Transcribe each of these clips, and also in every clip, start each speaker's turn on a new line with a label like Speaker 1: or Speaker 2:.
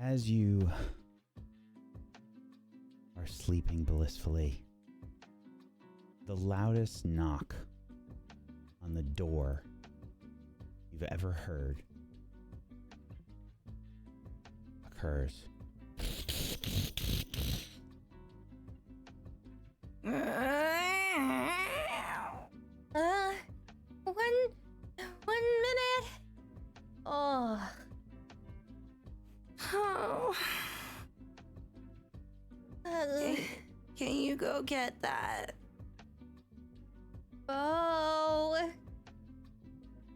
Speaker 1: As you are sleeping blissfully, the loudest knock on the door you've ever heard occurs.
Speaker 2: One minute. Oh.
Speaker 3: Can you go get that?
Speaker 2: Oh.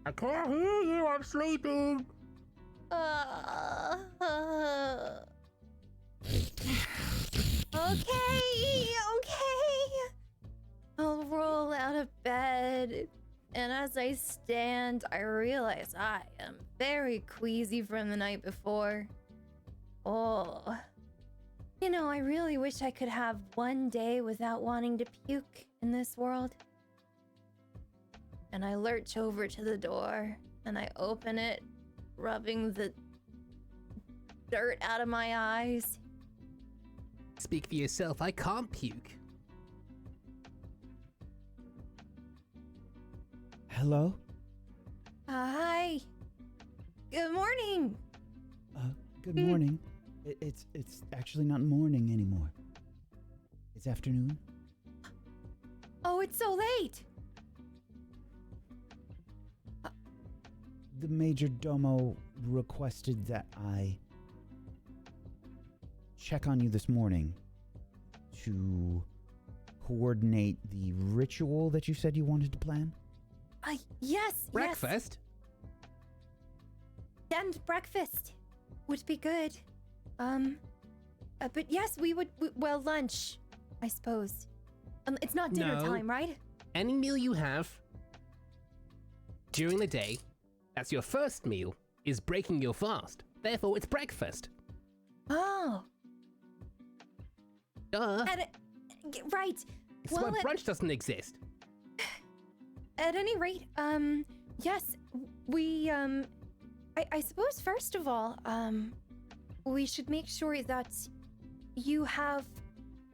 Speaker 4: I can't hear you, I'm sleeping.
Speaker 2: Okay. I'll roll out of bed, and as I stand, I realize I am very queasy from the night before. Oh. You know, I really wish I could have one day without wanting to puke in this world. And I lurch over to the door, and I open it, rubbing the dirt out of my eyes.
Speaker 4: Speak for yourself, I can't puke.
Speaker 1: Hello?
Speaker 2: Hi. Good morning.
Speaker 1: Good morning. It's actually not morning anymore. It's afternoon.
Speaker 2: Oh, it's so late.
Speaker 1: The Major Domo requested that I check on you this morning to coordinate the ritual that you said you wanted to plan.
Speaker 2: Yes.
Speaker 4: Breakfast?
Speaker 2: Yes. And breakfast would be good. But yes, we would. Well, lunch, I suppose. It's not dinner
Speaker 4: No.
Speaker 2: time, right?
Speaker 4: Any meal you have during the day, that's your first meal, is breaking your fast. Therefore, it's breakfast.
Speaker 2: Oh.
Speaker 4: Duh.
Speaker 2: Right.
Speaker 4: It's why brunch doesn't exist.
Speaker 2: At any rate, yes, we, I suppose first of all, we should make sure that you have,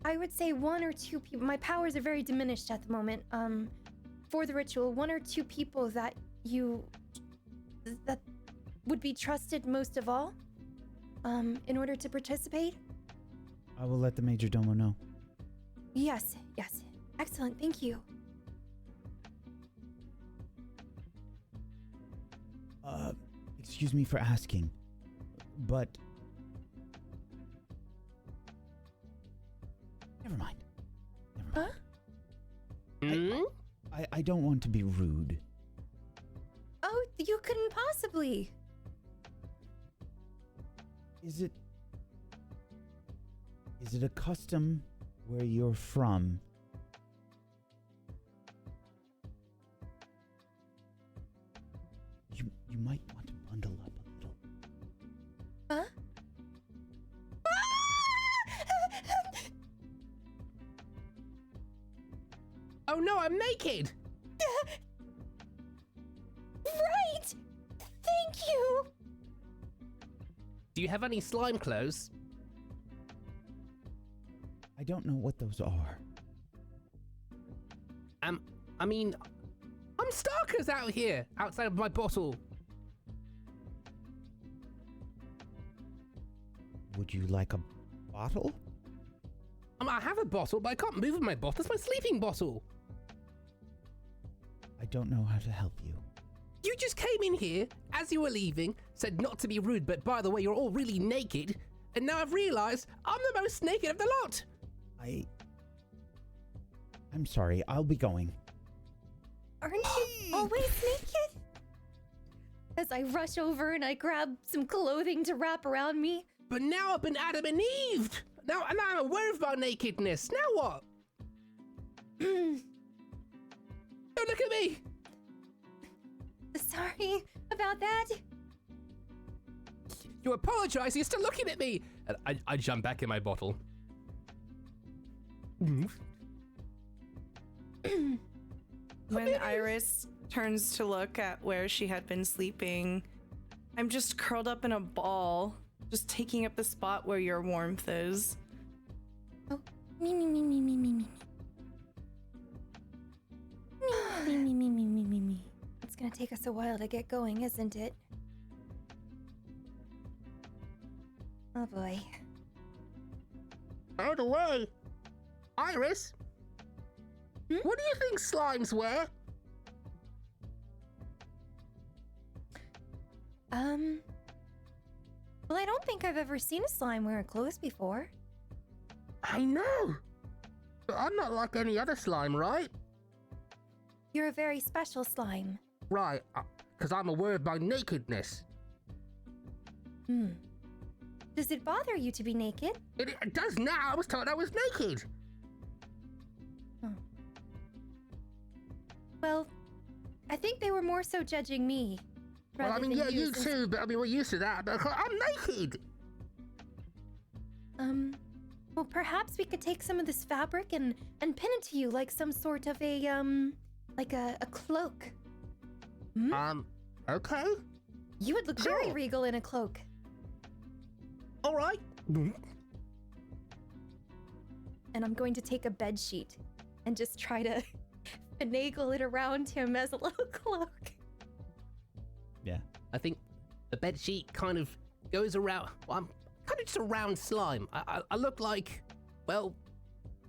Speaker 2: I would say 1 or 2 people, my powers are very diminished at the moment, for the ritual, 1 or 2 people that would be trusted most of all, in order to participate.
Speaker 1: I will let the Major Domo know.
Speaker 2: Yes. Excellent, thank you.
Speaker 1: Excuse me for asking, but never mind.
Speaker 2: Huh?
Speaker 1: I don't want to be rude.
Speaker 2: Oh, you couldn't possibly.
Speaker 1: Is it a custom where you're from? You might want to bundle up a little.
Speaker 2: Huh?
Speaker 4: Oh no, I'm naked!
Speaker 2: Right! Thank you!
Speaker 4: Do you have any slime clothes?
Speaker 1: I don't know what those are.
Speaker 4: I mean, I'm Starkers out here, outside of my bottle.
Speaker 1: Would you like a bottle?
Speaker 4: I have a bottle, but I can't move with my bottle. It's my sleeping bottle.
Speaker 1: I don't know how to help you.
Speaker 4: You just came in here as you were leaving, said not to be rude, but by the way, you're all really naked, and now I've realized I'm the most naked of the lot.
Speaker 1: I'm sorry, I'll be going.
Speaker 2: Aren't you always naked? As I rush over and I grab some clothing to wrap around me.
Speaker 4: But now I've been Adam and Eve. Now I'm aware of my nakedness. Now what? Don't look at me.
Speaker 2: Sorry about that.
Speaker 4: You apologize. You're still looking at me. And I jump back in my bottle.
Speaker 3: When Iris turns to look at where she had been sleeping, I'm just curled up in a ball Just taking up the spot where your warmth is.
Speaker 2: Oh, me, me, me, me, me, me, me. Me, me, me, me, me, me, me. It's gonna take us a while to get going, isn't it? Oh boy.
Speaker 4: By the way, Iris, what do you think slimes wear?
Speaker 2: Well, I don't think I've ever seen a slime wear clothes before.
Speaker 4: I know, but I'm not like any other slime, right?
Speaker 2: You're a very special slime.
Speaker 4: Right, because I'm aware of my nakedness.
Speaker 2: Does it bother you to be naked?
Speaker 4: It does now. I was told I was naked.
Speaker 2: Well, I think they were more so judging me.
Speaker 4: Well, I
Speaker 2: rather
Speaker 4: mean,
Speaker 2: than
Speaker 4: yeah, you
Speaker 2: since-
Speaker 4: too, but I mean, we're used to that. But I'm naked.
Speaker 2: Well, perhaps we could take some of this fabric and pin it to you like some sort of a, like a cloak.
Speaker 4: Okay.
Speaker 2: You would look very
Speaker 4: Sure.
Speaker 2: regal in a cloak.
Speaker 4: All right.
Speaker 2: And I'm going to take a bed sheet and just try to finagle it around him as a little cloak.
Speaker 1: Yeah.
Speaker 4: I think the bed sheet kind of goes around. Well, I'm kind of just a round slime. I look like, well,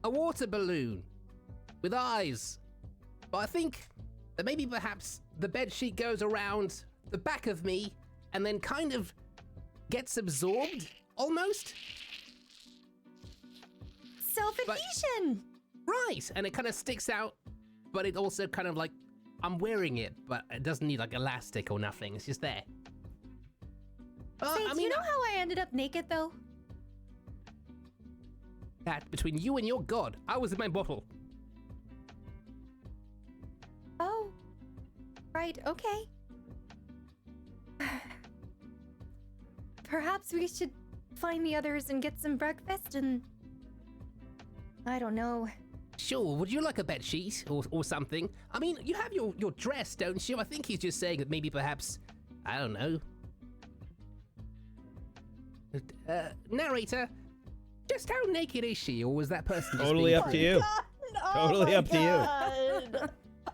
Speaker 4: a water balloon with eyes. But I think that maybe perhaps the bed sheet goes around the back of me and then kind of gets absorbed, almost.
Speaker 2: Self-adhesion!
Speaker 4: Right, and it kind of sticks out, but it also kind of like, I'm wearing it, but it doesn't need like elastic or nothing. It's just there.
Speaker 2: Say, do you know how I ended up naked, though?
Speaker 4: That between you and your god, I was in my bottle.
Speaker 2: Oh. Right, okay. Perhaps we should find the others and get some breakfast and... I don't know.
Speaker 4: Sure, would you like a bed sheet or something? I mean, you have your dress, don't you? I think he's just saying that maybe perhaps, I don't know. Narrator, just how naked is she, or was that person just
Speaker 1: Totally
Speaker 4: being
Speaker 1: up to
Speaker 4: crude?
Speaker 1: you. Totally up to you.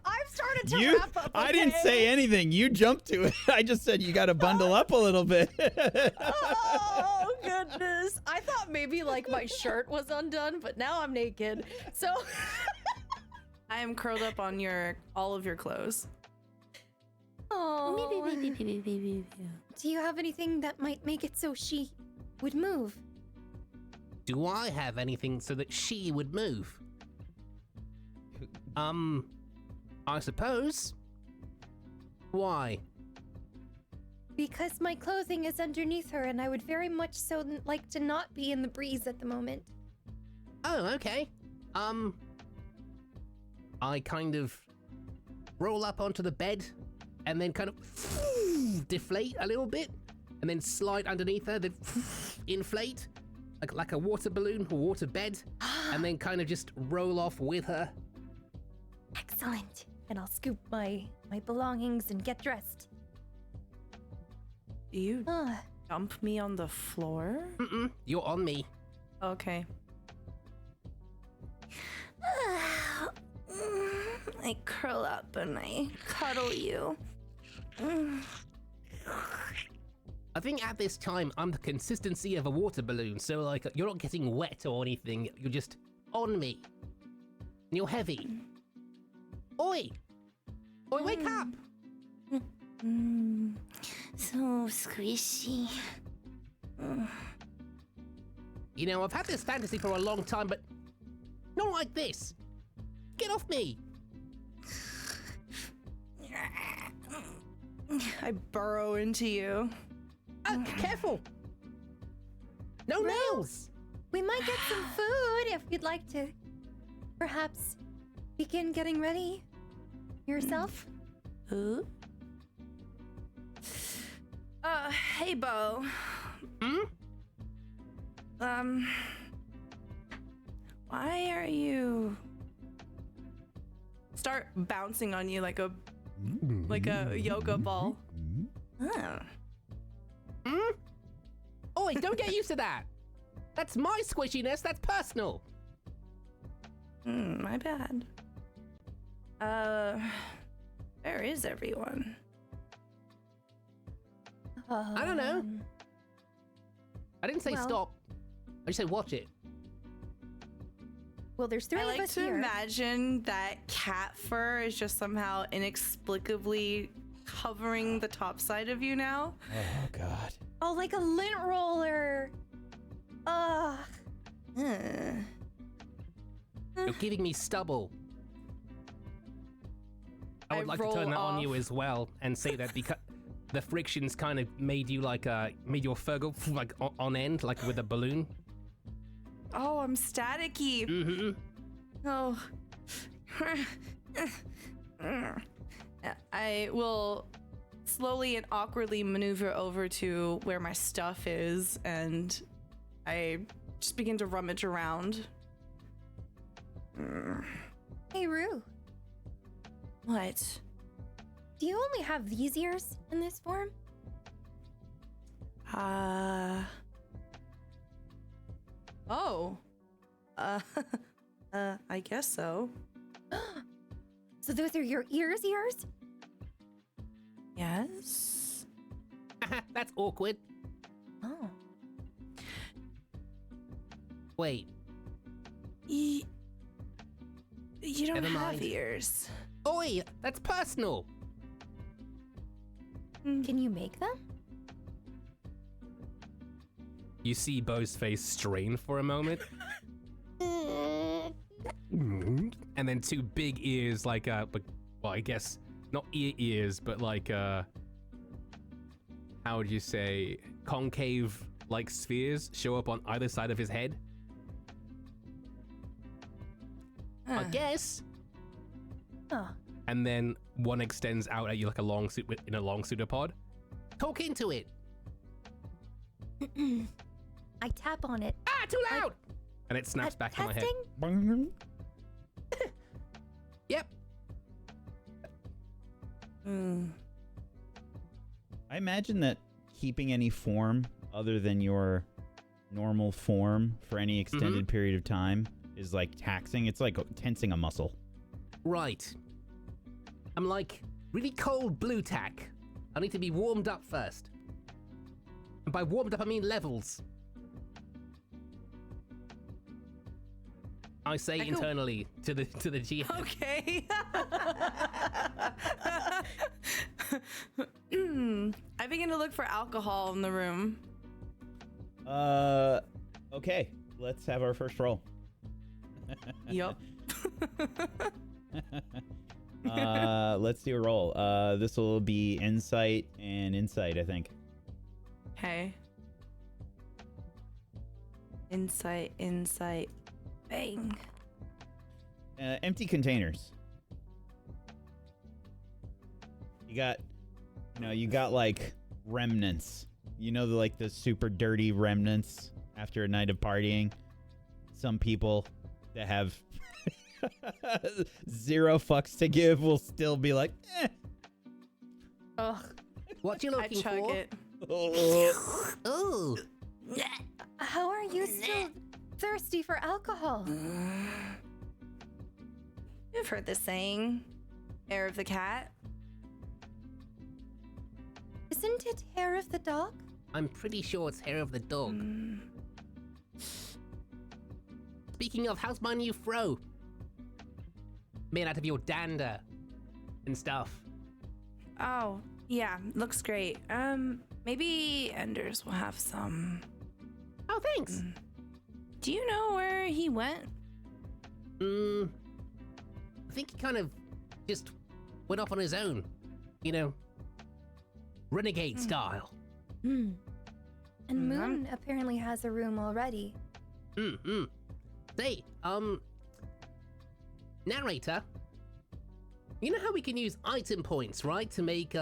Speaker 3: I've started to
Speaker 1: You,
Speaker 3: wrap up.
Speaker 1: I didn't say anything. You jumped to it. I just said you got to bundle up a little bit.
Speaker 3: Oh goodness! I thought maybe like my shirt was undone, but now I'm naked. So I am curled up on all of your clothes.
Speaker 2: Oh. Do you have anything that might make it so she would move?
Speaker 4: Do I have anything so that she would move? I suppose. Why?
Speaker 2: Because my clothing is underneath her and I would very much so like to not be in the breeze at the moment.
Speaker 4: Oh, okay. I kind of roll up onto the bed and then kind of deflate a little bit and then slide underneath her, then inflate like a water balloon or water bed and then kind of just roll off with her.
Speaker 2: Excellent. And I'll scoop my belongings and get dressed.
Speaker 3: Do you
Speaker 2: Ah,
Speaker 3: dump me on the floor?
Speaker 4: You're on me.
Speaker 3: Okay. I curl up and I cuddle you.
Speaker 4: I think at this time I'm the consistency of a water balloon, so like you're not getting wet or anything, you're just on me. And you're heavy. Oi! Oi, wake up!
Speaker 3: So squishy.
Speaker 4: You know, I've had this fantasy for a long time, but not like this. Get off me!
Speaker 3: I burrow into you.
Speaker 4: Careful! No nails!
Speaker 2: we might get some food if you'd like to. Perhaps begin getting ready yourself.
Speaker 3: Who? Hey, Bo. Why are you... Start bouncing on you like a yoga ball. Oh.
Speaker 4: Oi, don't get used to that. That's my squishiness. That's personal.
Speaker 3: My bad. Where is everyone?
Speaker 4: I don't know. I didn't say
Speaker 2: well-
Speaker 4: stop. I just said watch it.
Speaker 2: Well, there's three
Speaker 3: I
Speaker 2: of
Speaker 3: like
Speaker 2: us
Speaker 3: to
Speaker 2: here.
Speaker 3: imagine that cat fur is just somehow inexplicably covering the top side of you now.
Speaker 1: Oh God.
Speaker 2: Oh, like a lint roller. Ugh.
Speaker 4: You're giving me stubble. I would
Speaker 3: I
Speaker 4: like to turn
Speaker 3: roll
Speaker 4: that on you
Speaker 3: off.
Speaker 4: as well and say that because the frictions kind of made you like made your fur go like on end, like with a balloon.
Speaker 3: Oh, I'm staticky.
Speaker 4: Mm-hmm.
Speaker 3: Oh. I will slowly and awkwardly maneuver over to where my stuff is, and I just begin to rummage around.
Speaker 2: Hey, Rue.
Speaker 3: What?
Speaker 2: Do you only have these ears in this form?
Speaker 3: Oh. I guess so.
Speaker 2: So those are your ears?
Speaker 3: Yes.
Speaker 4: That's awkward.
Speaker 2: Oh.
Speaker 4: Wait.
Speaker 3: You don't
Speaker 4: Never
Speaker 3: have
Speaker 4: mind.
Speaker 3: ears.
Speaker 4: Oi, that's personal.
Speaker 2: Can you make them?
Speaker 4: You see Bo's face strain for a moment. And then two big ears, like, well, I guess not ears, but like, how would you say, concave, like spheres show up on either side of his head. I guess.
Speaker 2: Oh.
Speaker 4: And then one extends out at you like a long suit in a long pseudopod. Talk into it.
Speaker 2: I tap on it.
Speaker 4: Ah, too loud! And it snaps back in my head.
Speaker 2: Testing?
Speaker 4: Yep.
Speaker 1: I imagine that keeping any form other than your normal form for any extended period of time is like taxing. It's like tensing a muscle.
Speaker 4: Right. I'm like really cold blue tack. I need to be warmed up first. And by warmed up, I mean levels. I say internally to the GM.
Speaker 3: Okay. I begin to look for alcohol in the room.
Speaker 1: Okay. Let's have our first roll.
Speaker 3: Yup.
Speaker 1: Let's do a roll. This will be insight and insight, I think.
Speaker 3: Okay. Insight. Bang.
Speaker 1: Empty containers. You got like remnants. You know, the super dirty remnants after a night of partying. Some people that have zero fucks to give will still be like, eh.
Speaker 2: Ugh.
Speaker 4: What you
Speaker 3: I
Speaker 4: looking
Speaker 3: chug
Speaker 4: for?
Speaker 3: it.
Speaker 4: Ooh.
Speaker 2: How are you still thirsty for alcohol?
Speaker 3: You've heard the saying, hair of the cat.
Speaker 2: Isn't it hair of the dog?
Speaker 4: I'm pretty sure it's hair of the dog. Speaking of, how's my new fro? Made out of your dander and stuff.
Speaker 3: Oh, yeah, looks great. Maybe Enders will have some.
Speaker 4: Oh, thanks.
Speaker 3: Do you know where he went?
Speaker 4: I think he kind of just went off on his own. You know, renegade style.
Speaker 2: And Muhn apparently has a room already.
Speaker 4: Say, narrator, you know how we can use item points, right? To make,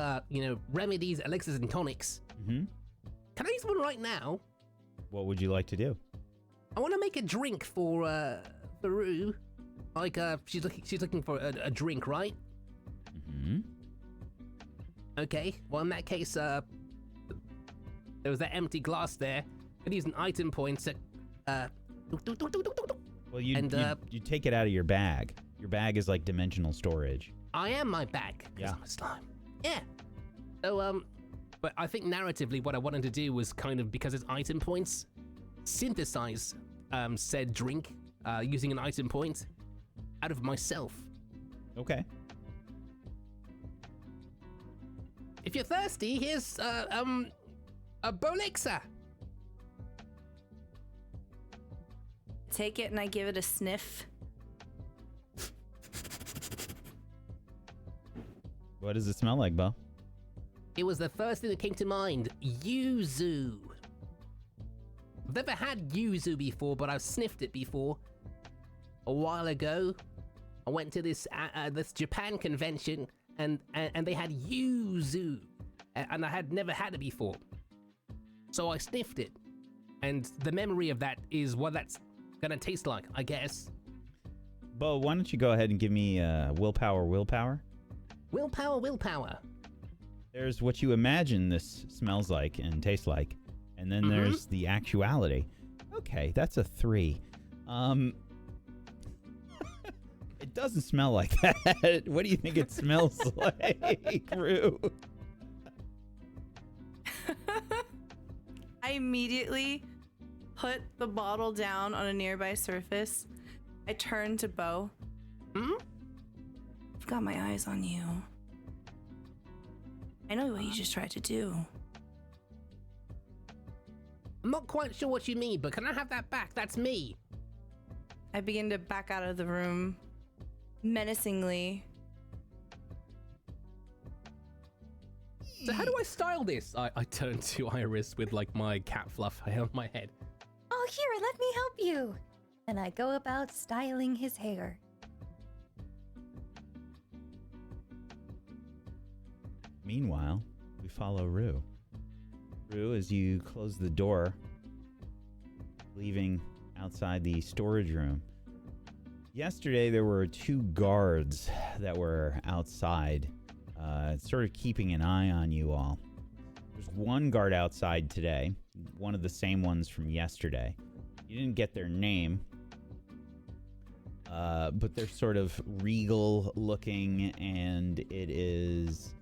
Speaker 4: remedies, elixirs, and tonics.
Speaker 1: Mm-hmm.
Speaker 4: Can I use one right now?
Speaker 1: What would you like to do?
Speaker 4: I want to make a drink for Rue. Like, she's looking for a drink, right?
Speaker 1: Mm-hmm.
Speaker 4: Okay, well, in that case, there was that empty glass there. Could use an item point to,
Speaker 1: Well, you
Speaker 4: And,
Speaker 1: you take it out of your bag. Your bag is like dimensional storage.
Speaker 4: I am my bag. 'Cause
Speaker 1: Yeah.
Speaker 4: I'm a slime. Yeah. So, but I think narratively what I wanted to do was kind of, because it's item points, synthesize said drink using an item point out of myself.
Speaker 1: Okay.
Speaker 4: If you're thirsty, here's a Bolixer.
Speaker 3: Take it and I give it a sniff.
Speaker 1: What does it smell like, Bo?
Speaker 4: It was the first thing that came to mind. Yuzu. I've never had yuzu before, but I've sniffed it before. A while ago, I went to this Japan convention, and they had yuzu, and I had never had it before. So I sniffed it, and the memory of that is what that's gonna taste like, I guess.
Speaker 1: Bo, why don't you go ahead and give me willpower?
Speaker 4: Willpower.
Speaker 1: There's what you imagine this smells like and tastes like, and then there's the actuality. Okay, that's a 3. It doesn't smell like that. What do you think it smells like, Rue?
Speaker 3: I immediately put the bottle down on a nearby surface. I turn to Bo. I've got my eyes on you. I know what you just tried to do.
Speaker 4: I'm not quite sure what you mean, but can I have that back? That's me.
Speaker 3: I begin to back out of the room menacingly.
Speaker 4: So how do I style this? I turn to Iris with like my cat fluff hair on my head.
Speaker 2: Oh, here, let me help you. And I go about styling his hair.
Speaker 1: Meanwhile, we follow Rue. Rue, as you close the door, leaving outside the storage room. Yesterday, there were 2 guards that were outside, sort of keeping an eye on you all. There's 1 guard outside today, one of the same ones from yesterday. You didn't get their name, but they're sort of regal looking, and it is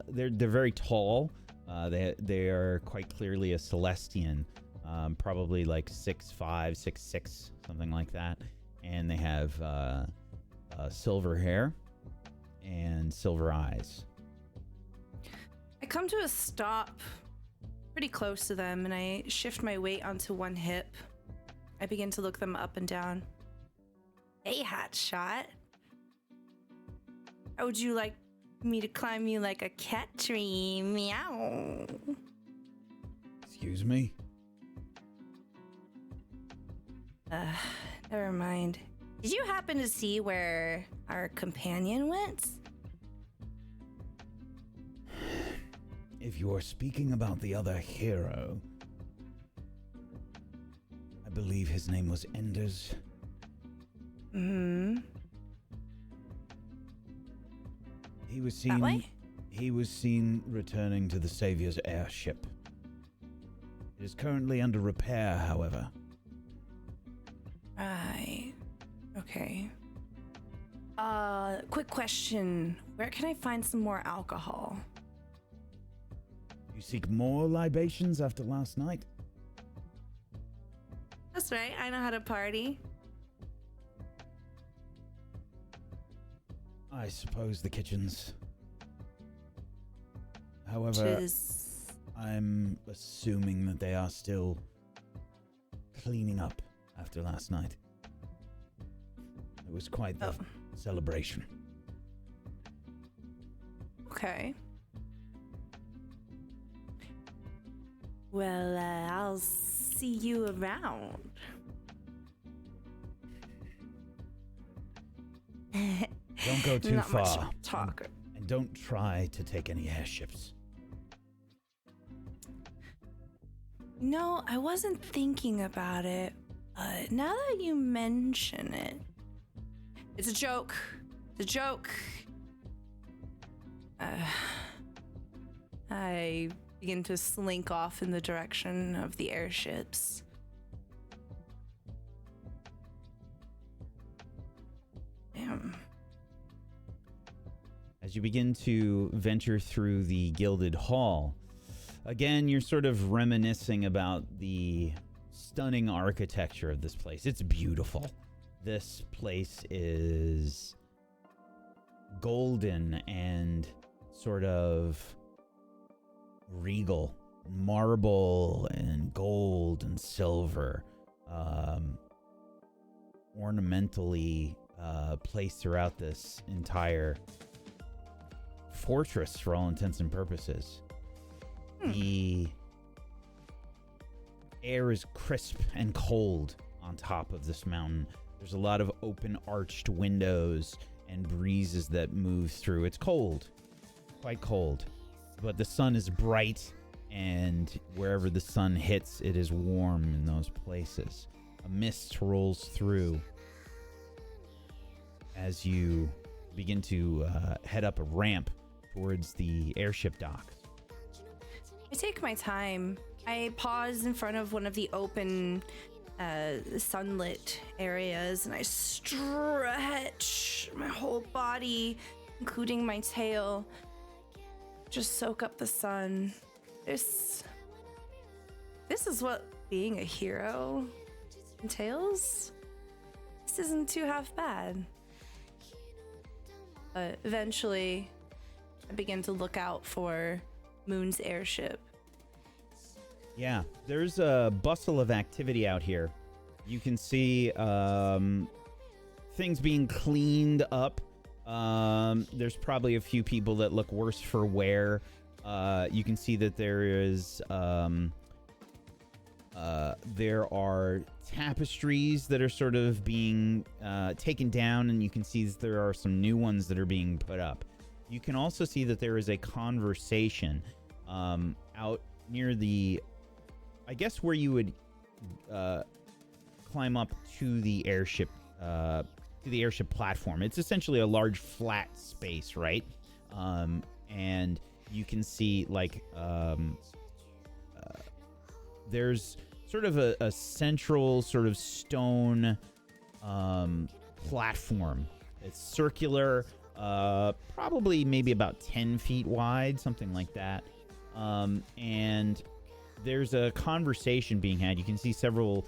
Speaker 1: they're very tall. They are quite clearly a Celestian, probably like 6'5", 6'6", something like that, and they have silver hair and silver eyes.
Speaker 3: I come to a stop pretty close to them and I shift my weight onto one hip. I begin to look them up and down. Hey, hotshot. How would you like me to climb you like a cat tree? Meow.
Speaker 1: Excuse me?
Speaker 3: Never mind. Did you happen to see where our companion went?
Speaker 1: If you are speaking about the other hero, I believe his name was Enders. He was seen.
Speaker 3: That way?
Speaker 1: He was seen returning to the Savior's airship. It is currently under repair, however.
Speaker 3: Right. Okay. Quick question. Where can I find some more alcohol?
Speaker 1: You seek more libations after last night?
Speaker 3: That's right. I know how to party.
Speaker 1: I suppose the kitchens. However, I'm assuming that they are still cleaning up after last night. It was quite the celebration.
Speaker 3: Okay. Well, I'll see you around.
Speaker 1: Don't go too
Speaker 3: Not
Speaker 1: far.
Speaker 3: much talk.
Speaker 1: And don't try to take any airships.
Speaker 3: No, I wasn't thinking about it. Now that you mention it, it's a joke. It's a joke. I begin to slink off in the direction of the airships. Damn.
Speaker 1: As you begin to venture through the Gilded Hall, again, you're sort of reminiscing about the stunning architecture of this place. It's beautiful. This place is golden and sort of regal. Marble and gold and silver. Ornamentally placed throughout this entire fortress for all intents and purposes. The air is crisp and cold on top of this mountain. There's a lot of open arched windows and breezes that move through. It's cold, quite cold, but the sun is bright, and wherever the sun hits, it is warm in those places. A mist rolls through as you begin to head up a ramp towards the airship dock.
Speaker 3: I take my time. I pause in front of one of the open sunlit areas, and I stretch my whole body, including my tail, just soak up the sun. This is what being a hero entails. This isn't too half bad. But eventually, I begin to look out for Muhn's airship.
Speaker 1: Yeah, there's a bustle of activity out here. You can see things being cleaned up. There's probably a few people that look worse for wear. You can see that there are tapestries that are sort of being taken down, and you can see that there are some new ones that are being put up. You can also see that there is a conversation out near the, I guess, where you would climb up to the airship platform. It's essentially a large flat space, right? And you can see there's sort of a central sort of stone platform. It's circular, probably maybe about 10 feet wide, something like that. And there's a conversation being had. You can see several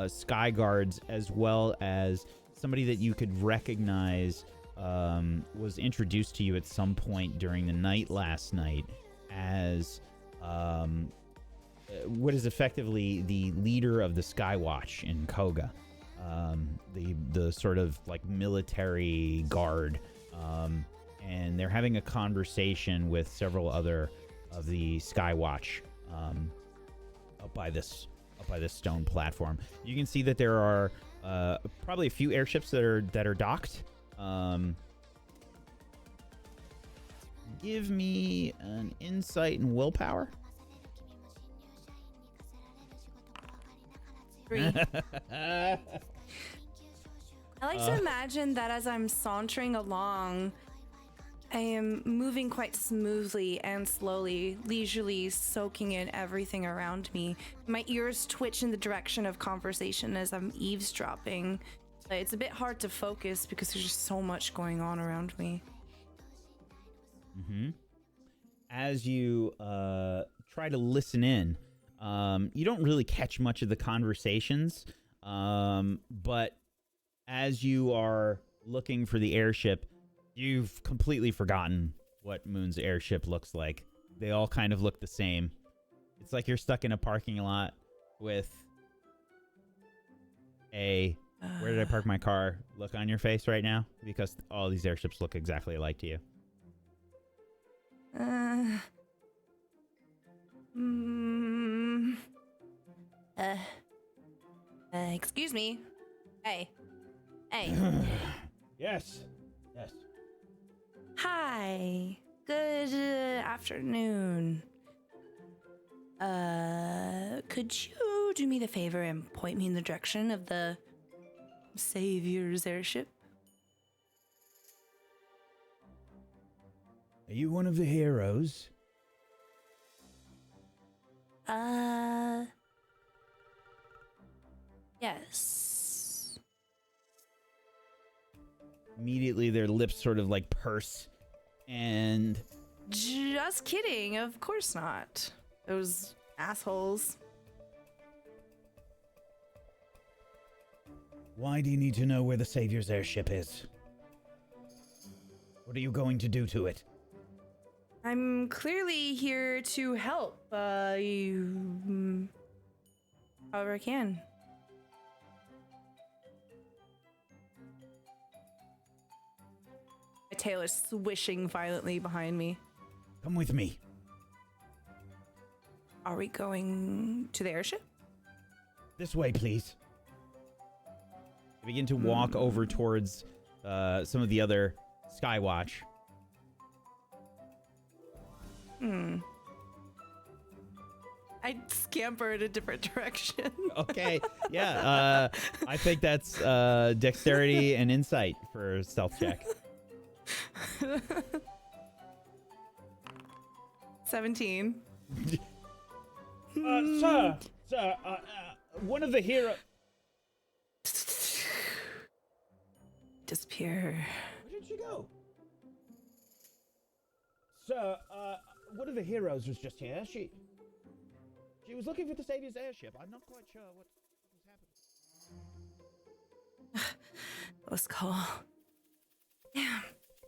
Speaker 1: sky guards, as well as somebody that you could recognize was introduced to you at some point during the night last night as what is effectively the leader of the Skywatch in Koga, the sort of like military guard, and they're having a conversation with several other of the Skywatch up by this stone platform. You can see that there are probably a few airships that are docked. Give me an insight and willpower.
Speaker 3: 3. I like to imagine that as I'm sauntering along, I am moving quite smoothly and slowly, leisurely soaking in everything around me. My ears twitch in the direction of conversation as I'm eavesdropping. It's a bit hard to focus because there's just so much going on around me.
Speaker 1: Mm-hmm. As you try to listen in, you don't really catch much of the conversations, but as you are looking for the airship, you've completely forgotten what Muhn's airship looks like. They all kind of look the same. It's like you're stuck in a parking lot with a where did I park my car look on your face right now, because all these airships look exactly alike to you.
Speaker 3: Excuse me. Hey.
Speaker 1: Yes.
Speaker 3: Hi. Good afternoon. Could you do me the favor and point me in the direction of the Savior's airship?
Speaker 1: Are you one of the heroes?
Speaker 3: Yes.
Speaker 1: Immediately, their lips sort of like purse, and
Speaker 3: Just kidding. Of course not. Those assholes.
Speaker 1: why do you need to know where the Savior's airship is? What are you going to do to it?
Speaker 3: I'm clearly here to help. However I can. My tail is swishing violently behind me.
Speaker 1: Come with me.
Speaker 3: Are we going to the airship?
Speaker 1: This way, please. I begin to walk over towards some of the other Skywatch.
Speaker 3: I scamper in a different direction.
Speaker 1: Okay, yeah. I think that's dexterity and insight for stealth check.
Speaker 3: 17.
Speaker 1: Sir, one of the hero.
Speaker 3: Disappear.
Speaker 1: Where did she go? Sir, one of the heroes was just here. She was looking for the Savior's airship. I'm not quite sure what was happening.
Speaker 3: Let's call. Yeah.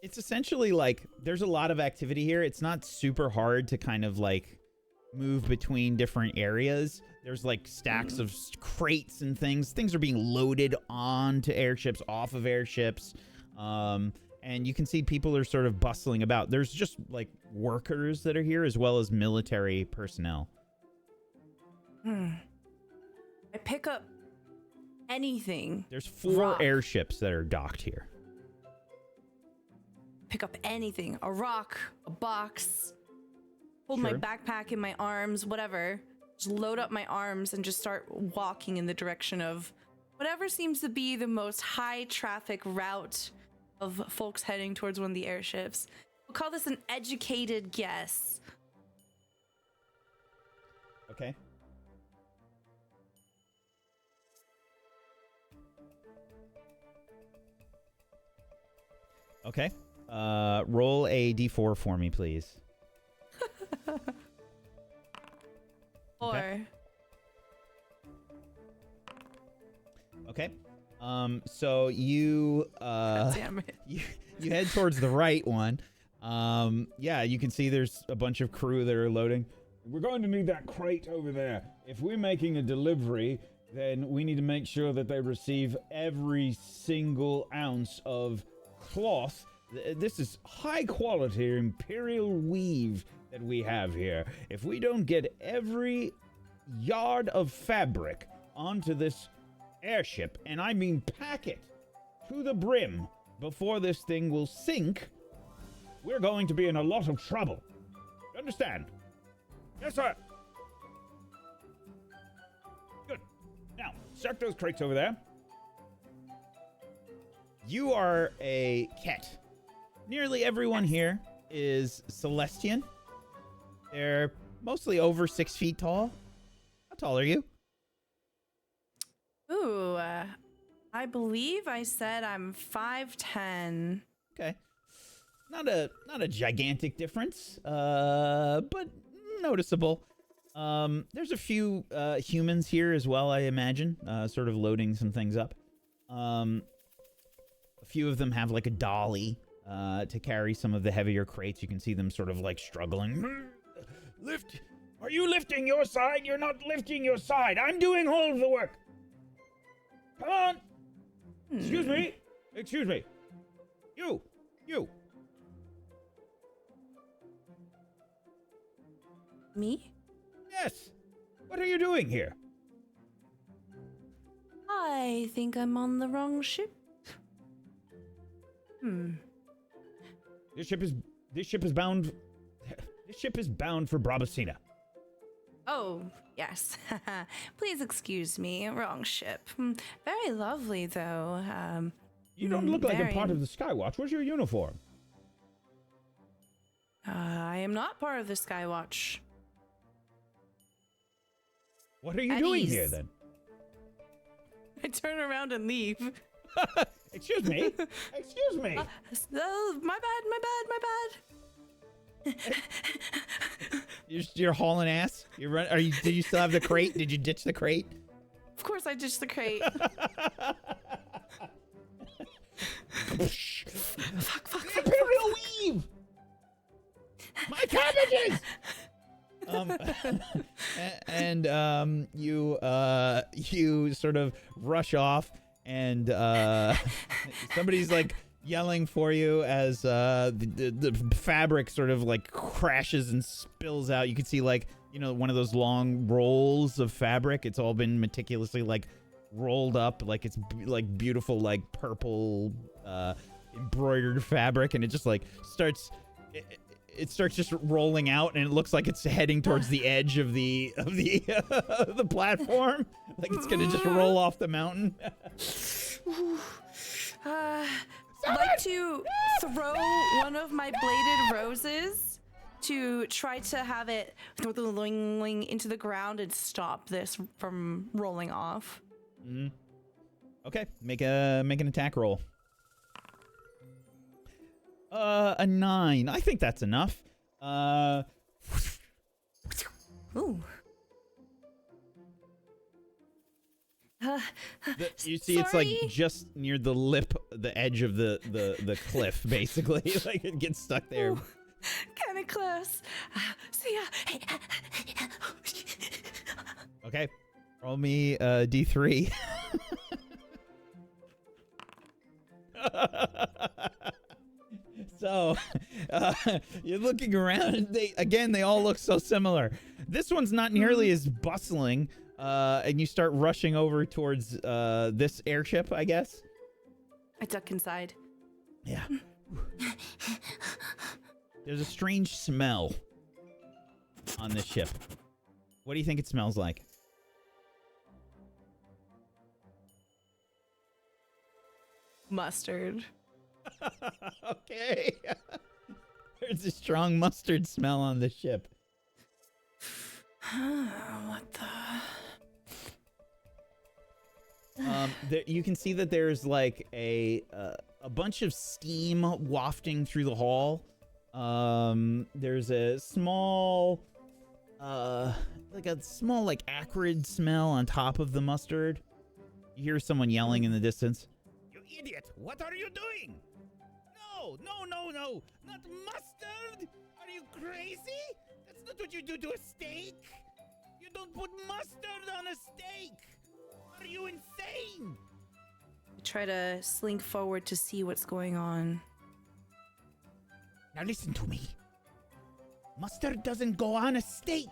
Speaker 1: It's essentially like there's a lot of activity here. It's not super hard to kind of like move between different areas. There's like stacks of crates and things. Things are being loaded onto airships, off of airships. And you can see people are sort of bustling about. There's just like workers that are here as well as military personnel.
Speaker 3: I pick up anything.
Speaker 1: There's 4
Speaker 3: Rock.
Speaker 1: airships that are docked here.
Speaker 3: Pick up anything. A rock, a box. Hold my
Speaker 1: Sure.
Speaker 3: backpack in my arms, whatever. Just load up my arms and just start walking in the direction of whatever seems to be the most high traffic route of folks heading towards one of the airships. We'll call this an educated guess.
Speaker 1: Okay. Okay. Roll a d4 for me, please.
Speaker 3: 4.
Speaker 1: Okay. Okay. So you
Speaker 3: Damn it.
Speaker 1: you head towards the right one. Yeah, you can see there's a bunch of crew that are loading.
Speaker 5: We're going to need that crate over there. If we're making a delivery, then we need to make sure that they receive every single ounce of cloth. This is high quality imperial weave that we have here. If we don't get every yard of fabric onto this airship, and I mean pack it to the brim before this thing will sink, we're going to be in a lot of trouble. You understand? Yes, sir. Good. Now, check those crates over there.
Speaker 1: You are a Ket. Nearly everyone here is Celestian. They're mostly over 6 feet tall. How tall are you?
Speaker 3: Ooh, I believe I said I'm 5'10".
Speaker 1: Okay. Not a gigantic difference, but noticeable. There's a few humans here as well, I imagine, sort of loading some things up. A few of them have like a dolly to carry some of the heavier crates. You can see them sort of like struggling.
Speaker 5: Lift. Are you lifting your side? You're not lifting your side. I'm doing all of the work. Come on. Excuse me. Excuse me. You.
Speaker 3: Me?
Speaker 5: Yes. What are you doing here?
Speaker 3: I think I'm on the wrong ship.
Speaker 5: This ship is bound for Brabacina.
Speaker 3: Oh, yes. Please excuse me. Wrong ship. Very lovely, though.
Speaker 5: You don't look like a
Speaker 3: very-
Speaker 5: part of the Skywatch. Where's your uniform?
Speaker 3: I am not part of the Skywatch.
Speaker 5: What are you
Speaker 3: At
Speaker 5: doing
Speaker 3: ease.
Speaker 5: here then?
Speaker 3: I turn around and leave.
Speaker 5: Excuse me. Excuse me.
Speaker 3: Oh, my bad.
Speaker 1: You're hauling ass. You run. Did you still have the crate? Did you ditch the crate?
Speaker 3: Of course, I ditched the crate. fuck.
Speaker 5: Imperial weave. My cabbages.
Speaker 1: You sort of rush off, and somebody's like yelling for you as the fabric sort of like crashes and spills out. You can see like, you know, one of those long rolls of fabric. It's all been meticulously like rolled up, like it's like beautiful like purple embroidered fabric, and it just like starts. It starts just rolling out, and it looks like it's heading towards the edge of the the platform, like it's gonna just roll off the mountain.
Speaker 3: I'd like to throw one of my bladed roses to try to have it into the ground and stop this from rolling off.
Speaker 1: Mm-hmm. Okay, make an attack roll. A 9. I think that's enough.
Speaker 3: Ooh.
Speaker 1: You see, it's like just near the lip, the edge of the cliff, basically. Like it gets stuck there.
Speaker 3: Kind of close. See ya.
Speaker 1: Okay, roll me D3. So, you're looking around, and they all look so similar. This one's not nearly as bustling, and you start rushing over towards this airship, I guess.
Speaker 3: I duck inside.
Speaker 1: Yeah. There's a strange smell on this ship. What do you think it smells like?
Speaker 3: Mustard.
Speaker 1: Okay. There's a strong mustard smell on the ship.
Speaker 3: What the?
Speaker 1: You can see that there's like a bunch of steam wafting through the hall. There's a small acrid smell on top of the mustard. You hear someone yelling in the distance. You idiot! What are you doing? No, not mustard! Are you crazy? That's not what you do to a steak! You don't put mustard on a steak! Are you insane?
Speaker 3: I try to slink forward to see what's going on.
Speaker 1: Now listen to me. Mustard doesn't go on a steak.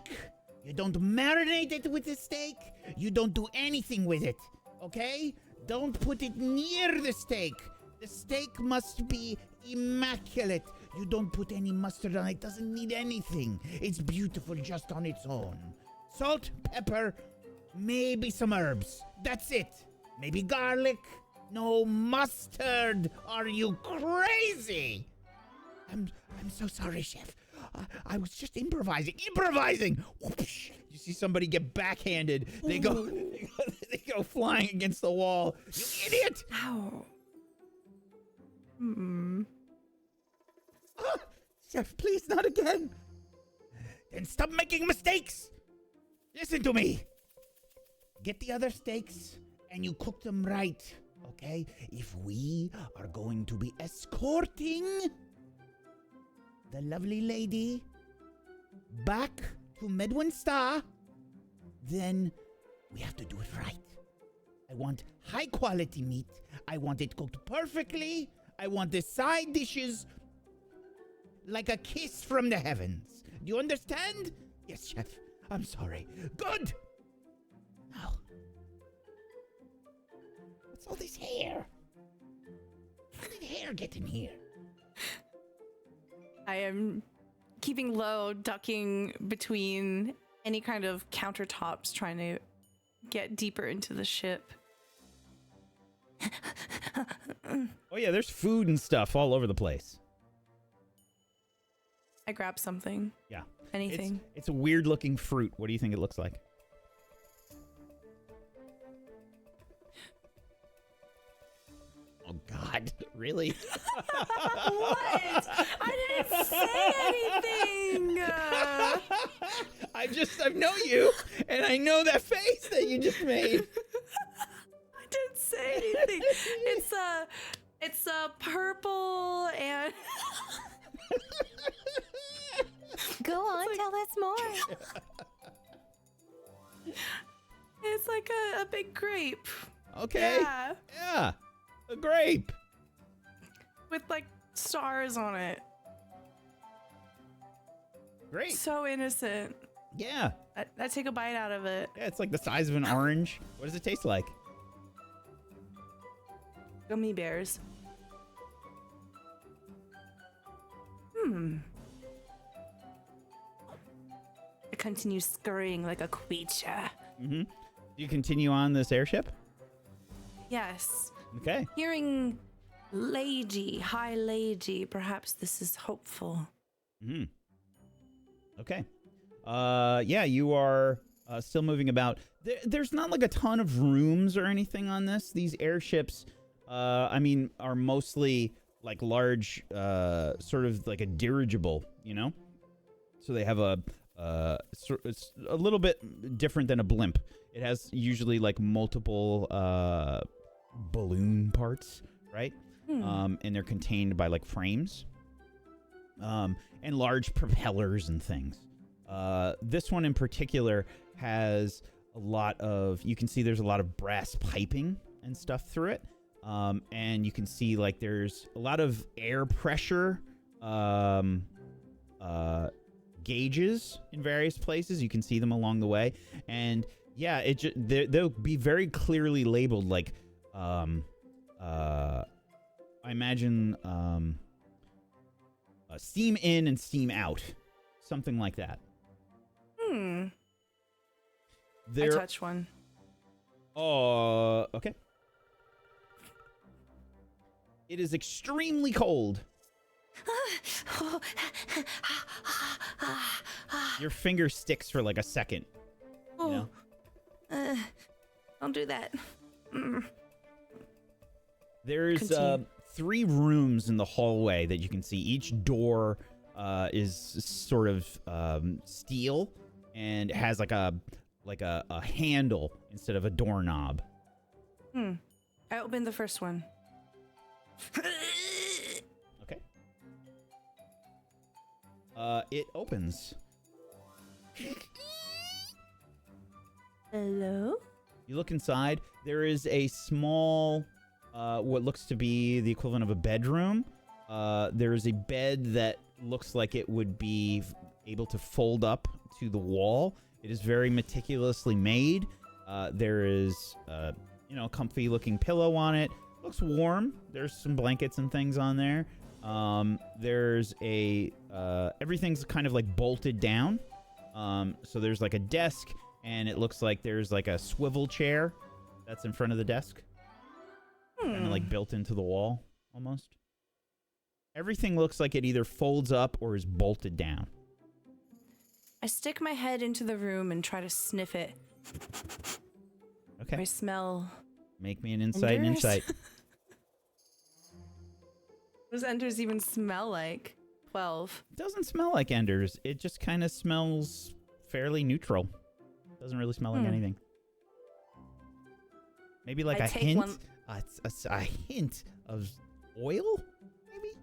Speaker 1: You don't marinate it with the steak. You don't do anything with it, okay? Don't put it near the steak. The steak must be immaculate. You don't put any mustard on it. It doesn't need anything. It's beautiful just on its own. Salt, pepper, maybe some herbs. That's it. Maybe garlic. No mustard. Are you crazy? I'm so sorry, Chef. I was just improvising. Whoosh. You see somebody get backhanded. They go flying against the wall. You idiot!
Speaker 3: Ow.
Speaker 1: Oh, Chef, please, not again. Then stop making mistakes. Listen to me. Get the other steaks and you cook them right, okay? If we are going to be escorting the lovely lady back to Medwin Star, then we have to do it right. I want high quality meat. I want it cooked perfectly. I want the side dishes like a kiss from the heavens. Do you understand? Yes, Chef. I'm sorry. Good. Now, what's all this hair? How did hair get in here?
Speaker 3: I am keeping low, ducking between any kind of countertops, trying to get deeper into the ship.
Speaker 1: Oh yeah, there's food and stuff all over the place.
Speaker 3: I grab something.
Speaker 1: Yeah.
Speaker 3: Anything.
Speaker 1: It's a weird looking fruit. What do you think it looks like? Really?
Speaker 3: What? I didn't say anything.
Speaker 1: I know you, and I know that face that you just made.
Speaker 3: I didn't say anything. It's a purple and.
Speaker 2: Go on, tell us more.
Speaker 3: It's like a big grape.
Speaker 1: Okay. Yeah. A grape.
Speaker 3: With like stars on it.
Speaker 1: Great.
Speaker 3: So innocent.
Speaker 1: Yeah.
Speaker 3: I take a bite out of it.
Speaker 1: Yeah, it's like the size of an orange. What does it taste like?
Speaker 3: Gummy bears. I continue scurrying like a creature.
Speaker 1: Mm-hmm. Do you continue on this airship?
Speaker 3: Yes.
Speaker 1: Okay.
Speaker 3: Hearing lady, hi lady, perhaps this is hopeful.
Speaker 1: Mm-hmm. Okay. Yeah, you are still moving about. There's not like a ton of rooms or anything on this. These airships, I mean, are mostly like large, sort of like a dirigible, you know? So they have it's a little bit different than a blimp. It has usually like multiple balloon parts, right? And they're contained by like frames, and large propellers and things. This one in particular has a lot of, you can see there's a lot of brass piping and stuff through it. And you can see like there's a lot of air pressure gauges in various places. You can see them along the way. And yeah, they'll be very clearly labeled like, I imagine steam in and steam out. Something like that.
Speaker 3: I
Speaker 1: There,
Speaker 3: touch one.
Speaker 1: okay. It is extremely cold. Your finger sticks for like a second. You know?
Speaker 3: Don't do that.
Speaker 1: There's
Speaker 3: Continue.
Speaker 1: 3 rooms in the hallway that you can see. Each door is sort of steel and has like a handle instead of a doorknob.
Speaker 3: I opened the first one.
Speaker 1: Okay. It opens.
Speaker 3: Hello?
Speaker 1: You look inside. There is a small, what looks to be the equivalent of a bedroom. There is a bed that looks like it would be able to fold up to the wall. It is very meticulously made. There is, a comfy looking pillow on it. Looks warm. There's some blankets and things on there. There's everything's kind of like bolted down. So there's like a desk, and it looks like there's like a swivel chair that's in front of the desk. Kind of like built into the wall, almost. Everything looks like it either folds up or is bolted down.
Speaker 3: I stick my head into the room and try to sniff it.
Speaker 1: Okay.
Speaker 3: I smell.
Speaker 1: Make me an insight and
Speaker 3: Enders?
Speaker 1: insight.
Speaker 3: What does Enders even smell like? 12.
Speaker 1: It doesn't smell like Enders. It just kind of smells fairly neutral. Doesn't really smell like anything. Maybe like
Speaker 3: I
Speaker 1: a
Speaker 3: take
Speaker 1: hint?
Speaker 3: one-
Speaker 1: A hint of oil? Maybe?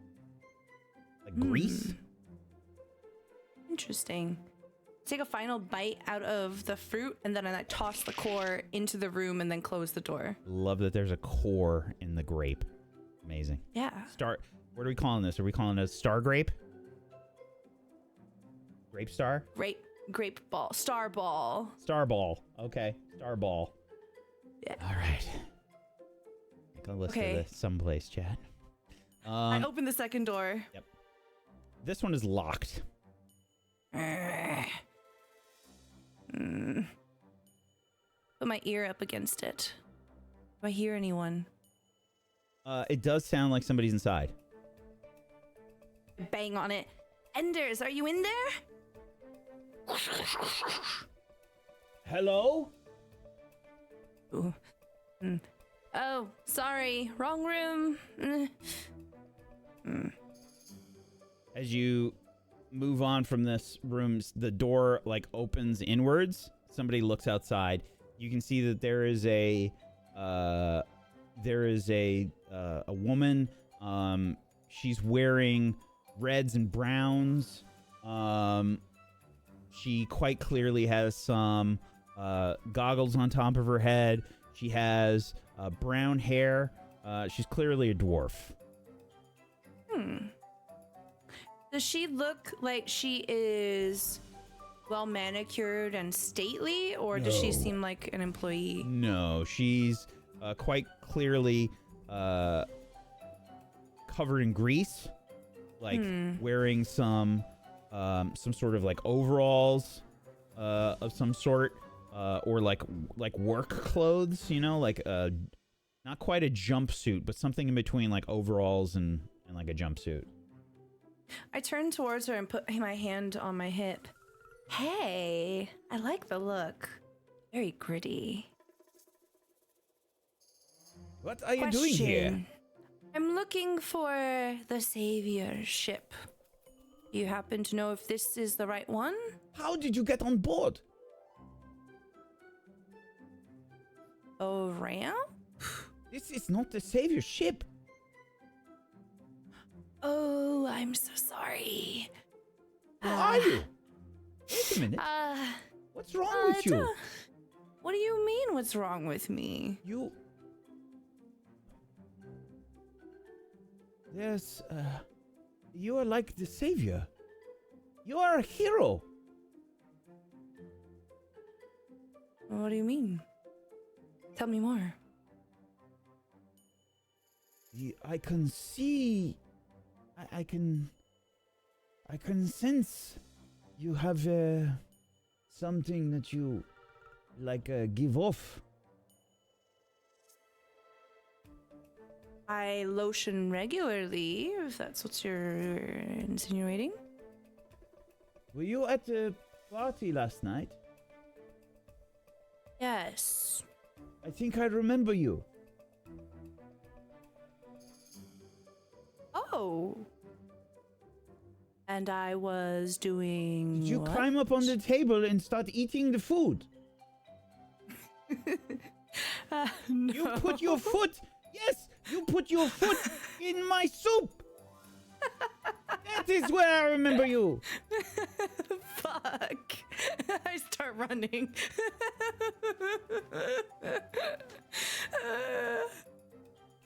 Speaker 1: Like grease?
Speaker 3: Interesting. Take a final bite out of the fruit, and then I toss the core into the room and then close the door.
Speaker 1: Love that there's a core in the grape. Amazing.
Speaker 3: Yeah.
Speaker 1: What are we calling this? Are we calling it a star grape? Grape star?
Speaker 3: Grape ball. Star ball.
Speaker 1: Star ball. Okay. Star ball.
Speaker 3: Yeah.
Speaker 1: All right. Make a list of this someplace, Chad.
Speaker 3: I open the second door.
Speaker 1: Yep. This one is locked.
Speaker 3: Put my ear up against it. Do I hear anyone?
Speaker 1: It does sound like somebody's inside.
Speaker 3: Bang on it. Enders, are you in there?
Speaker 5: Hello?
Speaker 3: Ooh. Oh, sorry. Wrong room.
Speaker 1: As you move on from this room, the door like opens inwards. Somebody looks outside. You can see that there is a woman. She's wearing reds and browns. She quite clearly has some goggles on top of her head. She has brown hair. She's clearly a dwarf.
Speaker 3: Does she look like she is well manicured and stately, or does she
Speaker 1: No.
Speaker 3: seem like an employee?
Speaker 1: No, she's quite clearly covered in grease, like wearing some sort of like overalls of some sort, or like work clothes, you know, like not quite a jumpsuit, but something in between like overalls and like a jumpsuit.
Speaker 3: I turn towards her and put my hand on my hip. Hey, I like the look. Very gritty.
Speaker 1: What are you doing here?
Speaker 3: I'm looking for the savior ship. Do you happen to know if this is the right one?
Speaker 1: How did you get on board?
Speaker 3: A ramp?
Speaker 1: This is not the savior ship.
Speaker 3: Oh, I'm so sorry.
Speaker 1: Who are you? Wait a minute. What's wrong with you?
Speaker 3: What do you mean, what's wrong with me?
Speaker 1: There's, you are like the savior. You are a hero.
Speaker 3: What do you mean? Tell me more.
Speaker 1: I can see, I can sense you have something that you like give off.
Speaker 3: I lotion regularly, if that's what you're insinuating.
Speaker 1: Were you at the party last night?
Speaker 3: Yes.
Speaker 1: I think I remember you.
Speaker 3: Oh. And I was doing.
Speaker 1: Did you
Speaker 3: what?
Speaker 1: climb up on the table and start eating the food?
Speaker 3: No.
Speaker 1: You put your foot. Yes, you put your foot in my soup. That is where I remember you.
Speaker 3: Fuck. I start running.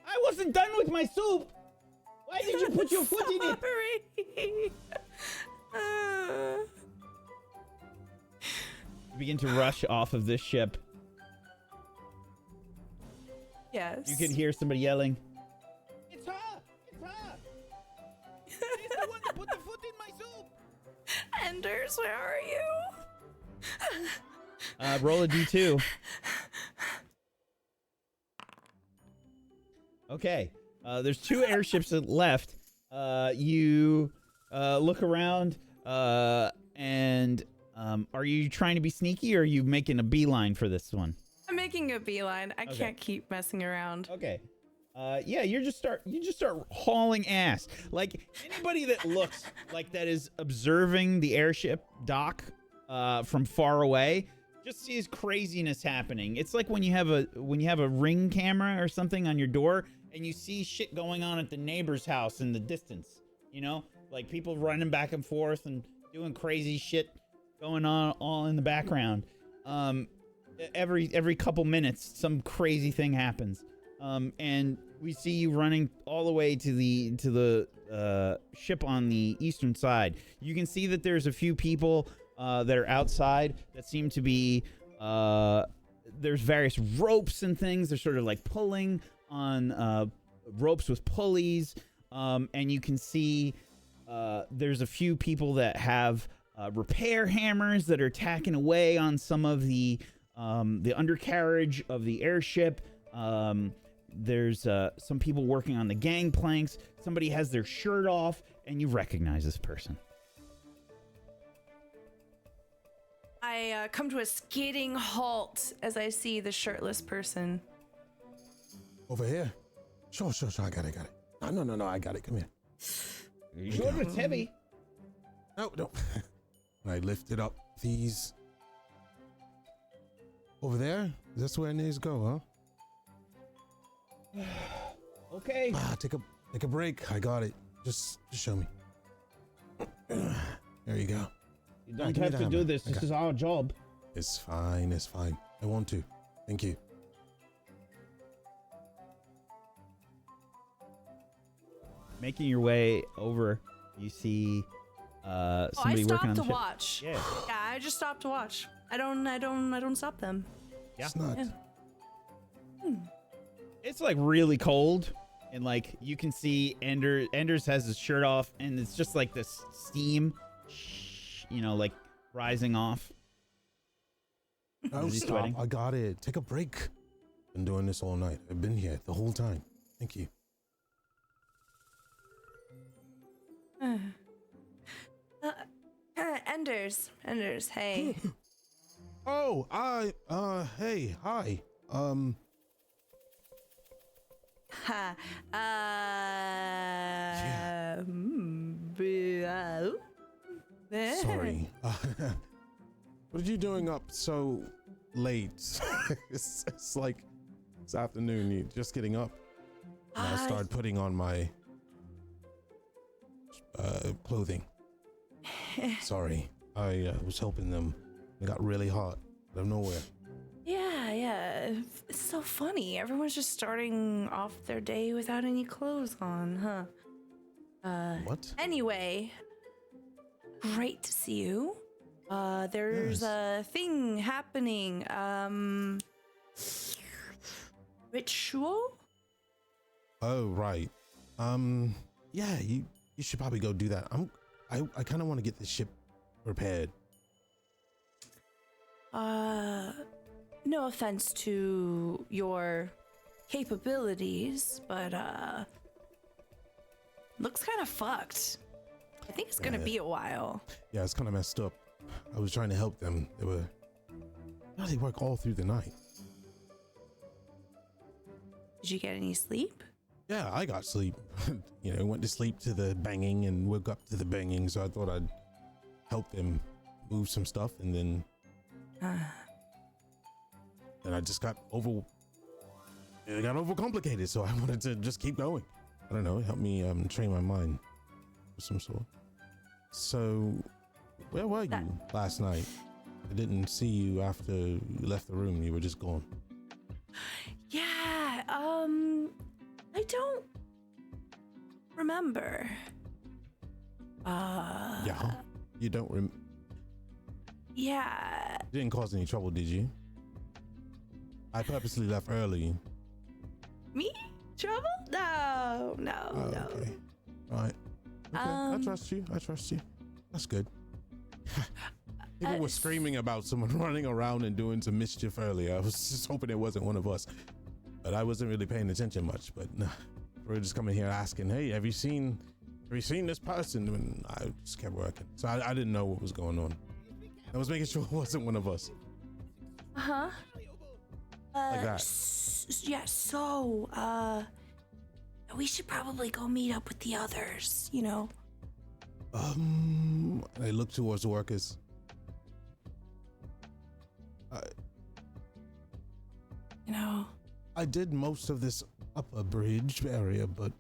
Speaker 1: I wasn't done with my soup. Why did you put your foot in it?
Speaker 3: Sorry.
Speaker 1: You begin to rush off of this ship.
Speaker 3: Yes.
Speaker 1: You can hear somebody yelling. It's her! It's her! She's the one that put the foot in my soup!
Speaker 3: Enders, where are you?
Speaker 1: Roll a d2. Okay. There's 2 airships left. You look around, and are you trying to be sneaky, or are you making a beeline for this one?
Speaker 3: I'm making a beeline. I
Speaker 1: Okay.
Speaker 3: can't keep messing around.
Speaker 1: Okay. Yeah, you just start hauling ass. Like anybody that looks like that is observing the airship dock from far away just sees craziness happening. It's like when you have a Ring camera or something on your door and you see shit going on at the neighbor's house in the distance. You know, like people running back and forth and doing crazy shit going on all in the background. Every couple minutes, some crazy thing happens. And we see you running all the way to the ship on the eastern side. You can see that there's a few people that are outside that seem to be there's various ropes and things. They're sort of like pulling on ropes with pulleys, and you can see there's a few people that have repair hammers that are tacking away on some of the undercarriage of the airship. There's some people working on the gangplanks. Somebody has their shirt off, and you recognize this person.
Speaker 3: I come to a skidding halt as I see the shirtless person.
Speaker 6: Over here. Sure. I got it. No, I got it. Come here.
Speaker 5: Are you sure it's heavy?
Speaker 6: No. I lifted up these. Over there? That's where it needs to go, huh?
Speaker 5: Okay.
Speaker 6: Take a break. I got it. Just show me. There you go.
Speaker 5: You don't
Speaker 6: give me
Speaker 5: have
Speaker 6: the
Speaker 5: to do
Speaker 6: hammer.
Speaker 5: this. This
Speaker 6: Okay.
Speaker 5: is our job.
Speaker 6: It's fine. I want to. Thank you.
Speaker 1: Making your way over, you see
Speaker 3: I
Speaker 1: somebody working on
Speaker 3: stopped
Speaker 1: the
Speaker 3: to
Speaker 1: ship.
Speaker 3: watch.
Speaker 1: Yeah.
Speaker 3: Yeah, I just stopped to watch. I don't stop them.
Speaker 1: Yeah.
Speaker 6: It's not.
Speaker 3: Yeah.
Speaker 1: It's like really cold, and like you can see Enders has his shirt off, and it's just like this steam, like rising off.
Speaker 6: No,
Speaker 1: Is he
Speaker 6: stop.
Speaker 1: sweating?
Speaker 6: I got it. Take a break. Been doing this all night. I've been here the whole time. Thank you.
Speaker 3: Enders, hey.
Speaker 6: Oh, hey, hi.
Speaker 3: Ha.
Speaker 6: Sorry. What are you doing up so late? it's like this afternoon. You just getting up. And I started putting on my clothing. Sorry. I was helping them. It got really hot out of nowhere.
Speaker 3: Yeah. It's so funny. Everyone's just starting off their day without any clothes on, huh?
Speaker 6: What?
Speaker 3: Anyway, great to see you. There's
Speaker 6: Yes.
Speaker 3: a thing happening. Ritual?
Speaker 6: Oh, right. Yeah, you should probably go do that. I kind of want to get this ship repaired.
Speaker 3: No offense to your capabilities, but looks kind of fucked. I think it's gonna
Speaker 6: Yeah.
Speaker 3: be a while.
Speaker 6: Yeah, it's kind of messed up. I was trying to help them. They work all through the night.
Speaker 3: Did you get any sleep?
Speaker 6: Yeah, I got sleep. Went to sleep to the banging and woke up to the banging. So I thought I'd help them move some stuff, and then I just got overcomplicated. So I wanted to just keep going. I don't know, help me train my mind of some sort. So, where were you last night? I didn't see you after you left the room. You were just gone.
Speaker 3: Yeah, I don't remember.
Speaker 6: Yeah, you don't
Speaker 3: Yeah.
Speaker 6: You didn't cause any trouble, did you? I purposely left early.
Speaker 3: Me? Trouble? No.
Speaker 6: Okay. All right. Okay. I trust you. That's good. People were screaming about someone running around and doing some mischief earlier. I was just hoping it wasn't one of us. But I wasn't really paying attention much. But nah, we're just coming here asking, hey, have you seen this person? And I just kept working. So I didn't know what was going on. I was making sure it wasn't one of us.
Speaker 3: Uh-huh.
Speaker 6: Like that.
Speaker 3: So, we should probably go meet up with the others,
Speaker 6: I look towards the workers. I did most of this upper bridge area, but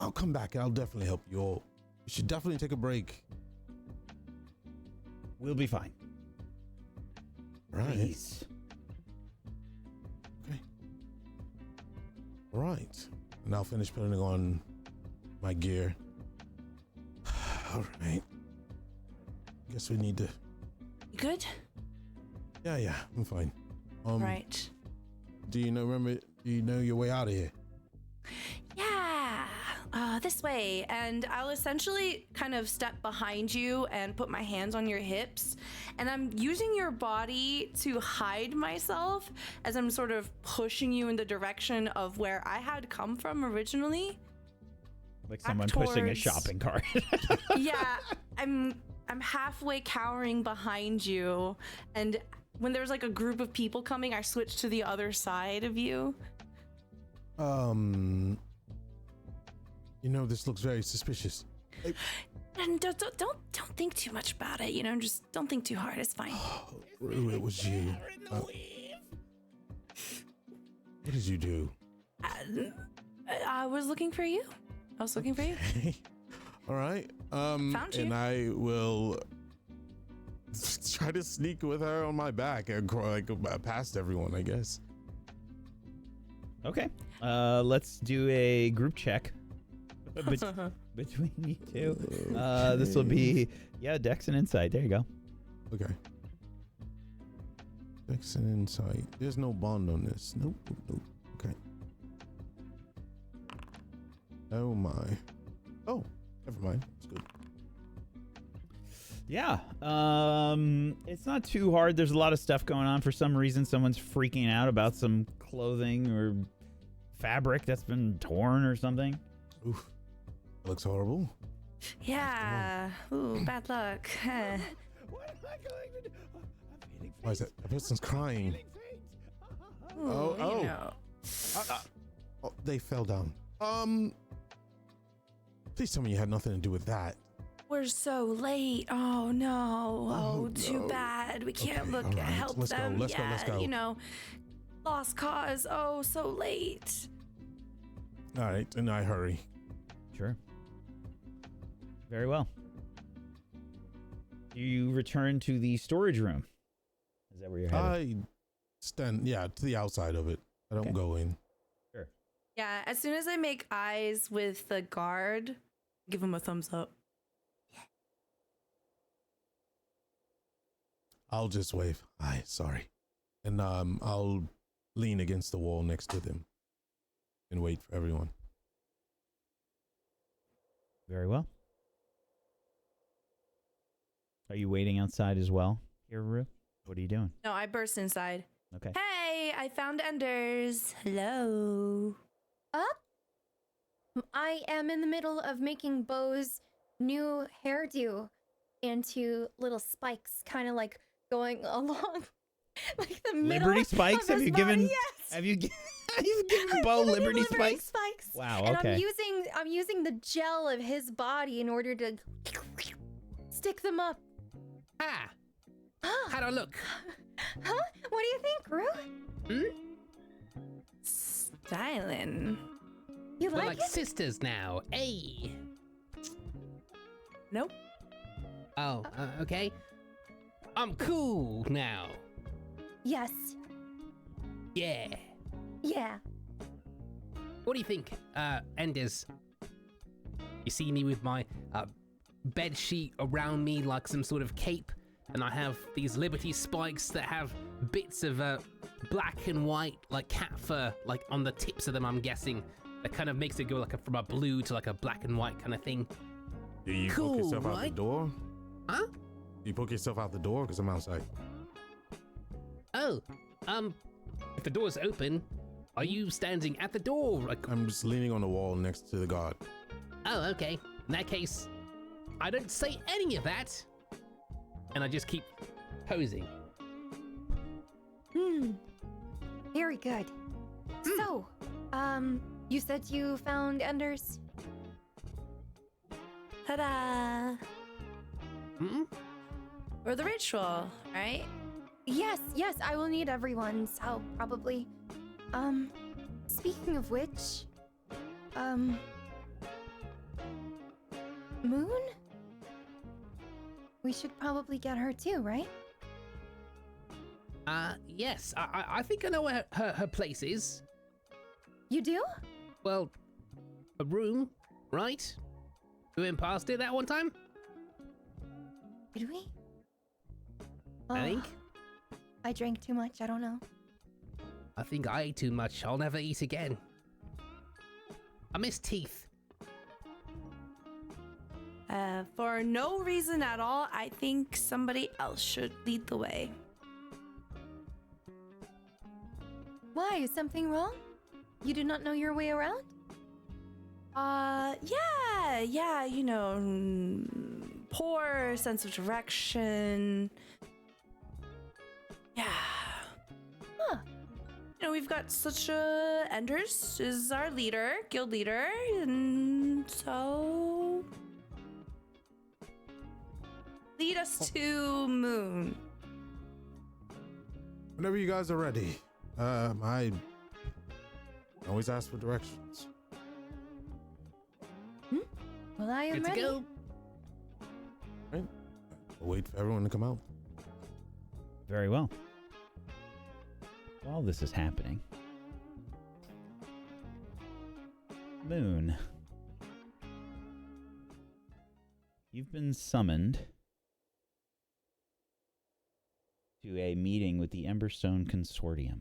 Speaker 6: I'll come back and I'll definitely help you all. You should definitely take a break.
Speaker 1: We'll be fine.
Speaker 6: Right.
Speaker 1: Please.
Speaker 6: Okay. All right. And I'll finish putting on my gear. All right. Guess we need to.
Speaker 3: You good?
Speaker 6: Yeah, I'm fine.
Speaker 3: Right.
Speaker 6: Do you know your way out of here?
Speaker 3: Yeah. This way. And I'll essentially kind of step behind you and put my hands on your hips. And I'm using your body to hide myself as I'm sort of pushing you in the direction of where I had come from originally.
Speaker 1: Like someone pushing a
Speaker 3: towards-
Speaker 1: shopping cart.
Speaker 3: Yeah, I'm halfway cowering behind you, and when there's like a group of people coming, I switch to the other side of you.
Speaker 6: This looks very suspicious.
Speaker 3: And don't think too much about it. Just don't think too hard. It's fine.
Speaker 6: Rue, it was you. What did you do?
Speaker 3: I was looking for you. I was looking for you.
Speaker 6: All right.
Speaker 3: Found you.
Speaker 6: And I will try to sneak with her on my back and past everyone, I guess.
Speaker 1: Okay. Let's do a group check between you two. This will be Dex and Insight. There you go.
Speaker 6: Okay. Dex and Insight. There's no bond on this. Nope. Okay. Oh my. Oh, never mind. It's good.
Speaker 1: Yeah. It's not too hard. There's a lot of stuff going on. For some reason, someone's freaking out about some clothing or fabric that's been torn or something.
Speaker 6: Oof. Looks horrible.
Speaker 3: Yeah. Ooh, bad luck.
Speaker 1: What am I going to do? I'm feeling
Speaker 6: Why is that? A person's crying.
Speaker 3: Ooh,
Speaker 6: Oh.
Speaker 3: you know.
Speaker 6: Oh, they fell down. Please tell me you had nothing to do with that.
Speaker 3: We're so late. Oh no. Oh, too
Speaker 6: no.
Speaker 3: bad. We can't
Speaker 6: Okay, all right.
Speaker 3: help
Speaker 6: Let's go,
Speaker 3: them.
Speaker 6: let's go.
Speaker 3: Lost cause. Oh, so late.
Speaker 6: All right, and I hurry.
Speaker 1: Sure. Very well. You return to the storage room. Is that where you're headed?
Speaker 6: I stand, to the outside of it. I don't go in.
Speaker 1: Sure.
Speaker 3: Yeah, as soon as I make eyes with the guard, give him a thumbs up.
Speaker 6: I'll just wave. Hi, sorry. And I'll lean against the wall next to them and wait for everyone.
Speaker 1: Very well. Are you waiting outside as well here, Rue? What are you doing?
Speaker 3: No, I burst inside.
Speaker 1: Okay.
Speaker 3: Hey, I found Enders. Hello.
Speaker 2: I am in the middle of making Bo's new hairdo into little spikes, kind of like going along like the middle
Speaker 1: Liberty spikes?
Speaker 2: of
Speaker 1: Have
Speaker 2: his
Speaker 1: you
Speaker 2: body.
Speaker 1: given?
Speaker 2: Yes.
Speaker 1: Have you given Bo
Speaker 2: I'm giving him
Speaker 1: Liberty spikes? Wow.
Speaker 2: And
Speaker 1: Okay.
Speaker 2: I'm using the gel of his body in order to stick them up.
Speaker 4: Ah, how'd I look?
Speaker 2: Huh? What do you think, Rue?
Speaker 3: Styling.
Speaker 2: You
Speaker 4: We're
Speaker 2: like
Speaker 4: like
Speaker 2: it?
Speaker 4: sisters now. Hey.
Speaker 3: Nope.
Speaker 4: Oh, okay. I'm cool now.
Speaker 2: Yes.
Speaker 4: Yeah.
Speaker 2: Yeah.
Speaker 4: What do you think, Enders? You see me with my bed sheet around me like some sort of cape, and I have these Liberty spikes that have bits of black and white, like cat fur, like on the tips of them, I'm guessing. That kind of makes it go like from a blue to like a black and white kind of thing.
Speaker 6: Do you
Speaker 4: Cool,
Speaker 6: poke yourself out the
Speaker 4: right?
Speaker 6: door?
Speaker 4: Huh?
Speaker 6: Do you poke yourself out the door? Because I'm outside.
Speaker 4: Oh, if the door's open, are you standing at the door? Like,
Speaker 6: I'm just leaning on the wall next to the guard.
Speaker 4: oh, okay. In that case, I don't say any of that. And I just keep posing.
Speaker 2: Very good. So, you said you found Enders?
Speaker 3: Ta-da!
Speaker 4: Hmm?
Speaker 3: For the ritual, right?
Speaker 2: Yes, I will need everyone's help, probably. Speaking of which, Muhn? We should probably get her too, right?
Speaker 4: Yes. I think I know where her place is.
Speaker 2: You do?
Speaker 4: Well, a room, right? We went past it that one time,
Speaker 2: Did we?
Speaker 4: I think.
Speaker 2: I drank too much, I don't know.
Speaker 4: I think I ate too much. I'll never eat again. I miss teeth.
Speaker 3: For no reason at all, I think somebody else should lead the way.
Speaker 2: Why? Is something wrong? You do not know your way around?
Speaker 3: Yeah, you know, poor sense of direction. Yeah.
Speaker 2: Huh.
Speaker 3: You know, we've got such a Enders is our leader, guild leader, and so lead us to Muhn.
Speaker 6: Whenever you guys are ready, I always ask for directions.
Speaker 2: Well, I am
Speaker 4: Good to
Speaker 2: ready.
Speaker 4: go.
Speaker 6: Right? We'll wait for everyone to come out.
Speaker 1: Very well. While this is happening, Muhn, you've been summoned to a meeting with the Emberstone Consortium.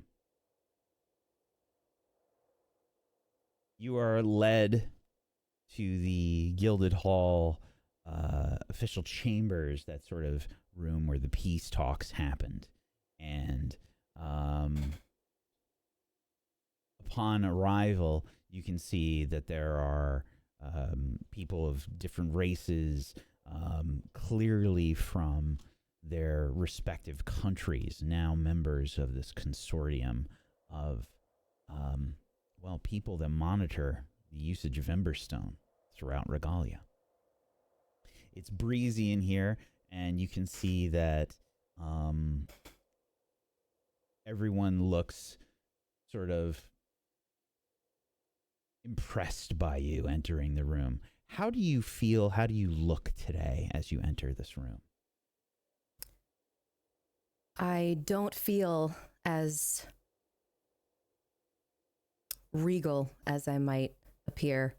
Speaker 1: You are led to the Gilded Hall official chambers, that sort of room where the peace talks happened. And upon arrival, you can see that there are people of different races, clearly from their respective countries, now members of this consortium of, people that monitor the usage of Emberstone throughout Regalia. It's breezy in here, and you can see that everyone looks sort of impressed by you entering the room. How do you feel? How do you look today as you enter this room?
Speaker 7: I don't feel as regal as I might appear.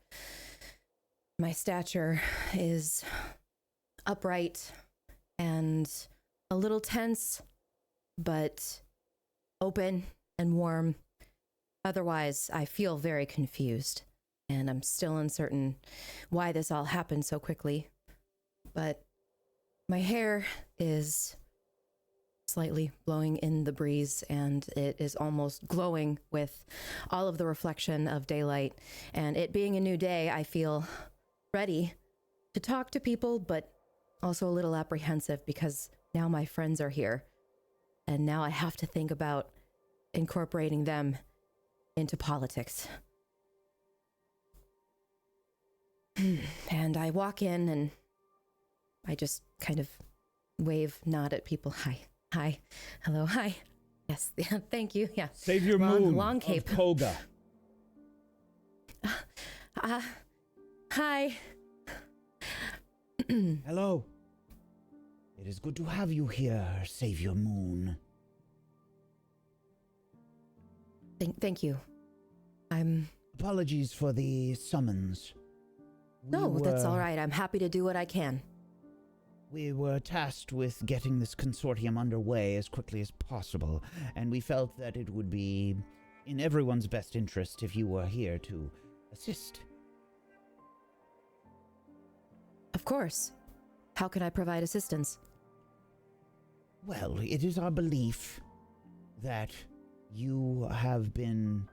Speaker 7: My stature is upright and a little tense, but open and warm. Otherwise, I feel very confused, and I'm still uncertain why this all happened so quickly. But my hair is slightly blowing in the breeze, and it is almost glowing with all of the reflection of daylight. And it being a new day, I feel ready to talk to people, but also a little apprehensive because now my friends are here, and now I have to think about incorporating them into politics. And I walk in and I just kind of wave, nod at people. Hi, hello, hi. Yes, yeah, thank you, yeah.
Speaker 5: Savior Muhn
Speaker 7: long cape.
Speaker 5: of Koga.
Speaker 7: Hi.
Speaker 1: Hello. It is good to have you here, Savior Muhn.
Speaker 7: Thank you.
Speaker 1: Apologies for the summons.
Speaker 7: No, that's all right. I'm happy to do what I can.
Speaker 1: We were tasked with getting this consortium underway as quickly as possible, and we felt that it would be in everyone's best interest if you were here to assist.
Speaker 7: Of course. How can I provide assistance?
Speaker 1: Well, it is our belief that you have been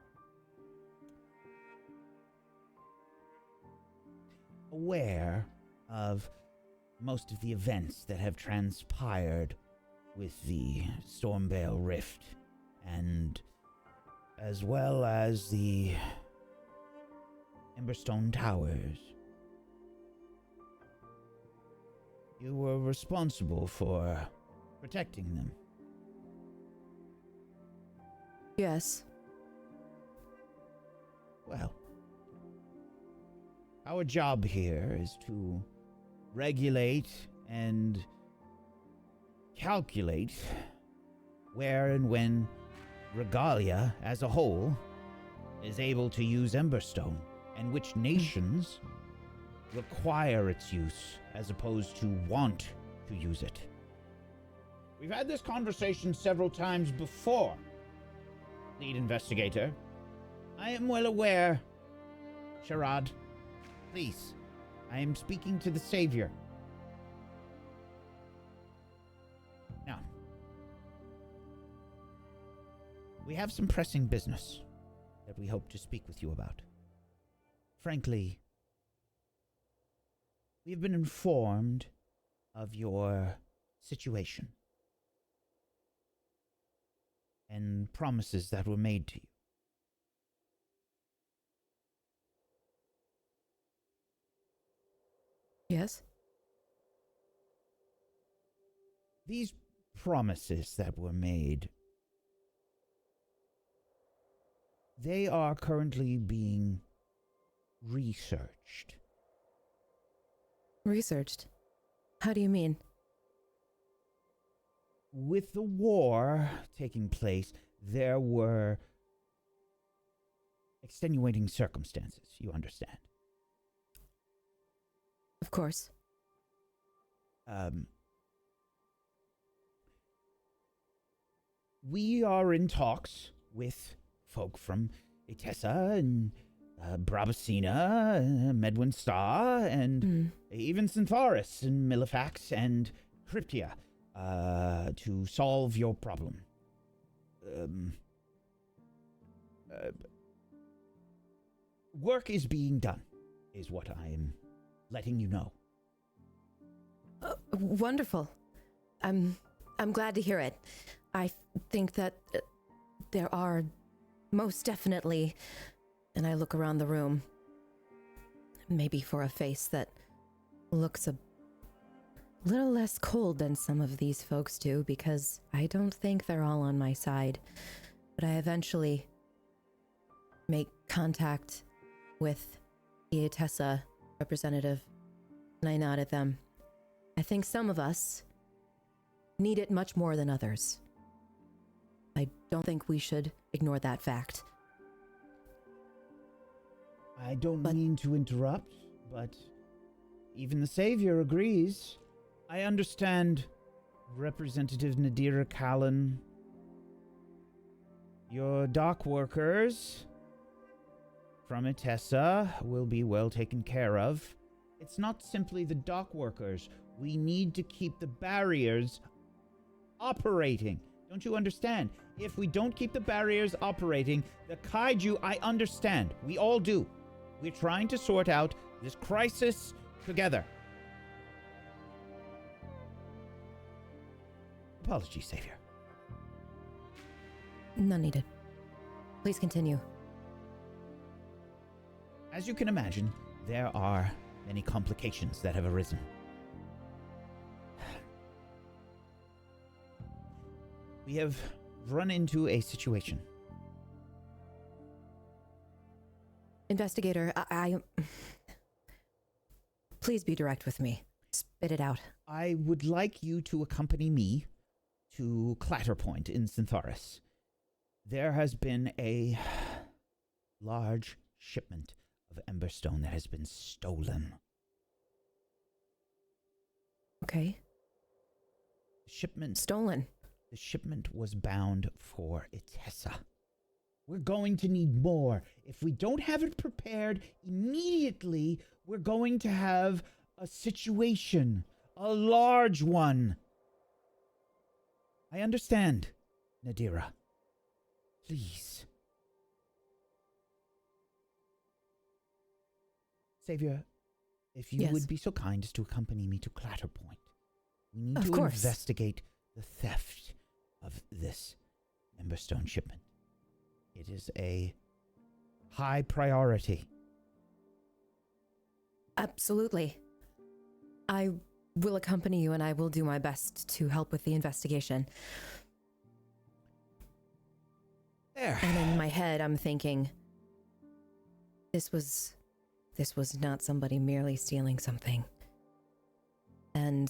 Speaker 1: aware of most of the events that have transpired with the Stormvale Rift, and as well as the Emberstone Towers. You were responsible for protecting them.
Speaker 7: Yes.
Speaker 1: Well, our job here is to regulate and calculate where and when Regalia as a whole is able to use Emberstone, and which nations require its use as opposed to want to use it.
Speaker 5: We've had this conversation several times before, lead investigator.
Speaker 1: I am well aware, Sharad. Please, I am speaking to the Savior. Now, we have some pressing business that we hope to speak with you about. Frankly, we have been informed of your situation and promises that were made to you.
Speaker 7: Yes?
Speaker 1: These promises that were made, they are currently being researched.
Speaker 7: Researched? How do you mean?
Speaker 1: With the war taking place, there were extenuating circumstances, you understand.
Speaker 7: Of course.
Speaker 1: We are in talks with folk from Etessa and Brabacina, Medwin Star, and even Syntharis and Millifax and Cryptia to solve your problem. Work is being done, is what I am letting you know.
Speaker 7: Wonderful. I'm glad to hear it. I think that there are most definitely, and I look around the room, maybe for a face that looks a little less cold than some of these folks do, because I don't think they're all on my side. But I eventually make contact with the Etessa representative, and I nod at them. I think some of us need it much more than others. I don't think we should ignore that fact.
Speaker 1: I don't mean to interrupt, but even the Savior agrees. I understand, Representative Nadira Callan. Your dock workers from Etessa will be well taken care of. It's not simply the dock workers. We need to keep the barriers operating. Don't you understand? If we don't keep the barriers operating, the kaiju, I understand. We all do. We're trying to sort out this crisis together. Apologies, Savior.
Speaker 7: None needed. Please continue.
Speaker 1: As you can imagine, there are many complications that have arisen. We have run into a situation.
Speaker 7: Investigator, I please be direct with me. Spit it out.
Speaker 1: I would like you to accompany me to Clatterpoint in Syntharis. There has been a large shipment of Emberstone that has been stolen.
Speaker 7: Okay.
Speaker 1: Shipment
Speaker 7: Stolen.
Speaker 1: The shipment was bound for Etessa. We're going to need more. If we don't have it prepared immediately, we're going to have a situation. A large one. I understand, Nadira. Please. Savior, if you would be so kind as to accompany me to Clatterpoint. We need to investigate the theft of this Emberstone shipment. It is a high priority.
Speaker 7: Absolutely. I will accompany you, and I will do my best to help with the investigation.
Speaker 1: There.
Speaker 7: And in my head, I'm thinking, this was not somebody merely stealing something. And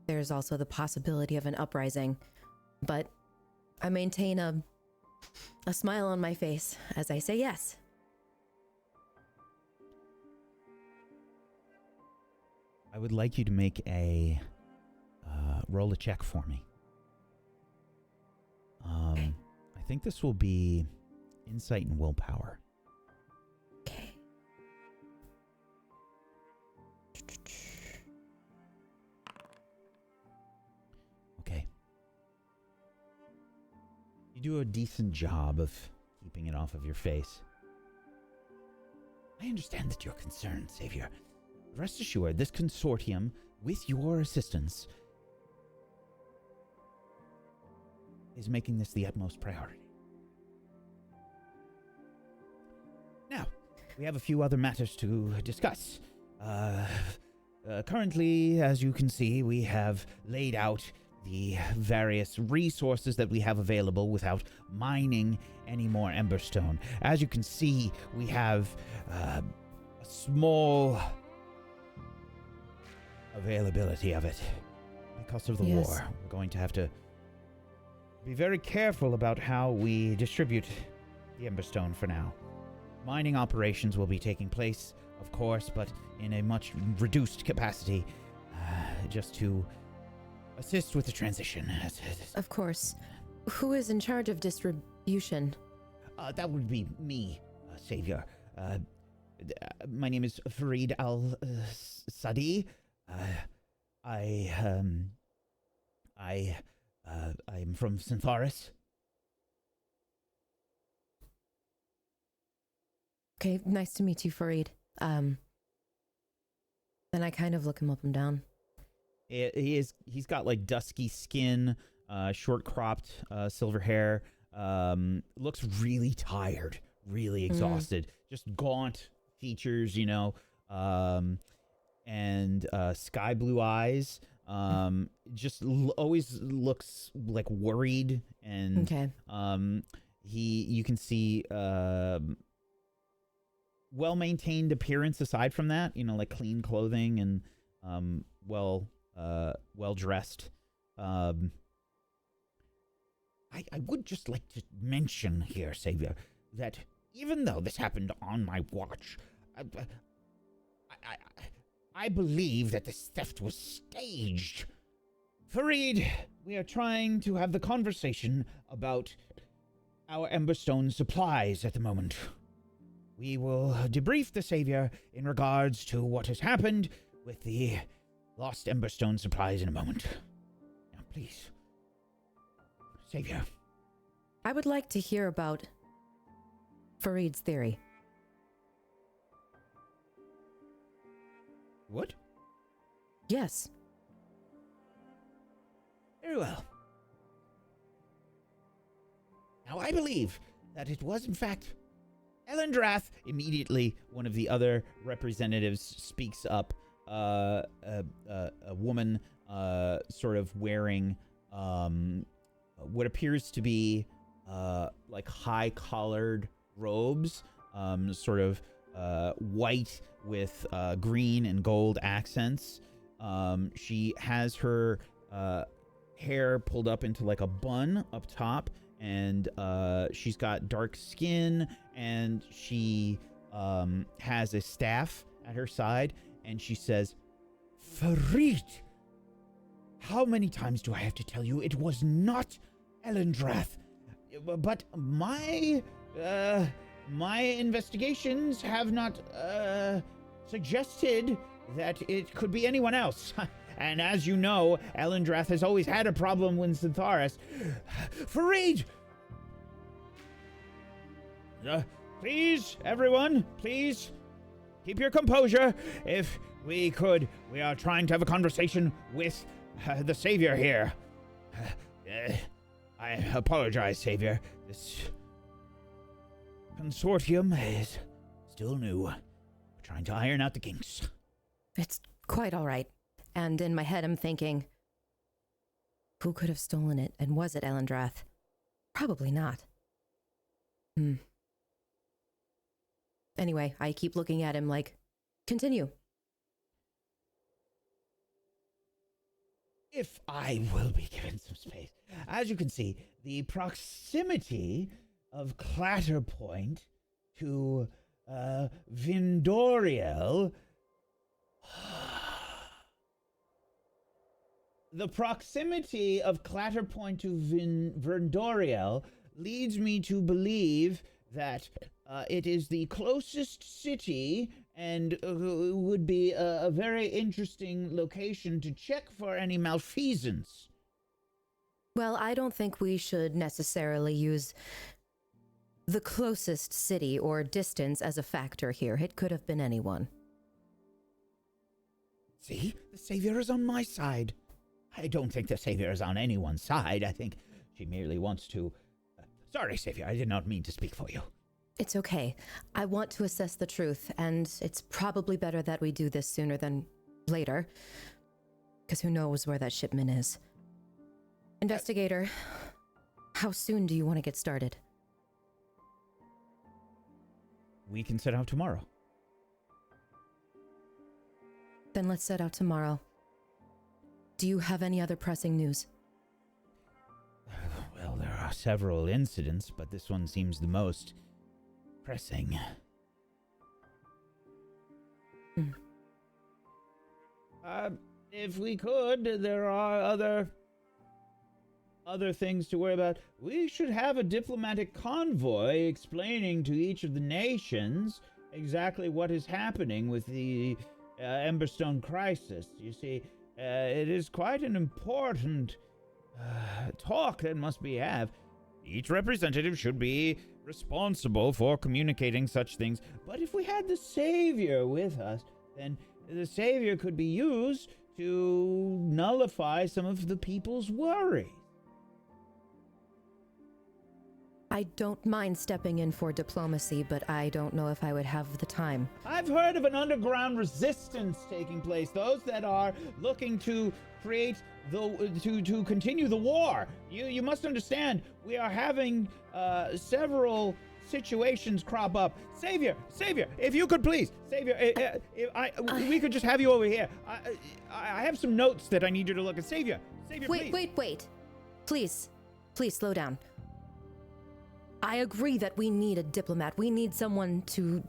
Speaker 7: there's also the possibility of an uprising, but I maintain a smile on my face as I say yes.
Speaker 1: I would like you to make a roll a check for me.
Speaker 7: Okay.
Speaker 1: I think this will be insight and willpower.
Speaker 7: Okay.
Speaker 1: Okay. You do a decent job of keeping it off of your face. I understand that you're concerned, Savior. Rest assured, this consortium, with your assistance, is making this the utmost priority. Now, we have a few other matters to discuss. currently, as you can see, we have laid out the various resources that we have available without mining any more Emberstone. As you can see, we have a small availability of it because of the
Speaker 7: Yes.
Speaker 1: war. We're going to have to be very careful about how we distribute the Emberstone for now. Mining operations will be taking place, of course, but in a much reduced capacity, just to assist with the transition.
Speaker 7: Of course. Who is in charge of distribution?
Speaker 1: That would be me, Savior. My name is Farid Al-Sadi. I'm from Syntharis.
Speaker 7: Okay, nice to meet you, Farid. Then I kind of look him up and down.
Speaker 1: He's got like dusky skin, short cropped silver hair. Looks really tired, really exhausted. Just gaunt features, and sky blue eyes. Just always looks like worried, and
Speaker 7: Okay.
Speaker 1: you can see well maintained appearance aside from that, like clean clothing and well dressed. I would just like to mention here, Savior, that even though this happened on my watch, I believe that this theft was staged. Farid, we are trying to have the conversation about our Emberstone supplies at the moment. We will debrief the Savior in regards to what has happened with the lost Emberstone supplies in a moment. Now, please. Savior.
Speaker 7: I would like to hear about Farid's theory.
Speaker 1: What?
Speaker 7: Yes.
Speaker 1: Very well. Now, I believe that it was, in fact, Elendrath. Immediately, one of the other representatives speaks up. A woman sort of wearing what appears to be like high-collared robes, sort of white with green and gold accents. She has her hair pulled up into like a bun up top, and she's got dark skin, and she has a staff at her side, and she says, "Farid, how many times do I have to tell you it was not Elendrath? But my investigations have not suggested that it could be anyone else. And as you know, Elendrath has always had a problem with Syntharis. Farid! Please, everyone, please, keep your composure. If we could, we are trying to have a conversation with the Savior here. I apologize, Savior. This consortium is still new. We're trying to iron out the kinks.
Speaker 7: It's quite all right. And in my head, I'm thinking, who could have stolen it? And was it Elendrath? Probably not. Anyway, I keep looking at him like, continue.
Speaker 1: If I will be given some space. As you can see, the proximity of Clatterpoint to Vindoriel. The proximity of Clatterpoint to Vindoriel leads me to believe that it is the closest city and would be a very interesting location to check for any malfeasance.
Speaker 7: Well, I don't think we should necessarily use the closest city or distance as a factor here. It could have been anyone.
Speaker 1: See? The Savior is on my side. I don't think the Savior is on anyone's side. I think she merely wants to... Sorry, Savior, I did not mean to speak for you.
Speaker 7: It's okay. I want to assess the truth, and it's probably better that we do this sooner than later. Because who knows where that shipment is. Investigator, how soon do you want to get started?
Speaker 1: We can set out tomorrow.
Speaker 7: Then let's set out tomorrow. Do you have any other pressing news?
Speaker 1: Well, there are several incidents, but this one seems the most pressing. If we could, there are other things to worry about. We should have a diplomatic convoy explaining to each of the nations exactly what is happening with the Emberstone crisis. You see, it is quite an important talk that must be had. Each representative should be responsible for communicating such things. But if we had the Savior with us, then the Savior could be used to nullify some of the people's worries.
Speaker 7: I don't mind stepping in for diplomacy, but I don't know if I would have the time.
Speaker 1: I've heard of an underground resistance taking place. Those that are looking to create to continue the war. You must understand, we are having several situations crop up. Savior, if you could please, Savior, we could just have you over here. I have some notes that I need you to look at. Savior, please.
Speaker 7: Wait. Please slow down. I agree that we need a diplomat. We need someone to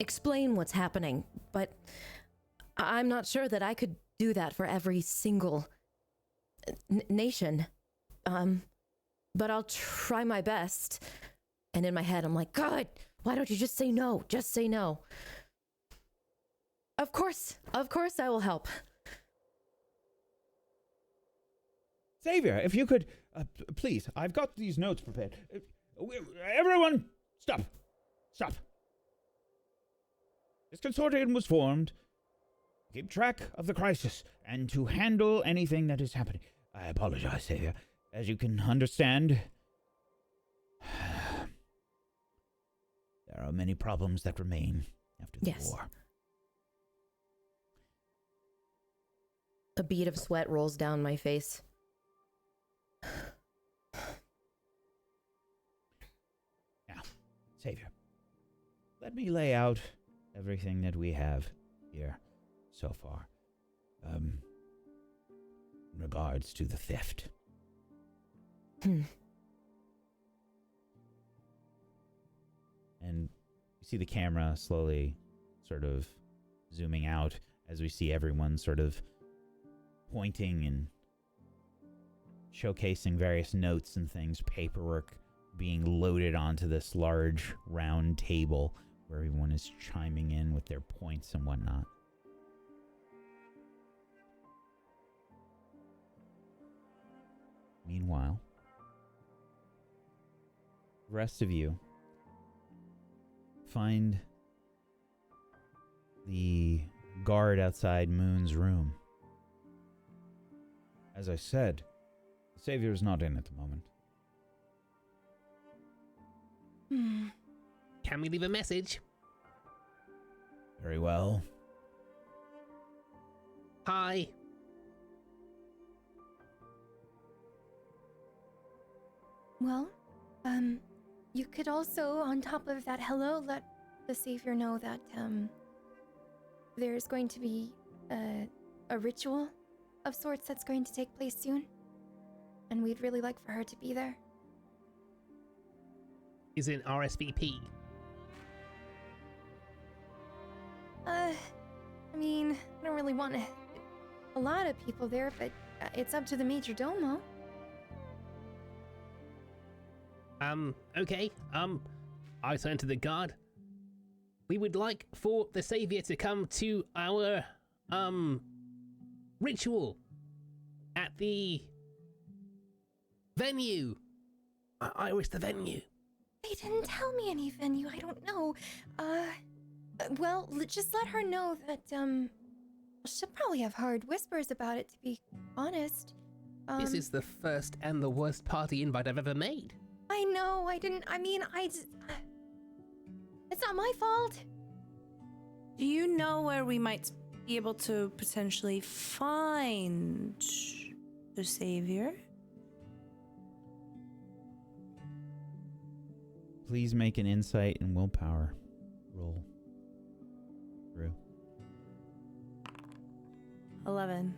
Speaker 7: explain what's happening, but I'm not sure that I could do that for every single nation. But I'll try my best. And in my head, I'm like, God, why don't you just say no? Just say no. Of course I will help.
Speaker 1: Savior, if you could, please, I've got these notes prepared. Everyone, stop. This consortium was formed to keep track of the crisis and to handle anything that is happening. I apologize, Savior. As you can understand, there are many problems that remain after the war.
Speaker 7: A bead of sweat rolls down my face.
Speaker 1: Savior, let me lay out everything that we have here so far in regards to the theft. And you see the camera slowly sort of zooming out as we see everyone sort of pointing and showcasing various notes and things, paperwork being loaded onto this large round table where everyone is chiming in with their points and whatnot. Meanwhile, the rest of you find the guard outside Muhn's room. As I said, the Savior is not in at the moment.
Speaker 4: Can we leave a message?
Speaker 1: Very well.
Speaker 4: Hi.
Speaker 2: Well, you could also, on top of that hello, let the Savior know that, there's going to be a ritual of sorts that's going to take place soon. And we'd really like for her to be there.
Speaker 4: Is it RSVP?
Speaker 2: I mean, I don't really want a lot of people there, but it's up to the Major Domo.
Speaker 4: Okay. I turn to the guard. We would like for the Savior to come to our, ritual at the venue. I wish the venue.
Speaker 2: They didn't tell me any venue. I don't know. Well, just let her know that, she'll probably have heard whispers about it, to be honest.
Speaker 4: This is the first and the worst party invite I've ever made.
Speaker 2: I know, it's not my fault.
Speaker 3: Do you know where we might be able to potentially find the savior?
Speaker 1: Please make an insight and willpower roll. Through.
Speaker 3: 11.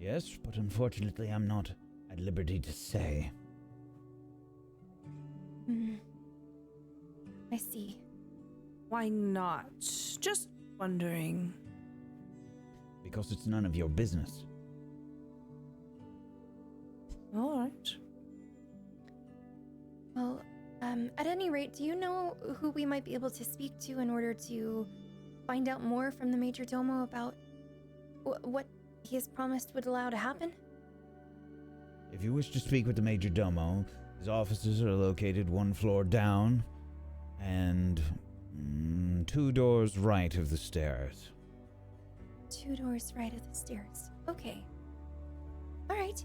Speaker 5: Yes, but unfortunately I'm not at liberty to say.
Speaker 2: I see.
Speaker 3: Why not? Just wondering.
Speaker 5: Because it's none of your business.
Speaker 3: All right.
Speaker 2: Well, at any rate, do you know who we might be able to speak to in order to find out more from the Major Domo about what he has promised would allow to happen?
Speaker 5: If you wish to speak with the Major Domo, his offices are located 1 floor down and 2 doors right of the stairs.
Speaker 2: 2 doors right of the stairs. Okay. All right.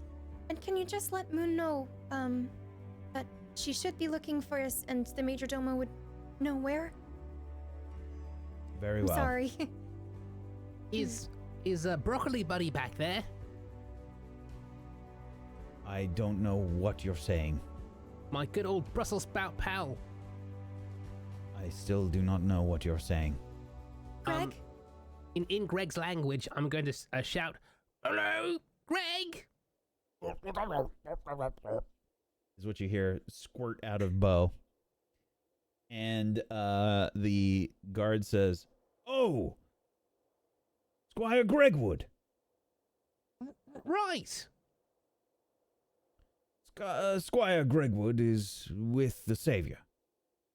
Speaker 2: And can you just let Muhn know that she should be looking for us and the Major Domo would know where?
Speaker 5: Very
Speaker 2: I'm
Speaker 5: well.
Speaker 2: sorry.
Speaker 4: Is Broccoli Buddy back there?
Speaker 5: I don't know what you're saying.
Speaker 4: My good old Brussels sprout pal.
Speaker 5: I still do not know what you're saying.
Speaker 2: Greg?
Speaker 4: In Greg's language, I'm going to shout, "Hello, Greg!"
Speaker 1: Is what you hear squirt out of Bo. And the guard says,
Speaker 5: Oh! Squire Gregwood!
Speaker 4: Right.
Speaker 5: Squire Gregwood is with the Savior.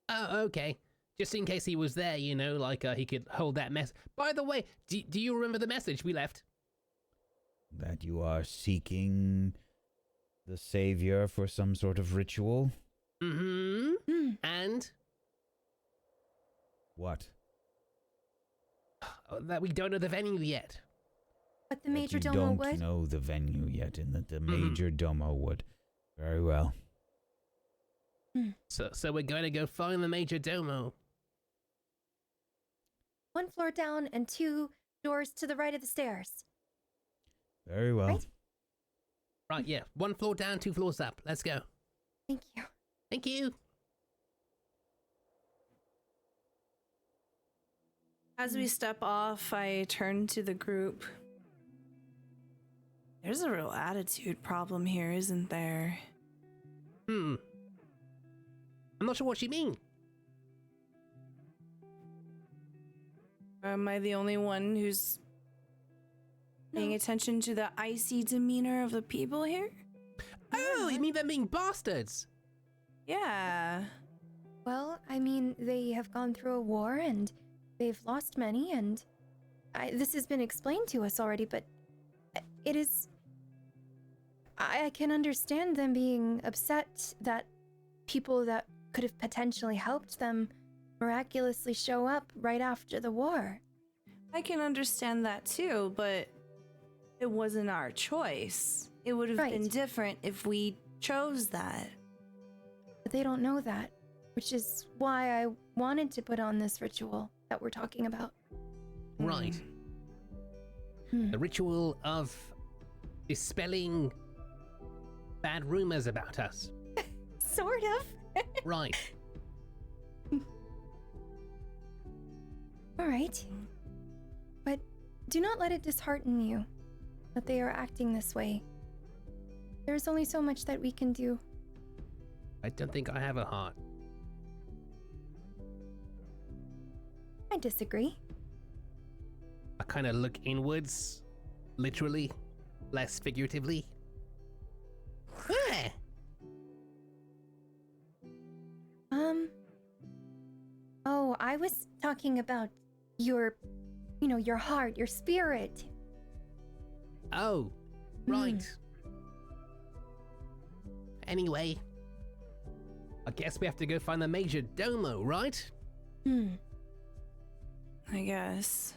Speaker 4: Oh, okay. Just in case he was there, you know, like he could hold that mess. By the way, do you remember the message we left?
Speaker 5: That you are seeking the Savior for some sort of ritual?
Speaker 4: Mm-hmm. And?
Speaker 5: What?
Speaker 4: That we don't know the venue yet.
Speaker 2: But the
Speaker 5: That
Speaker 2: Major
Speaker 5: you
Speaker 2: Domo
Speaker 5: don't
Speaker 2: would?
Speaker 5: know the venue yet, and that the Major Domo would. Very well.
Speaker 4: So we're going to go find the Major Domo.
Speaker 2: 1 floor down and 2 doors to the right of the stairs.
Speaker 5: Very well.
Speaker 2: Right?
Speaker 4: Right, yeah. 1 floor down, 2 floors up. Let's go.
Speaker 2: Thank you.
Speaker 4: Thank you.
Speaker 3: As we step off, I turn to the group. There's a real attitude problem here, isn't there?
Speaker 4: I'm not sure what you mean.
Speaker 3: Am I the only one who's paying attention to the icy demeanor of the people here?
Speaker 4: Oh, you mean them being bastards?
Speaker 3: Yeah.
Speaker 2: Well, I mean, they have gone through a war and they've lost many, and this has been explained to us already, but it is... I can understand them being upset that people that could have potentially helped them miraculously show up right after the war.
Speaker 3: I can understand that too, but it wasn't our choice. It would have been different if we chose that.
Speaker 2: But they don't know that, which is why I wanted to put on this ritual that we're talking about.
Speaker 4: Right. The ritual of dispelling bad rumors about us.
Speaker 2: Sort of.
Speaker 4: Right.
Speaker 2: All right. But do not let it dishearten you that they are acting this way. There's only so much that we can do.
Speaker 4: I don't think I have a heart.
Speaker 2: I disagree.
Speaker 4: I kind of look inwards, literally, less figuratively. Yeah.
Speaker 2: Oh, I was talking about your heart, your spirit.
Speaker 4: Oh, right. Anyway, I guess we have to go find the Major Domo, right?
Speaker 3: I guess.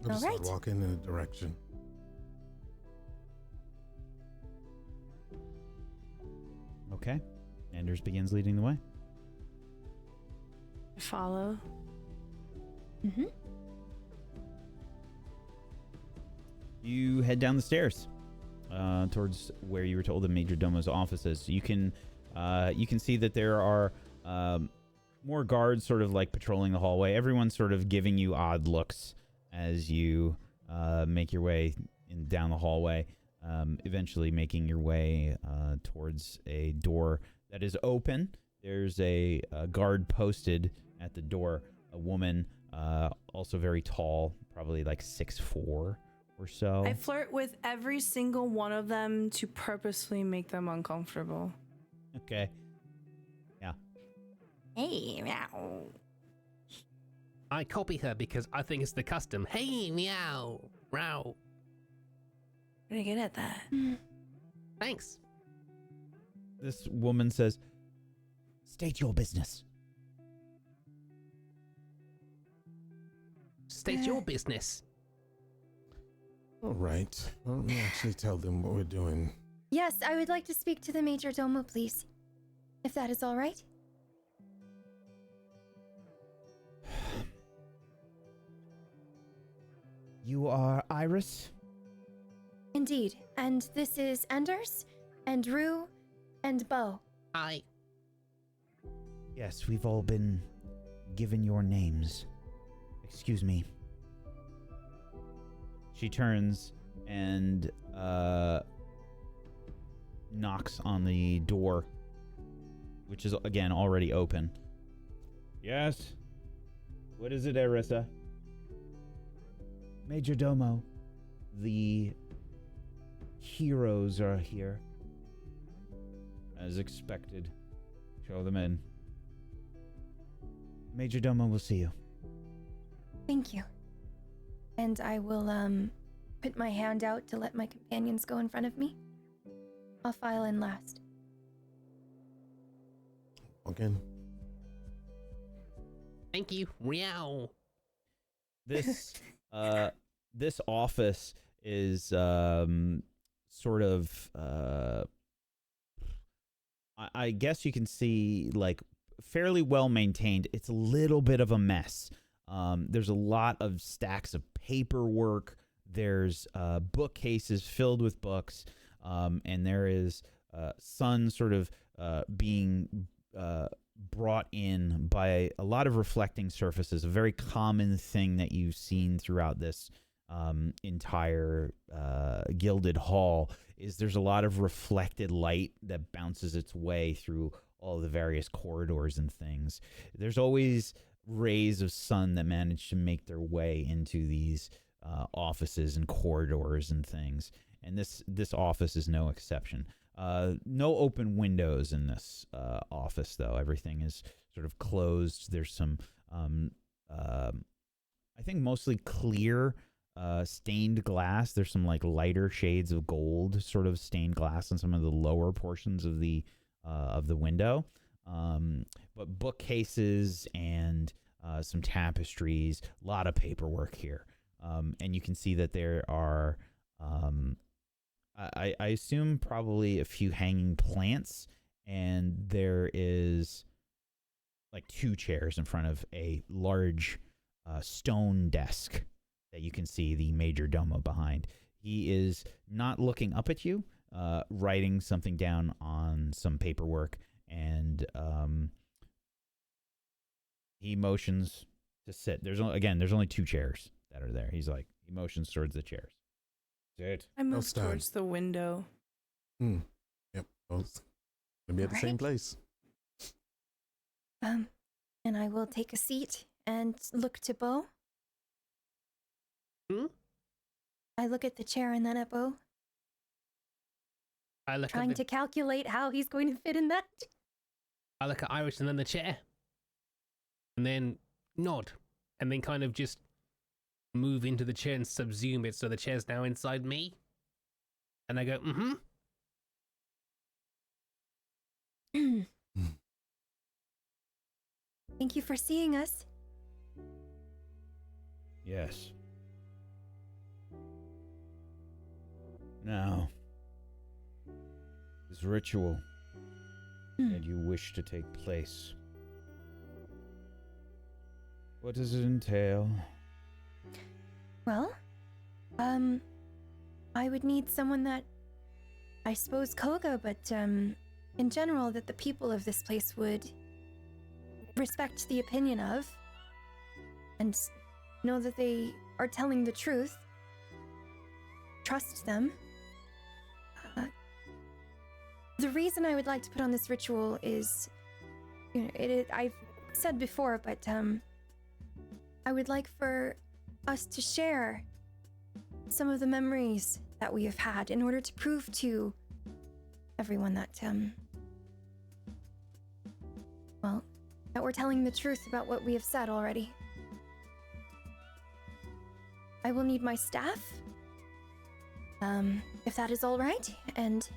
Speaker 6: I'll just start
Speaker 2: Alright.
Speaker 6: walking in a direction.
Speaker 1: okay. Anders begins leading the way.
Speaker 3: Follow.
Speaker 2: Mm-hmm.
Speaker 1: You head down the stairs towards where you were told the Major Domo's office is. You can see that there are more guards sort of like patrolling the hallway. Everyone's sort of giving you odd looks as you make your way down the hallway, eventually making your way towards a door that is open. There's a guard posted at the door, a woman, also very tall, probably like 6'4" or so.
Speaker 3: I flirt with every single one of them to purposely make them uncomfortable.
Speaker 1: Okay. Yeah.
Speaker 3: Hey, meow.
Speaker 4: I copy her because I think it's the custom. Hey, meow, meow.
Speaker 3: Pretty good at that.
Speaker 4: Thanks.
Speaker 1: This woman says, "State your business."
Speaker 4: State your business.
Speaker 6: All right. Well, let me actually tell them what we're doing.
Speaker 2: Yes, I would like to speak to the Major Domo, please. If that is all right.
Speaker 1: You are Iris?
Speaker 2: Indeed. And this is Anders, and Rue, and Bo.
Speaker 4: Hi.
Speaker 1: Yes, we've all been given your names. Excuse me. She turns and knocks on the door, which is again already open.
Speaker 5: Yes? What is it, Arissa?
Speaker 1: Major Domo, the heroes are here.
Speaker 5: As expected. Show them in.
Speaker 1: Major Domo will see you.
Speaker 2: Thank you. And I will, put my hand out to let my companions go in front of me. I'll file in last.
Speaker 6: Again.
Speaker 4: Thank you. Meow.
Speaker 1: This this office is sort of I guess you can see like fairly well maintained. It's a little bit of a mess. There's a lot of stacks of paperwork. There's bookcases filled with books, and there is sun sort of being brought in by a lot of reflecting surfaces. A very common thing that you've seen throughout this entire gilded hall is there's a lot of reflected light that bounces its way through all the various corridors and things. There's always rays of sun that manage to make their way into these offices and corridors and things. And this office is no exception. No open windows in this office, though. Everything is sort of closed. There's some, I think, mostly clear stained glass. There's some like lighter shades of gold sort of stained glass on some of the lower portions of the window. But bookcases and some tapestries, a lot of paperwork here. And you can see that there are, I assume probably a few hanging plants, and there is like 2 chairs in front of a large stone desk that you can see the Major Domo behind. He is not looking up at you, writing something down on some paperwork, and he motions to sit. There's only 2 chairs that are there. He's like, he motions towards the chairs.
Speaker 5: Sit.
Speaker 3: I move
Speaker 6: stand.
Speaker 3: towards the window.
Speaker 6: Yep. Both. Gonna be at the same
Speaker 2: Alright.
Speaker 6: place.
Speaker 2: And I will take a seat and look to Bo. I look at the chair and then at Bo,
Speaker 4: I look
Speaker 2: trying
Speaker 4: at
Speaker 2: to calculate how he's going to fit in that.
Speaker 4: I look at Iris and then the chair, and then nod, and then kind of just move into the chair and subsume it so the chair's now inside me. And I go,
Speaker 2: Thank you for seeing us.
Speaker 5: Yes. Now, this ritual that you wish to take place, What does it entail?
Speaker 2: Well, I would need someone that, I suppose Koga, but in general, that the people of this place would respect the opinion of and know that they are telling the truth. Trust them. The reason I would like to put on this ritual is, I've said before, but I would like for us to share some of the memories that we have had in order to prove to everyone that, well, that we're telling the truth about what we have said already. I will need my staff, if that is all right, and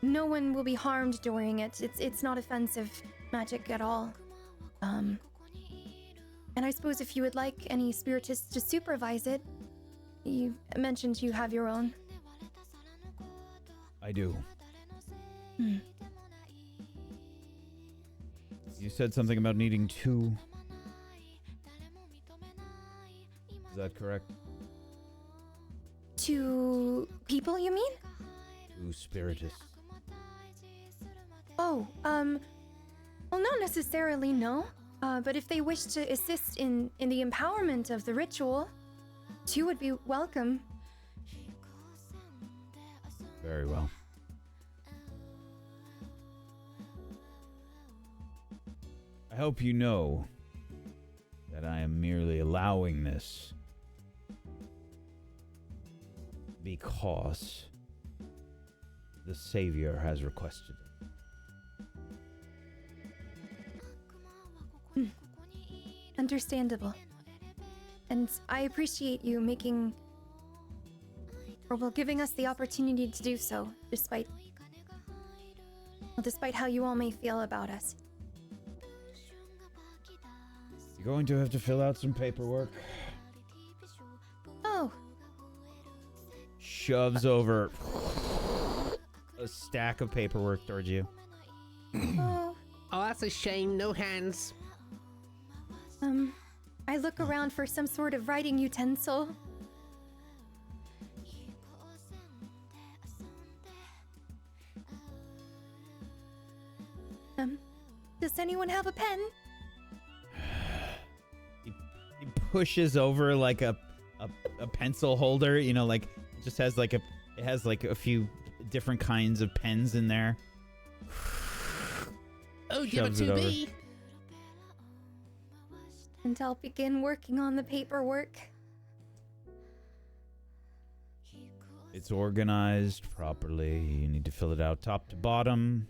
Speaker 2: no one will be harmed during it. It's not offensive magic at all. And I suppose if you would like any spiritists to supervise it, you mentioned you have your own.
Speaker 5: I do.
Speaker 2: Hmm.
Speaker 5: You said something about needing 2. Is that correct?
Speaker 2: 2 people, you mean?
Speaker 5: 2 spiritists.
Speaker 2: Oh, well, not necessarily, no. But if they wish to assist in the empowerment of the ritual, 2 would be welcome.
Speaker 5: Very well. I hope you know that I am merely allowing this because the Savior has requested it.
Speaker 2: Understandable. And I appreciate you making, or well, giving us the opportunity to do so, despite how you all may feel about us.
Speaker 5: You're going to have to fill out some paperwork.
Speaker 2: Oh,
Speaker 1: Shoves over a stack of paperwork towards you.
Speaker 2: oh,
Speaker 4: Oh, that's a shame. No hands.
Speaker 2: I look around for some sort of writing utensil. Does anyone have a pen?
Speaker 1: He pushes over like a pencil holder, you know, like it just has like it has like a few different kinds of pens in there.
Speaker 4: Oh, give it
Speaker 1: Shoves it
Speaker 4: to
Speaker 1: over.
Speaker 4: me.
Speaker 2: And I'll begin working on the paperwork.
Speaker 1: It's organized properly. You need to fill it out top to bottom.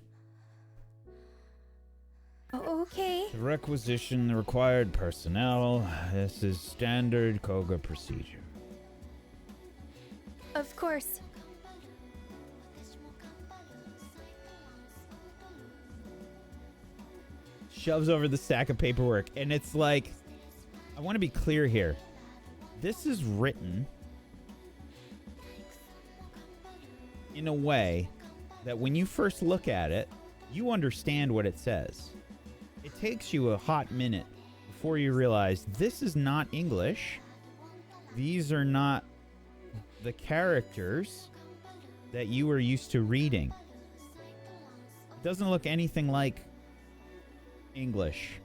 Speaker 2: Okay.
Speaker 1: To requisition the required personnel. This is standard Koga procedure.
Speaker 2: Of course.
Speaker 1: Shoves over the stack of paperwork, and it's like, I want to be clear here. This is written in a way that when you first look at it, you understand what it says. It takes you a hot minute before you realize this is not English. These are not the characters that you were used to reading. It doesn't look anything like English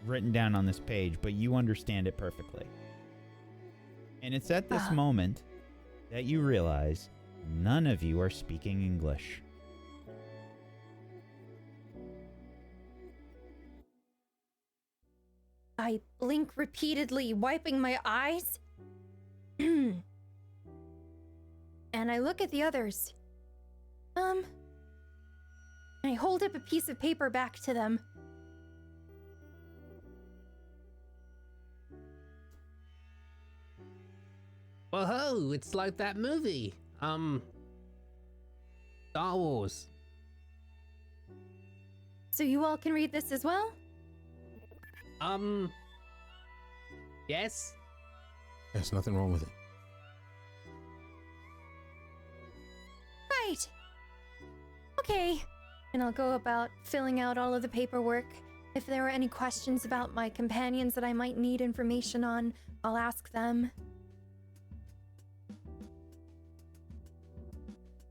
Speaker 1: written down on this page, but you understand it perfectly. And it's at this moment that you realize none of you are speaking English.
Speaker 2: I blink repeatedly, wiping my eyes. And I look at the others. And I hold up a piece of paper back to them.
Speaker 4: Whoa, it's like that movie. Star Wars.
Speaker 2: So you all can read this as well?
Speaker 4: Yes?
Speaker 6: There's nothing wrong with it.
Speaker 2: Right. Okay. And I'll go about filling out all of the paperwork If there are any questions about my companions that I might need information on, I'll ask them.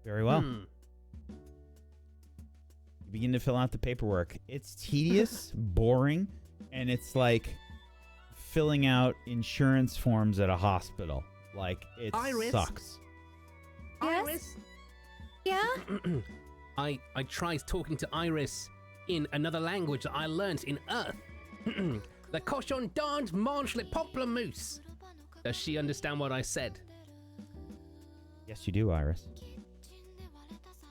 Speaker 1: Very well. You begin to fill out the paperwork. It's tedious, boring, and it's like filling out insurance forms at a hospital. Like, it
Speaker 4: Iris?
Speaker 1: sucks.
Speaker 2: Yes?
Speaker 4: Iris?
Speaker 2: Yeah?
Speaker 4: I tried talking to Iris in another language that I learnt in Earth. The cochon d'Inde mange les pamplemousses. Does she understand what I said?
Speaker 1: Yes, you do, Iris.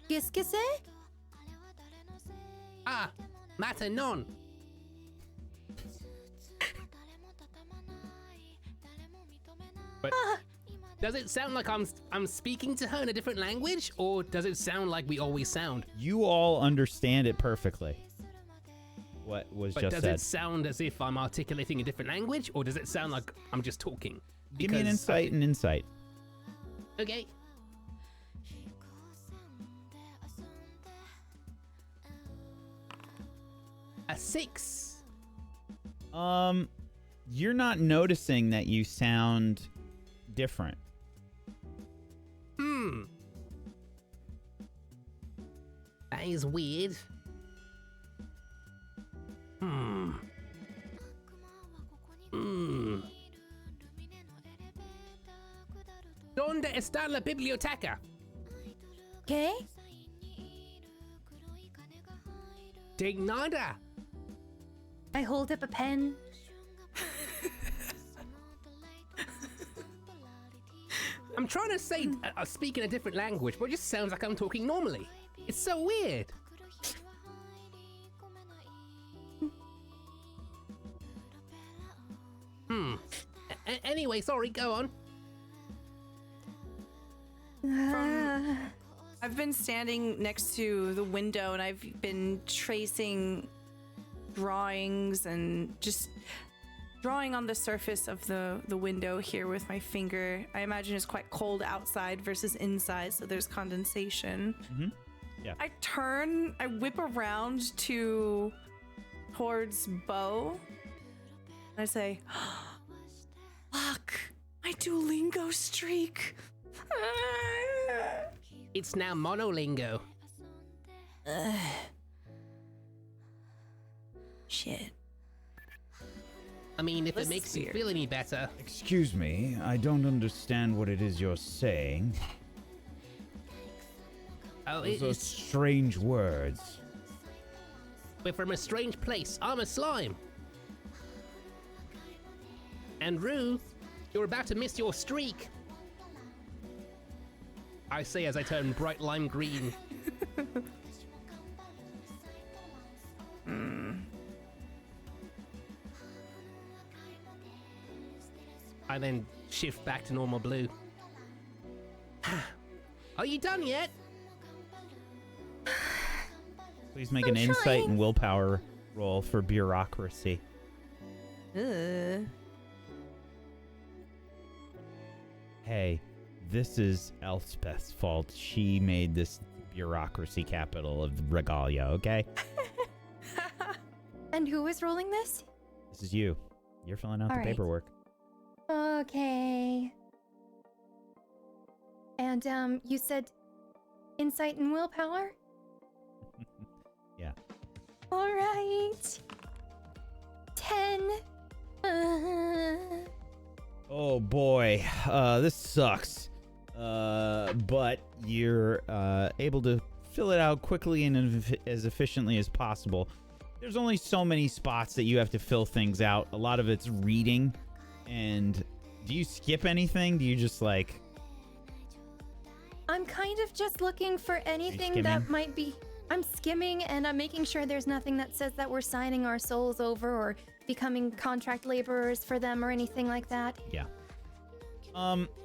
Speaker 2: Qu'est-ce que c'est?
Speaker 4: Ah, maintenant. But does it sound like I'm speaking to her in a different language, or does it sound like we always sound?
Speaker 1: You all understand it perfectly. What was
Speaker 4: But
Speaker 1: just
Speaker 4: does
Speaker 1: said.
Speaker 4: it sound as if I'm articulating a different language, or does it sound like I'm just talking?
Speaker 1: Give me an insight and insight.
Speaker 4: Okay. A 6.
Speaker 1: You're not noticing that you sound different.
Speaker 4: That is weird. ¿Dónde está la biblioteca?
Speaker 2: ¿Qué?
Speaker 4: De nada.
Speaker 2: I hold up a pen.
Speaker 4: I'm trying to say, speak in a different language, but it just sounds like I'm talking normally. It's so weird. Anyway, sorry, go on.
Speaker 3: I've been standing next to the window and I've been tracing drawings and just drawing on the surface of the window here with my finger. I imagine it's quite cold outside versus inside, so there's condensation.
Speaker 1: Mm-hmm. Yeah.
Speaker 3: I whip around towards Bo. And I say, look, my Duolingo streak.
Speaker 4: It's now monolingo.
Speaker 3: Shit.
Speaker 4: I mean, if
Speaker 3: This
Speaker 4: it makes
Speaker 3: is
Speaker 4: you
Speaker 3: weird.
Speaker 4: feel any better.
Speaker 5: Excuse me, I don't understand what it is you're saying.
Speaker 4: Oh,
Speaker 5: Those are
Speaker 4: it's,
Speaker 5: strange words.
Speaker 4: we're from a strange place. I'm a slime. And Rue, you're about to miss your streak. I say as I turn bright lime green. I then shift back to normal blue. Are you done yet?
Speaker 1: Please make an insight and willpower roll for bureaucracy. Hey, this is Elspeth's fault. She made this bureaucracy capital of Regalia, okay?
Speaker 2: And who is rolling this?
Speaker 1: This is you. You're filling out
Speaker 2: All
Speaker 1: the
Speaker 2: right.
Speaker 1: paperwork.
Speaker 2: Okay. And you said insight and willpower?
Speaker 1: Yeah.
Speaker 2: All right. 10.
Speaker 1: Oh boy, this sucks. But you're able to fill it out quickly and as efficiently as possible. There's only so many spots that you have to fill things out. A lot of it's reading. And do you skip anything? Do you just like...
Speaker 2: I'm kind of just looking for anything that
Speaker 1: skimming?
Speaker 2: might be... I'm skimming and I'm making sure there's nothing that says that we're signing our souls over or becoming contract laborers for them or anything like that.
Speaker 1: Yeah.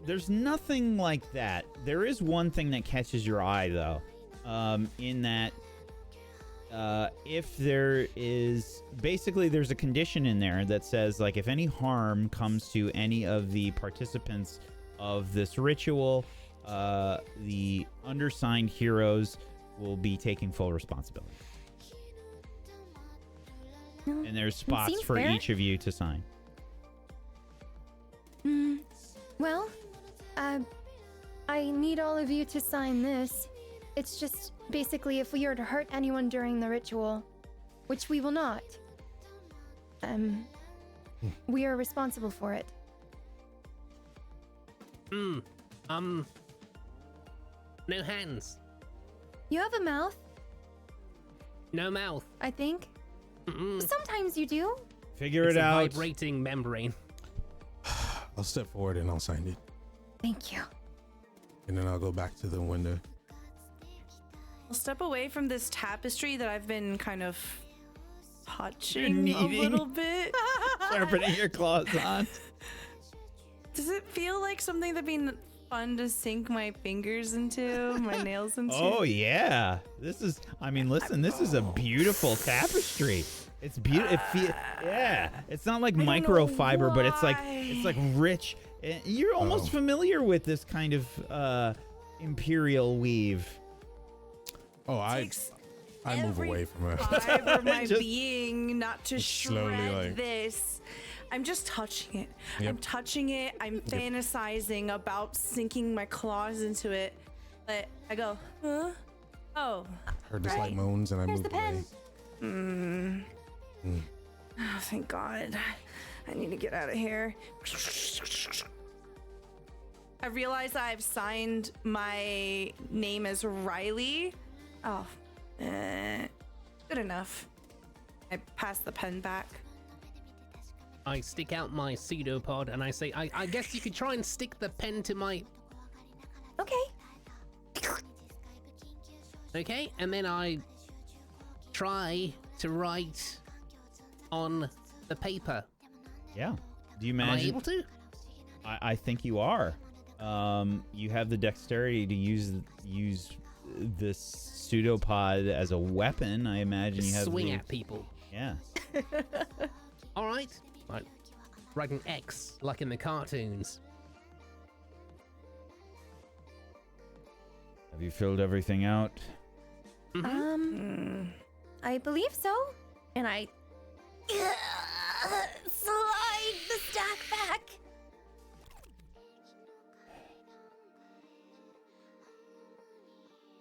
Speaker 1: There's nothing like that. There is one thing that catches your eye, though. In that... if there is basically there's a condition in there that says like if any harm comes to any of the participants of this ritual, the undersigned heroes will be taking full responsibility. And there's spots
Speaker 2: seems
Speaker 1: for
Speaker 2: fair.
Speaker 1: each of you to sign.
Speaker 2: Well, I need all of you to sign this. It's just basically if we are to hurt anyone during the ritual, which we will not, we are responsible for it.
Speaker 4: No hands,
Speaker 2: You have a mouth,
Speaker 4: no mouth.
Speaker 2: I think.
Speaker 4: Mm-mm.
Speaker 2: Sometimes you do.
Speaker 5: Figure
Speaker 4: It's
Speaker 5: it
Speaker 4: a
Speaker 5: out.
Speaker 4: vibrating membrane.
Speaker 6: I'll step forward and I'll sign it.
Speaker 2: Thank you.
Speaker 6: And then I'll go back to the window.
Speaker 3: I'll step away from this tapestry that I've been kind of
Speaker 1: You're
Speaker 3: touching a
Speaker 1: kneading.
Speaker 3: little bit.
Speaker 1: Sharpening your claws on.
Speaker 3: Does it feel like something that'd be fun to sink my fingers into, my nails into?
Speaker 1: Oh yeah, this is. I mean, listen, this is a beautiful tapestry. It's beautiful. Yeah, it's not like
Speaker 3: I don't know
Speaker 1: microfiber, but it's like
Speaker 3: why.
Speaker 1: rich. You're almost familiar with this kind of imperial weave.
Speaker 6: Oh, I
Speaker 3: Takes
Speaker 6: move
Speaker 3: every
Speaker 6: away from her.
Speaker 3: fiber of my
Speaker 1: Just-
Speaker 3: being not to
Speaker 6: Just slowly,
Speaker 3: shred
Speaker 6: like-
Speaker 3: this. I'm just touching it. I'm
Speaker 6: Yep.
Speaker 3: touching it. I'm fantasizing about sinking my claws into it. But I go, huh? Oh.
Speaker 6: Heard the slight moans and I
Speaker 2: Here's
Speaker 6: moved
Speaker 2: the pen.
Speaker 6: away.
Speaker 3: Oh, thank God. I need to get out of here. I realize I've signed my name as Riley. Oh, good enough. I pass the pen back.
Speaker 4: I stick out my pseudopod and I say, I guess you could try and stick the pen to my...
Speaker 2: Okay.
Speaker 4: Okay, and then I try to write on the paper.
Speaker 1: Yeah. Do you
Speaker 4: Am I
Speaker 1: manage?
Speaker 4: able to?
Speaker 1: I think you are. You have the dexterity to use this pseudopod as a weapon. I imagine you have
Speaker 4: Swing
Speaker 1: the,
Speaker 4: at people.
Speaker 1: Yeah.
Speaker 4: All right. Right. Write an X like in the cartoons.
Speaker 1: Have you filled everything out?
Speaker 2: I believe so. And I slide the stack back.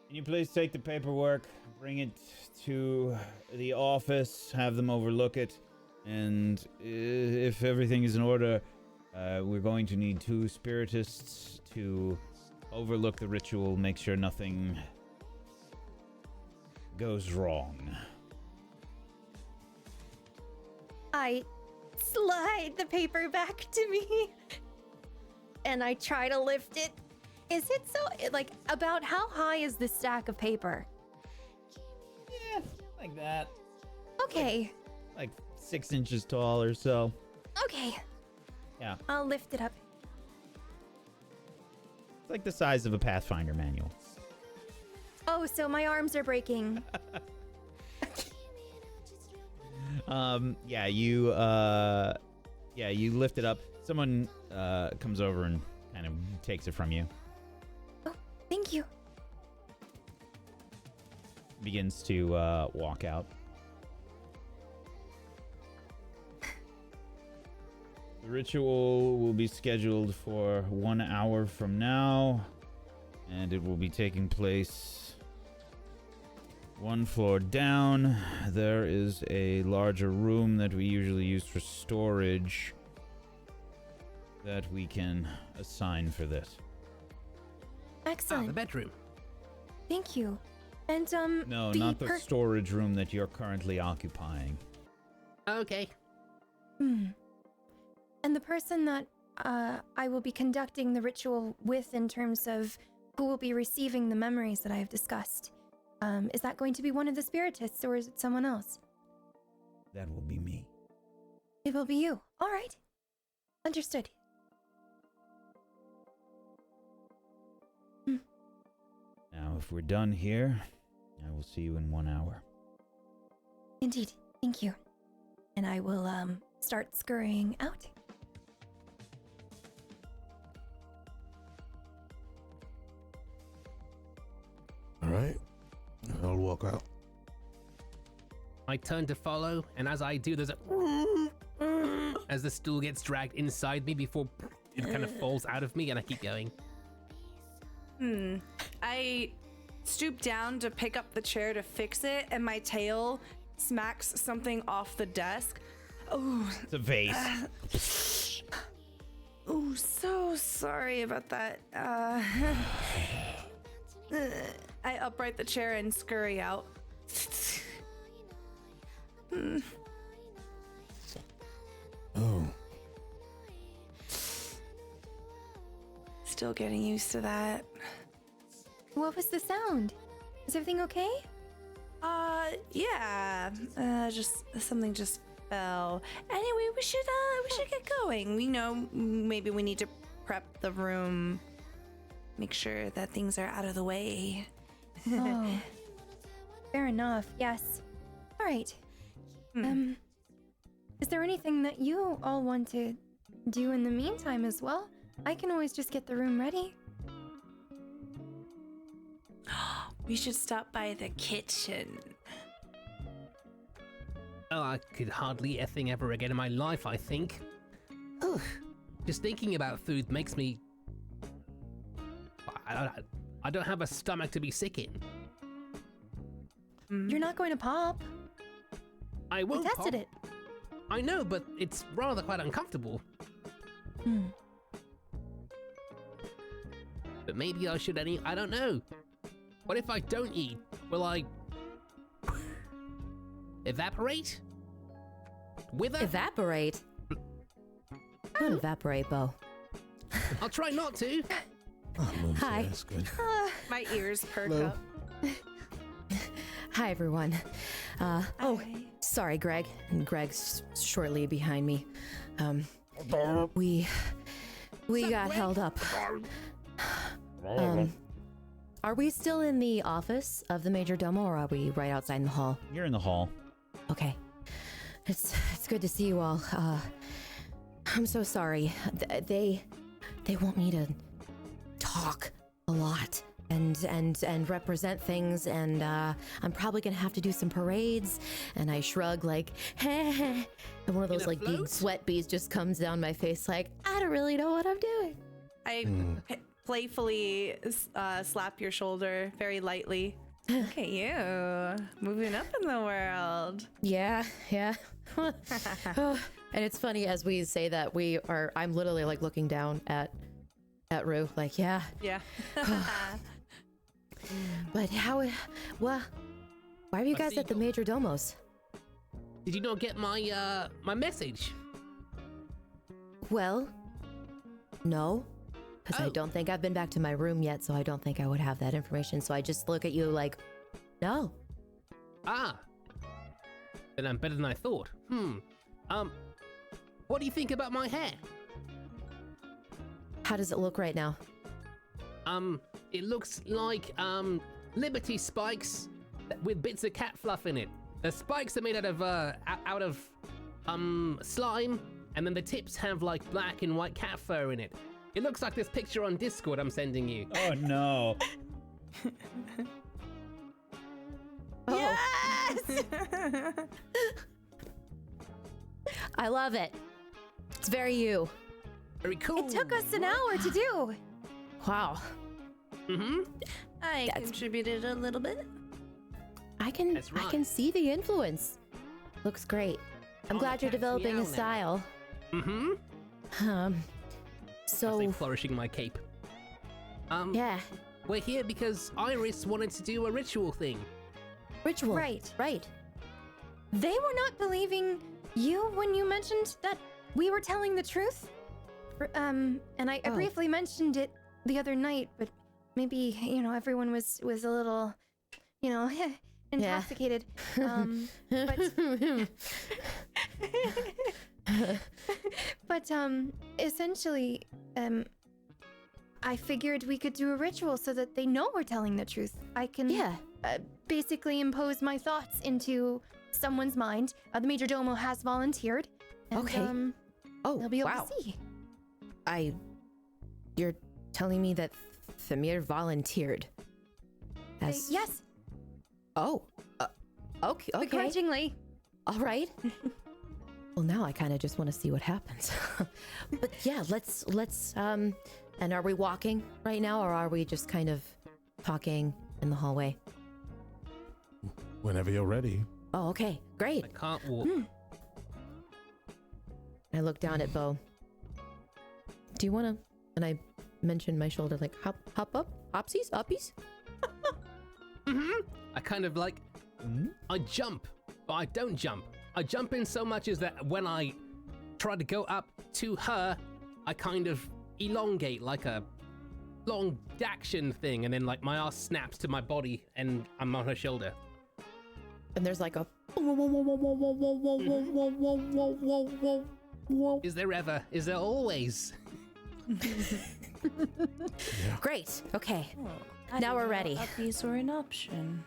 Speaker 5: Can you please take the paperwork, bring it to the office, have them overlook it, and if everything is in order, we're going to need 2 spiritists to overlook the ritual, make sure nothing goes wrong.
Speaker 2: I slide the paper back to me. And I try to lift it. Is it so, like, about how high is this stack of paper?
Speaker 1: Yeah, like that.
Speaker 2: Okay.
Speaker 1: Like 6 inches tall or so.
Speaker 2: Okay.
Speaker 1: Yeah.
Speaker 2: I'll lift it up.
Speaker 1: It's like the size of a Pathfinder manual.
Speaker 2: Oh, so my arms are breaking.
Speaker 1: You lift it up. Someone comes over and kind of takes it from you.
Speaker 2: Oh, thank you.
Speaker 1: Begins to walk out. The ritual will be scheduled for 1 hour from now, and it will be taking place 1 floor down. There is a larger room that we usually use for storage that we can assign for this.
Speaker 2: Excellent.
Speaker 4: the bedroom.
Speaker 2: Thank you. And
Speaker 1: No, not the storage room that you're currently occupying.
Speaker 4: Okay.
Speaker 2: And the person that I will be conducting the ritual with, in terms of who will be receiving the memories that I have discussed, is that going to be one of the spiritists, or is it someone else?
Speaker 1: That will be me.
Speaker 2: It will be you. All right. Understood.
Speaker 1: Now, if we're done here, I will see you in 1 hour.
Speaker 2: Indeed. Thank you. And I will start scurrying out.
Speaker 6: All right. I'll walk out.
Speaker 4: I turn to follow, and as I do, there's a as the stool gets dragged inside me before it kind of falls out of me, and I keep going.
Speaker 3: I stoop down to pick up the chair to fix it, and my tail smacks something off the desk. Oh,
Speaker 1: It's a vase.
Speaker 3: oh, so sorry about that. I upright the chair and scurry out.
Speaker 6: Oh.
Speaker 3: Still getting used to that.
Speaker 2: What was the sound? Is everything okay?
Speaker 3: Yeah. Just something just fell. Anyway, we should get going. We know maybe we need to prep the room, make sure that things are out of the way.
Speaker 2: Oh, fair enough. Yes. All right. Is there anything that you all want to do in the meantime as well? I can always just get the room ready.
Speaker 3: We should stop by the kitchen.
Speaker 4: Oh, I could hardly eat a thing ever again in my life, I think. Ugh. Just thinking about food makes me... I don't have a stomach to be sick in.
Speaker 2: You're not going to pop.
Speaker 4: I
Speaker 2: We
Speaker 4: won't
Speaker 2: tested
Speaker 4: pop.
Speaker 2: it.
Speaker 4: I know, but it's rather quite uncomfortable. But maybe I should eat. I don't know. What if I don't eat? Will I evaporate? Wither?
Speaker 7: Evaporate? Don't evaporate, Bo.
Speaker 4: I'll try not to.
Speaker 6: Oh, Moon's
Speaker 7: Hi.
Speaker 6: That's good.
Speaker 3: My ears perk
Speaker 6: Hello.
Speaker 3: up.
Speaker 7: Hi, everyone. Sorry, Greg. And Greg's shortly behind me. We got held up. Are we still in the office of the Major Domo, or are we right outside in the hall?
Speaker 1: You're in the hall.
Speaker 7: Okay. It's good to see you all. I'm so sorry. They want me to talk a lot and represent things, and I'm probably gonna have to do some parades. And I shrug like, and one of those like big sweat beads just comes down my face like, I don't really know what I'm doing.
Speaker 3: I playfully slap your shoulder very lightly. Look at you, moving up in the world.
Speaker 7: Yeah. And it's funny as we say that I'm literally like looking down at Rue, like, yeah.
Speaker 3: Yeah.
Speaker 7: But why are you guys at the Major Domos?
Speaker 4: Did you not get my my message?
Speaker 7: Well, no, because I
Speaker 4: Oh.
Speaker 7: don't think I've been back to my room yet, so I don't think I would have that information. So I just look at you like, no.
Speaker 4: Ah. Then I'm better than I thought. What do you think about my hair?
Speaker 7: How does it look right now?
Speaker 4: It looks like Liberty spikes with bits of cat fluff in it. The spikes are made out of slime, and then the tips have like black and white cat fur in it. It looks like this picture on Discord I'm sending you.
Speaker 1: Oh no.
Speaker 3: Yes!
Speaker 7: I love it. It's very you.
Speaker 4: Very cool.
Speaker 2: It took us an hour to do.
Speaker 7: Wow.
Speaker 3: I contributed a little bit.
Speaker 7: I can
Speaker 4: That's right.
Speaker 7: I can see the influence. Looks great. I'm
Speaker 4: Oh,
Speaker 7: glad
Speaker 4: the
Speaker 7: you're
Speaker 4: cat's
Speaker 7: developing
Speaker 4: meow
Speaker 7: a
Speaker 4: now.
Speaker 7: style.
Speaker 4: I say
Speaker 7: So
Speaker 4: flourishing my cape.
Speaker 7: yeah,
Speaker 4: We're here because Iris wanted to do a ritual thing.
Speaker 7: ritual.
Speaker 2: Right.
Speaker 7: Right.
Speaker 2: They were not believing you when you mentioned that we were telling the truth. And I
Speaker 7: Oh.
Speaker 2: briefly mentioned it the other night, but maybe everyone was a little, intoxicated. But essentially, I figured we could do a ritual so that they know we're telling the truth. I can
Speaker 7: Yeah.
Speaker 2: basically impose my thoughts into someone's mind. The Major Domo has volunteered. And,
Speaker 7: Okay. Oh,
Speaker 2: they'll be able
Speaker 7: wow.
Speaker 2: to see.
Speaker 7: You're telling me that Thamir volunteered? As
Speaker 2: Yes.
Speaker 7: Oh. Okay.
Speaker 2: Begrudgingly.
Speaker 7: All right. Well, now I kind of just want to see what happens. But yeah, let's and are we walking right now, or are we just kind of talking in the hallway?
Speaker 6: Whenever you're ready.
Speaker 7: Oh, okay. Great.
Speaker 4: I can't walk.
Speaker 7: I look down at Bo. Do you want to? And I mention my shoulder, like, hop up, hopsies, uppies.
Speaker 4: I kind of like, I jump, but I don't jump. I jump in so much as that when I try to go up to her, I kind of elongate like a long action thing, and then like my ass snaps to my body and I'm on her shoulder.
Speaker 7: And there's like a.
Speaker 4: Is there always?
Speaker 7: Great. Okay.
Speaker 3: I
Speaker 7: Now
Speaker 3: didn't
Speaker 7: we're
Speaker 3: know
Speaker 7: ready.
Speaker 3: Uppies were an option.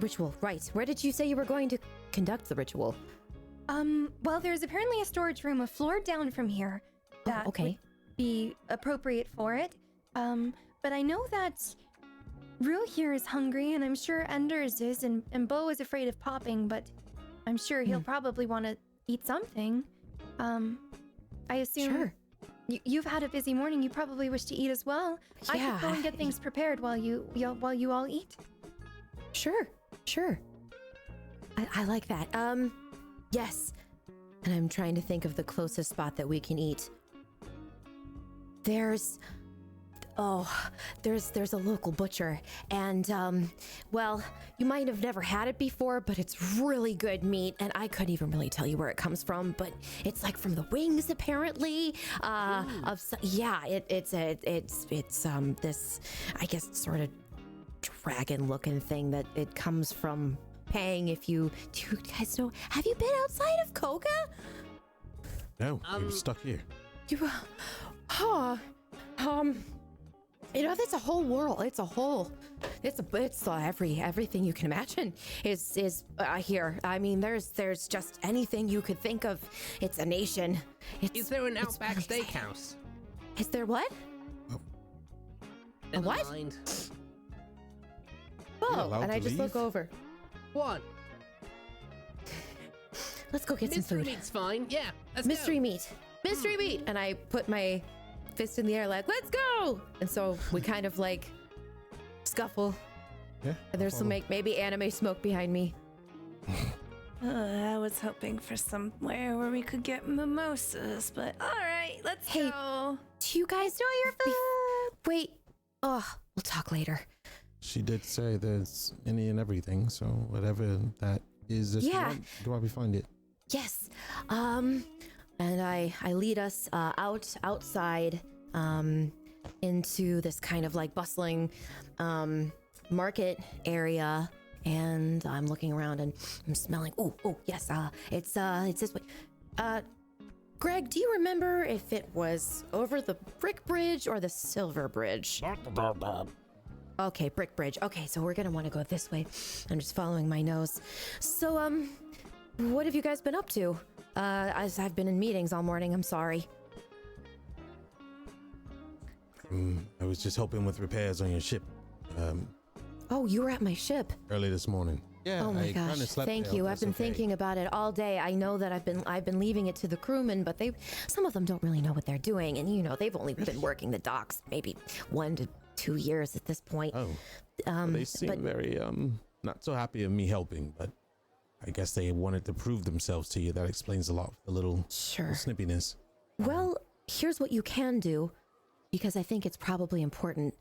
Speaker 7: Ritual. Right. Where did you say you were going to conduct the ritual?
Speaker 2: Well, there's apparently a storage room a floor down from here that
Speaker 7: okay.
Speaker 2: would be appropriate for it. But I know that Rue here is hungry, and I'm sure Enders is, and Bo is afraid of popping, but I'm sure he'll probably want to eat something. I assume
Speaker 7: Sure.
Speaker 2: you've had a busy morning. You probably wish to eat as well. I
Speaker 7: Yeah.
Speaker 2: could go and get things prepared while you all eat.
Speaker 7: Sure. I like that. Yes. And I'm trying to think of the closest spot that we can eat. There's a local butcher, and well, you might have never had it before, but it's really good meat, and I couldn't even really tell you where it comes from, but it's like from the wings apparently. It's this, I guess, sort of dragon-looking thing that it comes from Pang. Do you guys know? Have you been outside of Koga?
Speaker 6: No, I'm stuck here.
Speaker 7: That's a whole world. It's everything you can imagine is here. I mean, there's just anything you could think of. It's a nation.
Speaker 4: Is there an Outback
Speaker 7: really exciting.
Speaker 4: Steakhouse?
Speaker 7: Is there what?
Speaker 4: Never
Speaker 7: what?
Speaker 4: mind.
Speaker 7: Oh,
Speaker 6: allowed
Speaker 7: and I
Speaker 6: to
Speaker 7: just look
Speaker 6: leave?
Speaker 7: over.
Speaker 4: What?
Speaker 7: Let's go get some
Speaker 4: Mystery
Speaker 7: food.
Speaker 4: meat's fine. Yeah, let's
Speaker 7: Mystery
Speaker 4: go.
Speaker 7: meat. Mystery meat. And I put my fist in the air like, let's go. And so we kind of like scuffle.
Speaker 6: Yeah.
Speaker 7: And there's some maybe anime smoke behind me.
Speaker 3: I was hoping for somewhere where we could get mimosas, but all right, let's
Speaker 7: Hey,
Speaker 3: go.
Speaker 7: Do you guys know your food? Wait. Oh, we'll talk later.
Speaker 6: She did say there's any and everything, so whatever that is, if you
Speaker 7: Yeah.
Speaker 6: want, do I find it?
Speaker 7: Yes. And I lead us outside into this kind of like bustling market area, and I'm looking around and I'm smelling. Oh, yes. It's this way. Greg, do you remember if it was over the brick bridge or the silver bridge? Okay, brick bridge. Okay, so we're gonna want to go this way. I'm just following my nose. So, what have you guys been up to? As I've been in meetings all morning, I'm sorry.
Speaker 6: I was just helping with repairs on your ship
Speaker 7: Oh, you were at my ship.
Speaker 6: early this morning. Yeah,
Speaker 7: Oh my
Speaker 6: I
Speaker 7: gosh.
Speaker 6: kinda slept
Speaker 7: Thank
Speaker 6: there.
Speaker 7: you. I've
Speaker 6: That's
Speaker 7: been
Speaker 6: okay.
Speaker 7: thinking about it all day. I know that I've been leaving it to the crewmen, but some of them don't really know what they're doing, and they've only been working the docks maybe 1 to 2 years at this point.
Speaker 6: Oh, well, they seem very not so happy of me helping, but I guess they wanted to prove themselves to you. That explains a lot of the little
Speaker 7: Sure.
Speaker 6: snippiness.
Speaker 7: Well, here's what you can do, because I think it's probably important.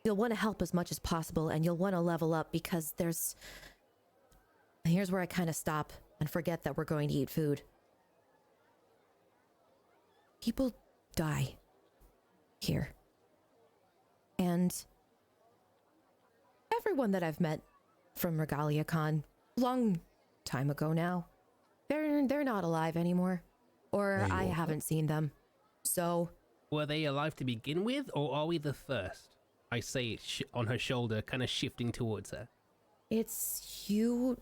Speaker 7: You'll want to help as much as possible, and you'll want to level up, because here's where I kind of stop and forget that we're going to eat food. People die here. And everyone that I've met from Regalia Con, long time ago now, they're not alive anymore. Or
Speaker 6: There you
Speaker 7: I
Speaker 6: are.
Speaker 7: haven't seen them. So,
Speaker 4: Were they alive to begin with, or are we the first? I say on her shoulder, kind of shifting towards her.
Speaker 7: it's you.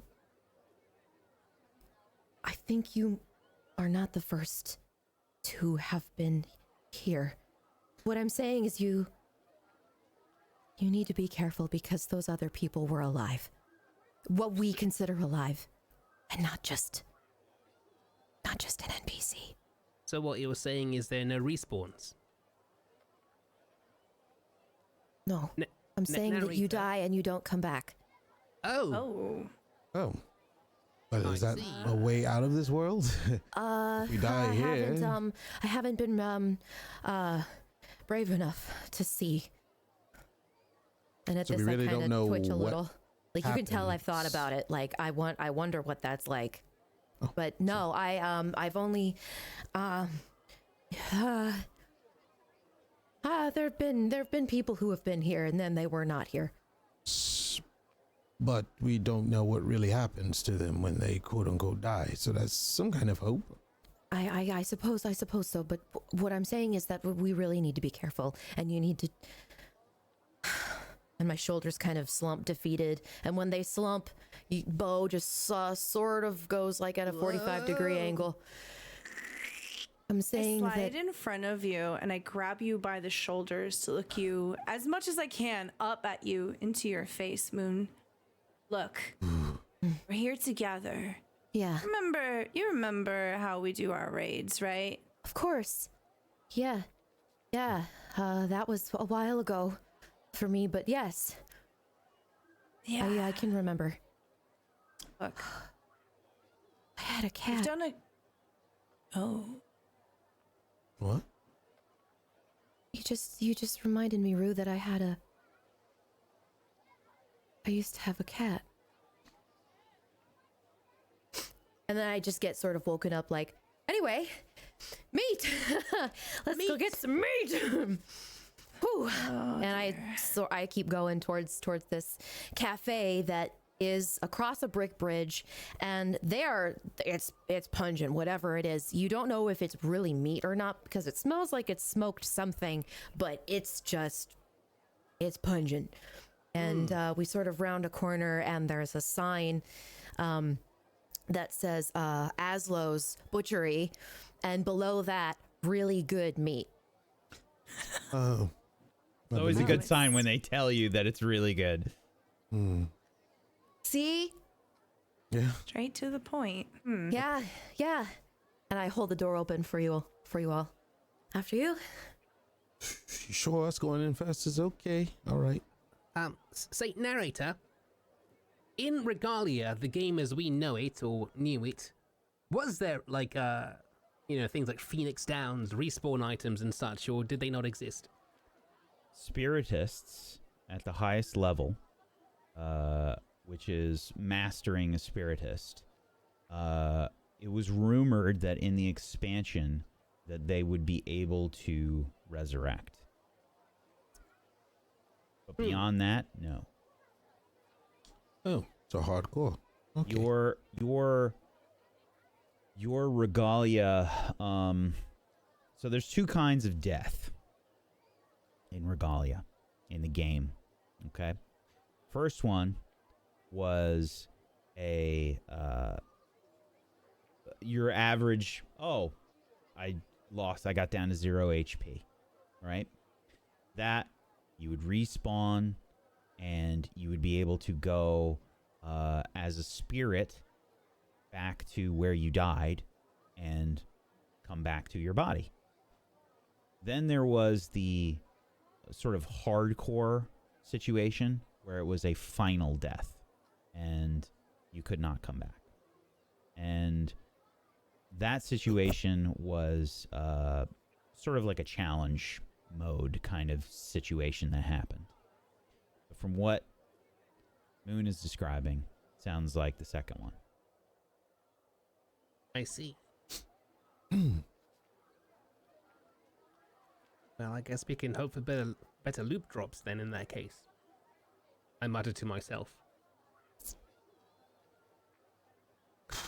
Speaker 7: I think you are not the first to have been here. What I'm saying is you You need to be careful because those other people were alive. What we consider alive. And not just an NPC.
Speaker 4: So what you were saying is there are no respawns?
Speaker 7: No. I'm saying that you die and you don't come back.
Speaker 3: Oh.
Speaker 6: Oh. But is
Speaker 4: I
Speaker 6: that
Speaker 4: see.
Speaker 6: a way out of this world? You die here.
Speaker 7: I haven't been brave enough to see. And at
Speaker 6: So
Speaker 7: this
Speaker 6: we really
Speaker 7: I kind
Speaker 6: don't know
Speaker 7: of twitch a
Speaker 6: what
Speaker 7: little. Like you can tell I've thought
Speaker 6: happens.
Speaker 7: about it. Like I wonder what that's like.
Speaker 6: Oh,
Speaker 7: But no, I've only there've been people who have been here and then they were not here.
Speaker 6: But we don't know what really happens to them when they quote unquote die. So that's some kind of hope.
Speaker 7: I suppose so, but what I'm saying is that we really need to be careful, and you need to. And my shoulders kind of slump, defeated, and when they slump, Bo just sort of goes like at a 45-degree angle. I'm saying
Speaker 3: I slide
Speaker 7: that
Speaker 3: in front of you and I grab you by the shoulders to look you as much as I can up at you into your face, Muhn. Look, we're here together.
Speaker 7: yeah,
Speaker 3: You remember how we do our raids, right?
Speaker 7: of course, yeah. That was a while ago for me, but yes, I can remember.
Speaker 3: Look,
Speaker 7: I had a
Speaker 3: you've
Speaker 7: cat.
Speaker 3: done a. Oh.
Speaker 6: What?
Speaker 7: You just reminded me, Rue, that I used to have a cat. And then I just get sort of woken up like, anyway, meat! Let's go get some meat! Whew. And I keep going towards this cafe that is across a brick bridge, and it's pungent, whatever it is. You don't know if it's really meat or not because it smells like it's smoked something, but it's pungent. And we sort of round a corner and there's a sign that says Aslow's Butchery, and below that, really good meat.
Speaker 6: Oh.
Speaker 1: It's always a good sign when they tell you that it's really good.
Speaker 7: See?
Speaker 6: Yeah.
Speaker 3: Straight to the point.
Speaker 7: Yeah. And I hold the door open for you all. After you?
Speaker 6: You sure us going in fast is okay? All right.
Speaker 4: Say, narrator, in Regalia, the game as we know it or knew it, was there like things like Phoenix Downs, respawn items and such, or did they not exist?
Speaker 1: Spiritists at the highest level, which is mastering a spiritist, it was rumored that in the expansion that they would be able to resurrect. But beyond that, no.
Speaker 6: Oh, so hardcore. Okay.
Speaker 1: Your Regalia, so there's two kinds of death in Regalia in the game. Okay. First one was your average, I got down to 0 HP, right? That you would respawn and you would be able to go as a spirit back to where you died and come back to your body. Then there was the sort of hardcore situation where it was a final death and you could not come back. And that situation was sort of like a challenge mode kind of situation that happened. But from what Muhn is describing, sounds like the second one.
Speaker 4: I see. Well, I guess we can hope for better loop drops then in that case. I muttered to myself.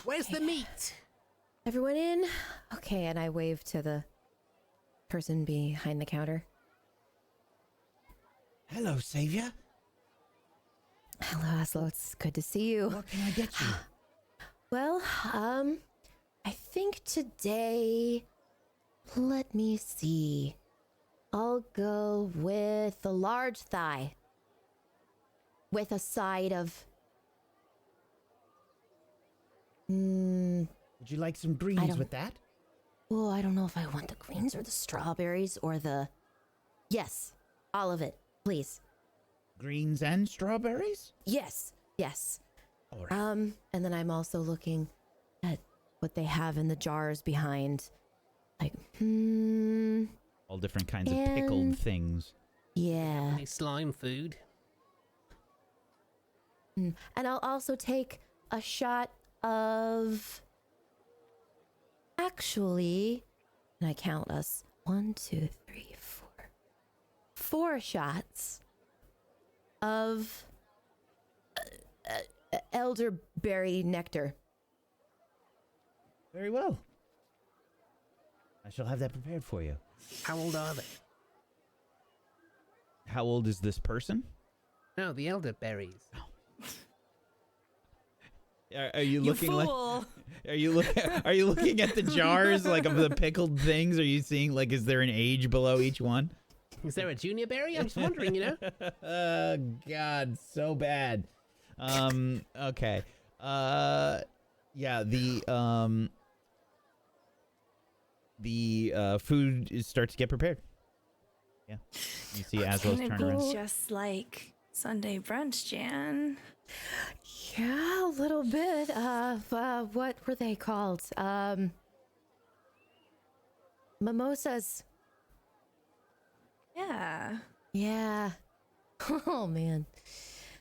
Speaker 4: Where's the meat?
Speaker 7: Everyone in? Okay, and I wave to the person behind the counter.
Speaker 5: Hello, Savior.
Speaker 7: Hello, Aslo. It's good to see you.
Speaker 5: What can I get you?
Speaker 7: Well, I think today, let me see. I'll go with the large thigh. with a side of.
Speaker 1: Would you like some greens with that?
Speaker 7: Oh, I don't know if I want the greens or the strawberries or the. Yes, all of it, please.
Speaker 1: Greens and strawberries?
Speaker 7: Yes, yes.
Speaker 1: All right.
Speaker 7: And then I'm also looking at what they have in the jars behind. Like,
Speaker 1: All different kinds of pickled
Speaker 7: and-
Speaker 1: things.
Speaker 7: yeah.
Speaker 4: Any slime food?
Speaker 7: And I'll also take a shot of. Actually, and I count us 1, 2, 3, 4. 4 shots of elderberry nectar.
Speaker 1: Very well. I shall have that prepared for you.
Speaker 4: How old are they?
Speaker 1: How old is this person?
Speaker 4: No, the elderberries.
Speaker 1: Are you looking like?
Speaker 3: Fool.
Speaker 1: Are you looking at the jars like of the pickled things? Are you seeing like is there an age below each one?
Speaker 4: Is there a junior berry? I'm just wondering, you know.
Speaker 1: Oh God, so bad. Okay. Yeah. The food starts to get prepared. Yeah. You see Aslo's turn around.
Speaker 3: Just like Sunday brunch, Jan.
Speaker 7: Yeah, a little bit. What were they called? Mimosas.
Speaker 3: Yeah.
Speaker 7: Yeah. Oh man.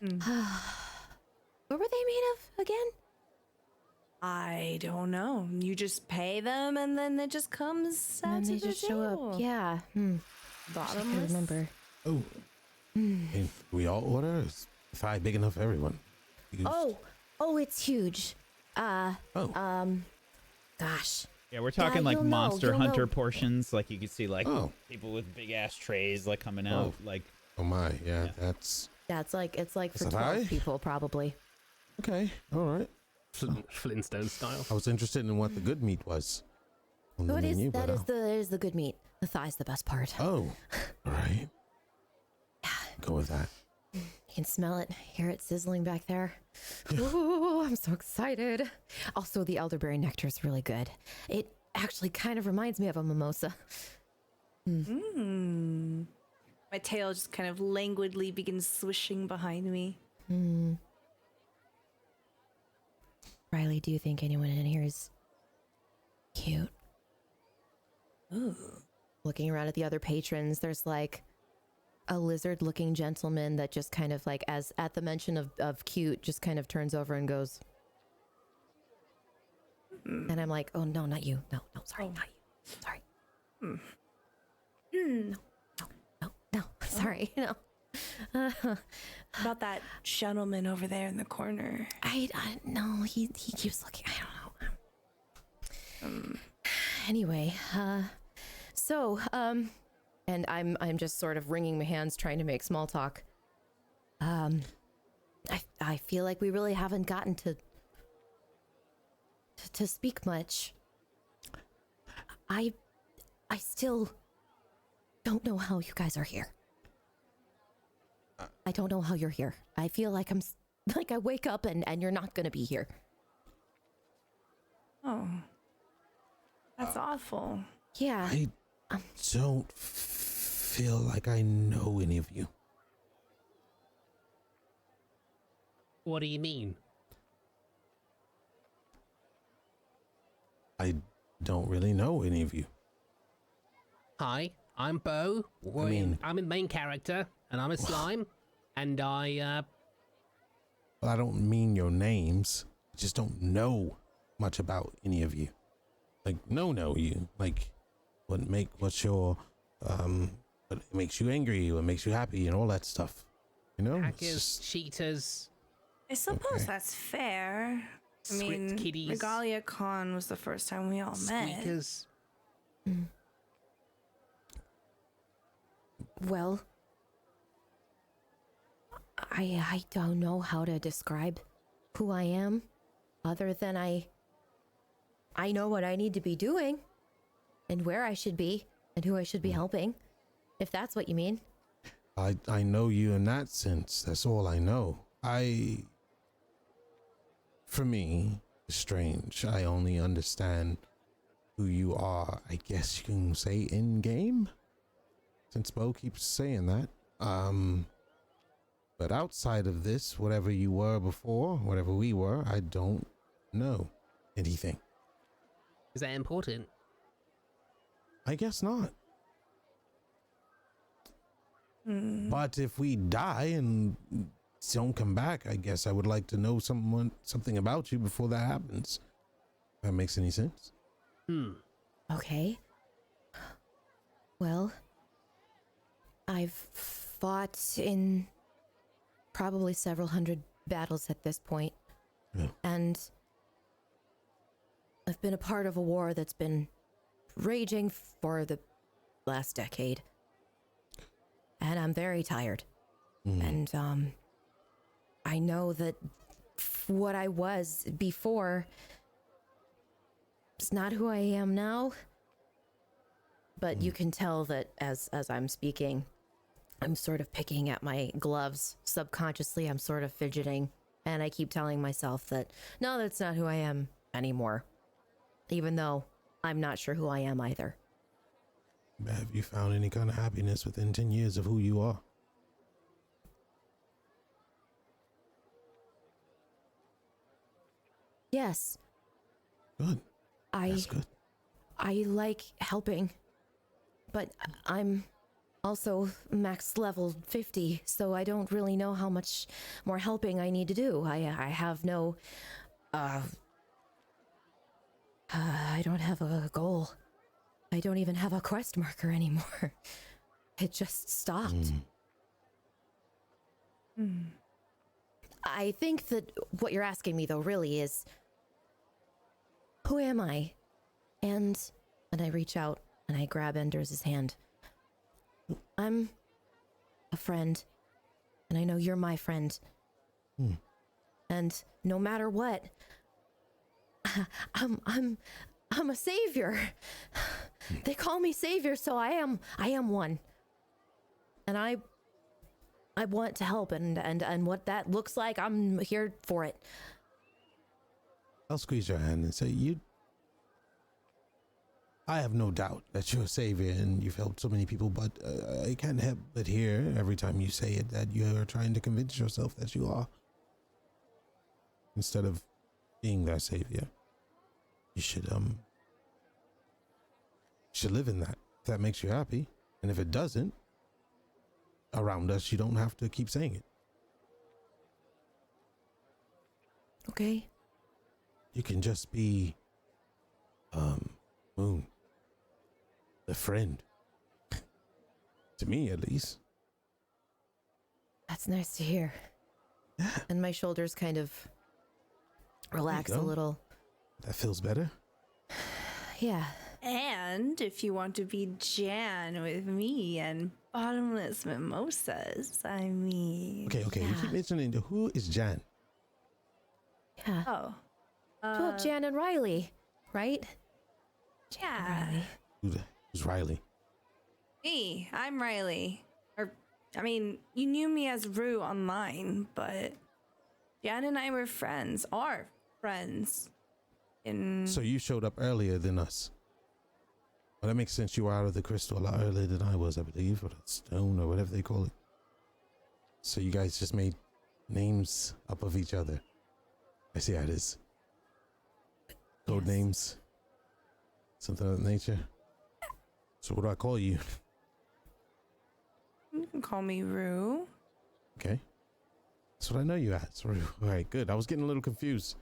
Speaker 7: What were they made of again?
Speaker 3: I don't know. You just pay them and then it just comes out
Speaker 7: And
Speaker 3: to
Speaker 7: they
Speaker 3: the
Speaker 7: just show
Speaker 3: table.
Speaker 7: up. Yeah. I can't
Speaker 3: Bottomless.
Speaker 7: remember.
Speaker 6: Oh, and we all order? Is the thigh big enough for everyone?
Speaker 7: Oh, it's huge. Gosh.
Speaker 1: Yeah, we're talking like
Speaker 7: you'll know,
Speaker 1: Monster
Speaker 7: you'll
Speaker 1: Hunter
Speaker 7: know.
Speaker 1: portions. Like you could see like
Speaker 6: Oh.
Speaker 1: people with big ass trays like coming out. Like
Speaker 6: Oh my, yeah,
Speaker 1: Yeah.
Speaker 6: that's
Speaker 7: Yeah, it's like for
Speaker 6: Is it
Speaker 7: 12
Speaker 6: high?
Speaker 7: people probably.
Speaker 6: okay. All right.
Speaker 4: Flintstone style.
Speaker 6: I was interested in what the good meat was on the
Speaker 7: So
Speaker 6: menu,
Speaker 7: that
Speaker 6: but
Speaker 7: is the good meat. The thigh's the best part.
Speaker 6: oh, all right. Go with that.
Speaker 7: You can smell it, hear it sizzling back there. Ooh, I'm so excited. Also, the elderberry nectar is really good. It actually kind of reminds me of a mimosa.
Speaker 3: My tail just kind of languidly begins swishing behind me.
Speaker 7: Riley, do you think anyone in here is cute?
Speaker 3: Ooh.
Speaker 7: Looking around at the other patrons, there's like a lizard-looking gentleman that just kind of like, as at the mention of cute, just kind of turns over and goes. And I'm like, oh no, not you. No, sorry, not you. Sorry. No, sorry, no.
Speaker 3: About that gentleman over there in the corner.
Speaker 7: I no, he keeps looking. I don't know. Anyway, so and I'm just sort of wringing my hands trying to make small talk. I feel like we really haven't gotten to speak much. I still don't know how you guys are here. I don't know how you're here. I feel like like I wake up and you're not gonna be here.
Speaker 3: Oh. That's awful.
Speaker 7: Yeah.
Speaker 6: I don't feel like I know any of you.
Speaker 4: What do you mean?
Speaker 6: I don't really know any of you.
Speaker 4: Hi, I'm Bo.
Speaker 6: mean-
Speaker 4: I'm a main character, and I'm a slime, and I
Speaker 6: Well, I don't mean your names. I just don't know much about any of you. Like, know you. Like, what's your, what makes you angry, what makes you happy, and all that stuff. You know? It's
Speaker 4: hackers,
Speaker 6: just-
Speaker 4: cheaters.
Speaker 3: I suppose
Speaker 6: Okay.
Speaker 3: that's fair. I
Speaker 4: Script
Speaker 3: mean,
Speaker 4: kiddies.
Speaker 3: Regalia Con was the first time we all met.
Speaker 4: Squeakers.
Speaker 7: Well, I don't know how to describe who I am, other than I know what I need to be doing, and where I should be, and who I should be helping, if that's what you mean.
Speaker 6: I know you in that sense. That's all I know. For me, it's strange. I only understand who you are, I guess you can say, in game, since Bo keeps saying that. But outside of this, whatever you were before, whatever we were, I don't know anything.
Speaker 4: Is that important?
Speaker 6: I guess not. But if we die and don't come back, I guess I would like to know something about you before that happens. If that makes any sense.
Speaker 7: Okay. Well, I've fought in probably several hundred battles at this point.
Speaker 6: Yeah.
Speaker 7: And I've been a part of a war that's been raging for the last decade. And I'm very tired. And I know that what I was before is not who I am now. But you can tell that as I'm speaking, I'm sort of picking at my gloves. Subconsciously, I'm sort of fidgeting. And I keep telling myself that, no, that's not who I am anymore. Even though I'm not sure who I am either.
Speaker 6: Have you found any kind of happiness within 10 years of who you are?
Speaker 7: Yes.
Speaker 6: Good. That's good.
Speaker 7: I like helping. But I'm also max level 50, so I don't really know how much more helping I need to do. I have no... I don't have a goal. I don't even have a quest marker anymore. It just stopped. I think that what you're asking me, though, really is... Who am I? And I reach out and I grab Enders's hand. I'm a friend, and I know you're my friend. And no matter what, I'm a savior. They call me savior, so I am one. And I want to help, and what that looks like, I'm here for it.
Speaker 6: I'll squeeze your hand and say, I have no doubt that you're a savior and you've helped so many people, but I can't help but hear every time you say it that you're trying to convince yourself that you are. Instead of being that savior, you should live in that. If that makes you happy. And if it doesn't, around us, you don't have to keep saying it.
Speaker 7: Okay.
Speaker 6: You can just be, Muhn. The friend. To me, at least.
Speaker 7: That's nice to hear.
Speaker 6: Yeah.
Speaker 7: And my shoulders kind of relax a little.
Speaker 6: That feels better.
Speaker 7: Yeah.
Speaker 3: And if you want to be Jan with me and bottomless mimosas, I mean...
Speaker 6: Okay.
Speaker 7: Yeah.
Speaker 6: You keep mentioning who is Jan?
Speaker 7: Yeah.
Speaker 3: Oh.
Speaker 7: Well, Jan and Riley, right?
Speaker 3: Yeah.
Speaker 7: Riley.
Speaker 6: Who's Riley?
Speaker 3: Me. I'm Riley. I mean, you knew me as Rue online, but Jan and I were friends. Are friends.
Speaker 6: So you showed up earlier than us. Well, that makes sense. You were out of the crystal a lot earlier than I was, I believe, or the stone, or whatever they call it. So you guys just made names up of each other. I see how it is. Code names. Something of that nature. So what do I call you?
Speaker 3: You can call me Rue.
Speaker 6: Okay. That's what I know you as. Rue. All right, good. I was getting a little confused.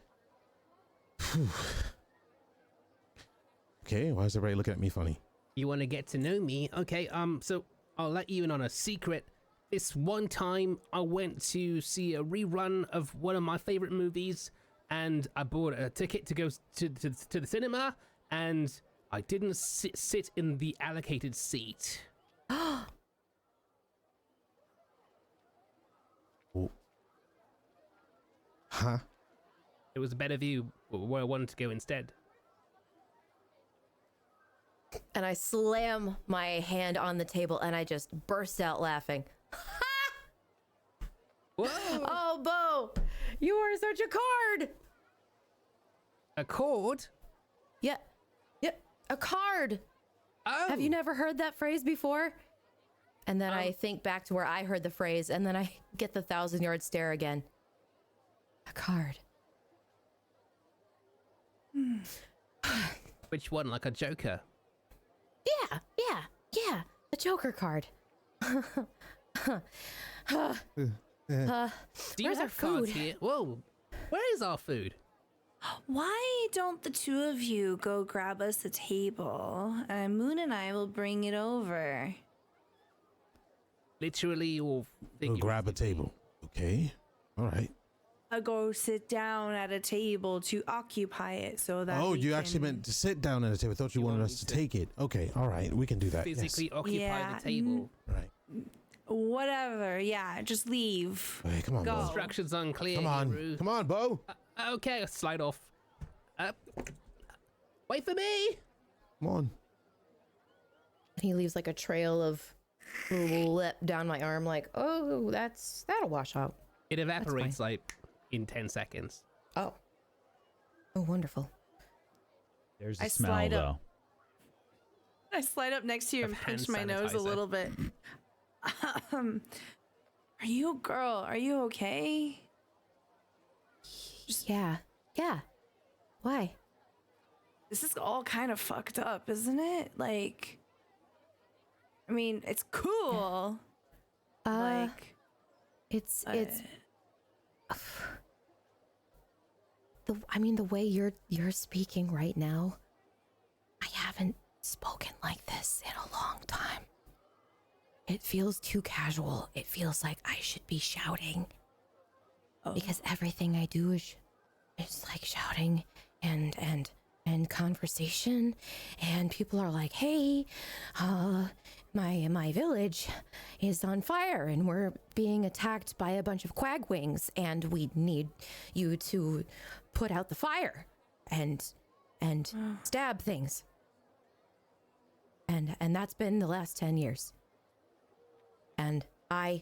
Speaker 6: Okay, why is everybody looking at me funny?
Speaker 4: You want to get to know me? Okay, so I'll let you in on a secret. This one time I went to see a rerun of one of my favorite movies, and I bought a ticket to go to the cinema, and I didn't sit in the allocated seat.
Speaker 6: Oh. Huh?
Speaker 4: It was a better view where I wanted to go instead.
Speaker 7: And I slam my hand on the table and I just burst out laughing.
Speaker 4: Whoa!
Speaker 7: Oh, Bo, you are such a card.
Speaker 4: A cord?
Speaker 7: Yeah, a card.
Speaker 4: Oh!
Speaker 7: Have you never heard that phrase before? And then I think back to where I heard the phrase, and then I get the 1,000-yard stare again. A card.
Speaker 4: Which one? Like a joker?
Speaker 7: Yeah. The Joker card.
Speaker 4: Do you
Speaker 7: Where's our
Speaker 4: have cards
Speaker 7: food?
Speaker 4: here? Whoa! Where is our food?
Speaker 3: Why don't the two of you go grab us a table, and Moon and I will bring it over?
Speaker 4: Literally or
Speaker 6: We'll
Speaker 4: figuratively?
Speaker 6: grab a table. Okay. All right.
Speaker 3: I'll go sit down at a table to occupy it so that.
Speaker 6: Oh,
Speaker 3: we
Speaker 6: you actually
Speaker 3: can-
Speaker 6: meant to sit down at a table. I thought you
Speaker 4: You
Speaker 6: wanted
Speaker 4: want
Speaker 6: us
Speaker 4: me
Speaker 6: to
Speaker 4: to
Speaker 6: take it. Okay. All right. We can do that.
Speaker 4: Physically occupy
Speaker 3: Yeah,
Speaker 4: the table.
Speaker 6: Yes. Right.
Speaker 3: Whatever. Yeah, just leave.
Speaker 6: Okay, come on,
Speaker 3: Go.
Speaker 6: Bo.
Speaker 4: Instructions unclear.
Speaker 6: Come on.
Speaker 4: Hero.
Speaker 6: Come on, Bo.
Speaker 4: Okay, I'll slide off. Wait for me!
Speaker 6: Come on.
Speaker 7: He leaves like a trail of lip down my arm, like, oh, that'll wash out.
Speaker 4: It evaporates like in 10 seconds.
Speaker 7: Oh, wonderful.
Speaker 1: There's a
Speaker 3: I
Speaker 1: smell,
Speaker 3: slide
Speaker 1: though.
Speaker 3: up. I slide up next to you
Speaker 4: Of
Speaker 3: and
Speaker 4: hand
Speaker 3: pinch my nose a
Speaker 4: sanitizer.
Speaker 3: little bit. Are you okay?
Speaker 7: Yeah. Why?
Speaker 3: This is all kind of fucked up, isn't it? Like, I mean, it's cool. Like,
Speaker 7: It's
Speaker 3: uh,
Speaker 7: the way you're speaking right now, I haven't spoken like this in a long time. It feels too casual. It feels like I should be shouting. Because everything I do is like shouting and conversation, and people are like, hey, my village is on fire and we're being attacked by a bunch of quagwings and we need you to put out the fire and stab things. And that's been the last 10 years. And I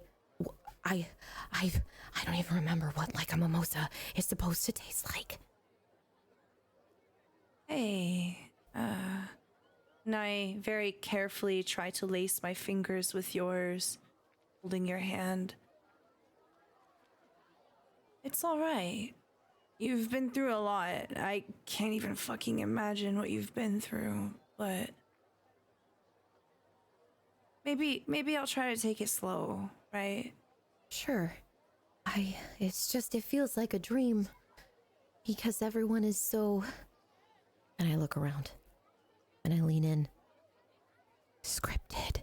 Speaker 7: don't even remember what like a mimosa is supposed to taste like.
Speaker 3: hey, and I very carefully try to lace my fingers with yours, holding your hand. It's all right. You've been through a lot. I can't even fucking imagine what you've been through, but maybe I'll try to take it slow, right?
Speaker 7: Sure. It feels like a dream. Because everyone is so... And I look around. And I lean in. Scripted.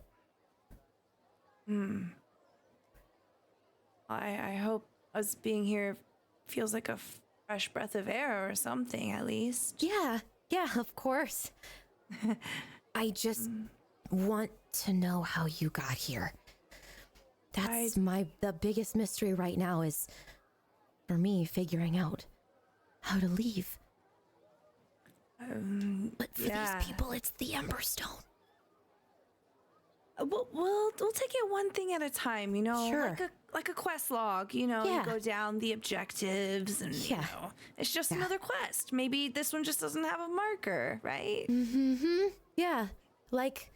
Speaker 3: I hope us being here feels like a fresh breath of air or something, at least.
Speaker 7: Yeah, of course. I just want to know how you got here. That's the biggest mystery right now is, for me, figuring out how to leave. But for
Speaker 3: yeah.
Speaker 7: these people, it's the Emberstone.
Speaker 3: We'll take it one thing at a time, you know?
Speaker 7: Sure.
Speaker 3: Like a quest log, you know?
Speaker 7: Yeah.
Speaker 3: You go down the objectives and, you
Speaker 7: Yeah.
Speaker 3: know, it's just another quest. Maybe this one just doesn't have a marker, right?
Speaker 7: Mm-hmm. Yeah, like...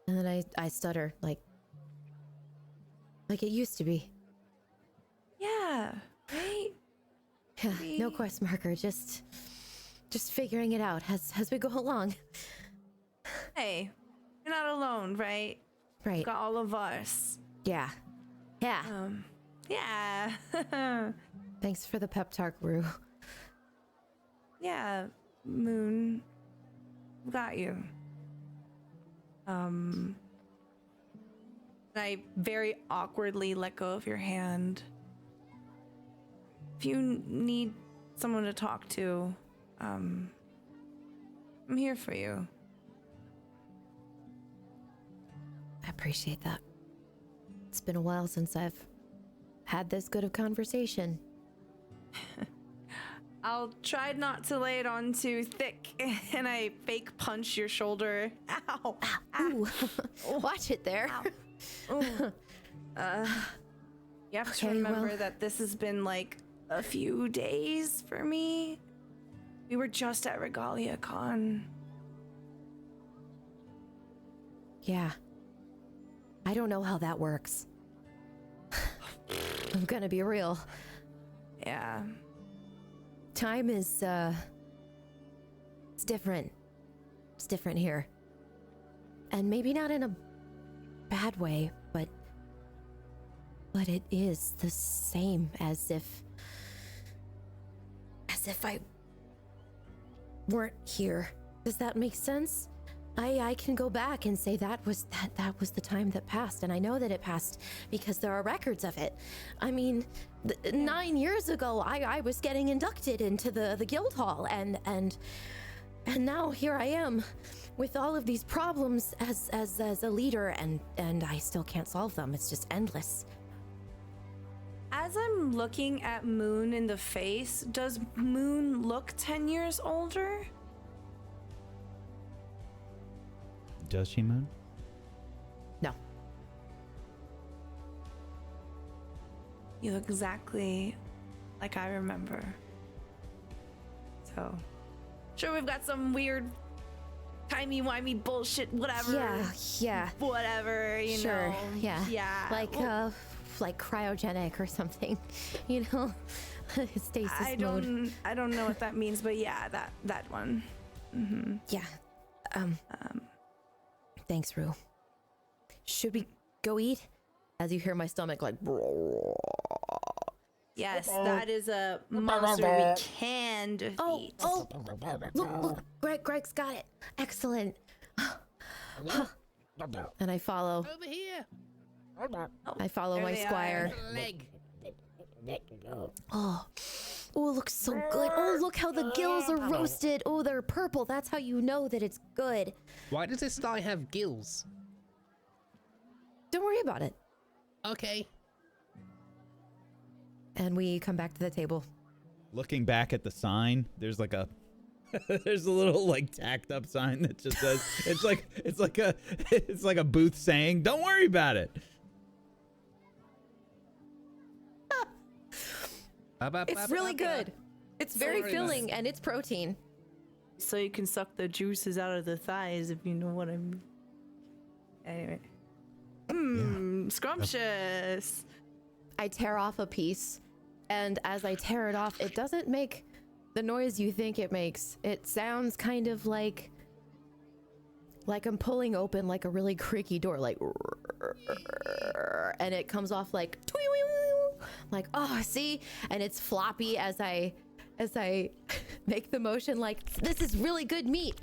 Speaker 7: And then I stutter, like it used to be.
Speaker 3: Yeah, right?
Speaker 7: Yeah, no quest marker, just figuring it out as we go along.
Speaker 3: Hey, you're not alone, right?
Speaker 7: Right.
Speaker 3: Got all of us.
Speaker 7: Yeah. Yeah.
Speaker 3: Yeah.
Speaker 7: Thanks for the pep talk, Rue.
Speaker 3: Yeah, Moon. Got you. I very awkwardly let go of your hand. If you need someone to talk to, I'm here for you.
Speaker 7: I appreciate that. It's been a while since I've had this good of conversation.
Speaker 3: I'll try not to lay it on too thick, and I fake punch your shoulder. Ow!
Speaker 7: Ooh. Watch it there.
Speaker 3: You have to
Speaker 7: Okay,
Speaker 3: remember
Speaker 7: well-
Speaker 3: that this has been like a few days for me. We were just at Regalia Con.
Speaker 7: Yeah. I don't know how that works. I'm gonna be real.
Speaker 3: Yeah.
Speaker 7: Time is, it's different. It's different here. And maybe not in a bad way, but it is the same as if I weren't here. Does that make sense? I can go back and say that was the time that passed, and I know that it passed because there are records of it. I mean, 9 years ago, I was getting inducted into the guild hall, and now here I am with all of these problems as a leader, and I still can't solve them. It's just endless.
Speaker 3: As I'm looking at Muhn in the face, does Muhn look 10 years older?
Speaker 1: Does she, Muhn?
Speaker 7: No.
Speaker 3: You look exactly like I remember. So, sure, we've got some weird timey-wimey bullshit, whatever.
Speaker 7: Yeah.
Speaker 3: Whatever, you
Speaker 7: Sure.
Speaker 3: know.
Speaker 7: Yeah.
Speaker 3: Yeah.
Speaker 7: Like
Speaker 3: well,
Speaker 7: like cryogenic or something, you know. Stasis
Speaker 3: I
Speaker 7: mode.
Speaker 3: don't know what that means, but yeah, that one. Mm-hmm.
Speaker 7: Yeah. Thanks, Rue. Should we go eat? As you hear my stomach like.
Speaker 3: Yes, that is a monster we can defeat.
Speaker 7: Oh! Look! Greg's got it. Excellent. And I follow.
Speaker 4: Over here.
Speaker 7: I follow
Speaker 3: There
Speaker 7: my
Speaker 3: they
Speaker 7: squire.
Speaker 4: Leg.
Speaker 7: Oh, it looks so good. Oh, look how the gills are roasted. Oh, they're purple. That's how you know that it's good.
Speaker 4: Why does this guy have gills?
Speaker 7: Don't worry about it.
Speaker 4: Okay.
Speaker 7: And we come back to the table.
Speaker 1: Looking back at the sign, there's like a there's a little like tacked up sign that just says it's like a booth saying, "Don't worry about it."
Speaker 7: It's really good. It's very
Speaker 4: Very
Speaker 7: filling
Speaker 4: nice.
Speaker 7: and it's protein.
Speaker 3: So you can suck the juices out of the thighs, if you know what I mean. Anyway. Scrumptious.
Speaker 7: I tear off a piece, and as I tear it off, it doesn't make the noise you think it makes. It sounds kind of like I'm pulling open like a really creaky door, like, and it comes off like, like, oh, see, and it's floppy as I make the motion, like, this is really good meat.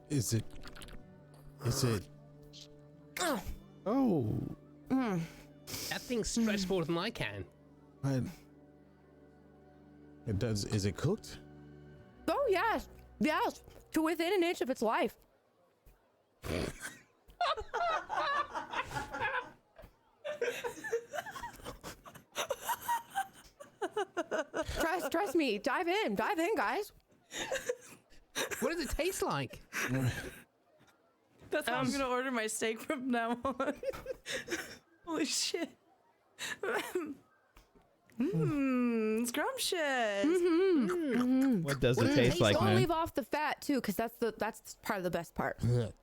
Speaker 6: Is it?
Speaker 7: Oh,
Speaker 6: Oh,
Speaker 4: That thing's stretched more than I can.
Speaker 6: it does. Is it cooked?
Speaker 7: oh yes, to within an inch of its life. Trust me. Dive in, guys.
Speaker 4: What does it taste like?
Speaker 3: That's how I'm gonna order my steak from now on. Holy shit. Scrumptious.
Speaker 1: What does
Speaker 4: What
Speaker 1: it
Speaker 4: does it
Speaker 1: taste
Speaker 4: taste
Speaker 1: like,
Speaker 7: Don't
Speaker 1: man?
Speaker 7: leave off the fat too, because that's part of the best part.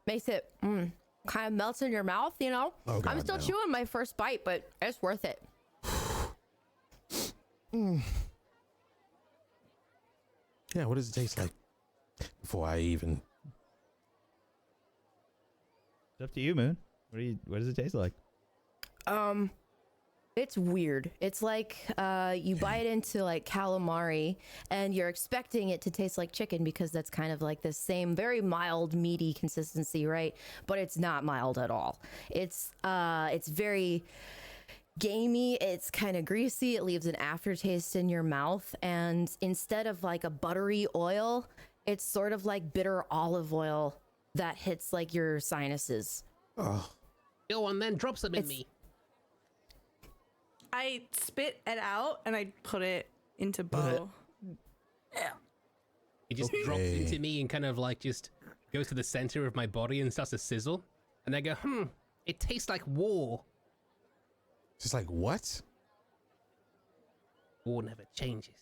Speaker 7: Makes it kind of melts in your mouth, you know.
Speaker 6: Oh,
Speaker 7: I'm
Speaker 6: God,
Speaker 7: still
Speaker 6: no.
Speaker 7: chewing my first bite, but it's worth it.
Speaker 6: Yeah. What does it taste like? Before I even.
Speaker 1: It's up to you, Moon. What does it taste like?
Speaker 7: It's weird. It's like you bite into like calamari and you're expecting it to taste like chicken because that's kind of like the same very mild meaty consistency, right? But it's not mild at all. It's very gamey. It's kind of greasy. It leaves an aftertaste in your mouth, and instead of like a buttery oil, it's sort of like bitter olive oil that hits like your sinuses.
Speaker 6: Oh,
Speaker 4: Go on then, drop some in
Speaker 7: It's-
Speaker 4: me.
Speaker 3: I spit it out and I put it into Bo.
Speaker 4: It just drops into me and kind of like just goes to the center of my body and starts to sizzle. And I go, it tastes like war.
Speaker 6: Just like what?
Speaker 4: War never changes.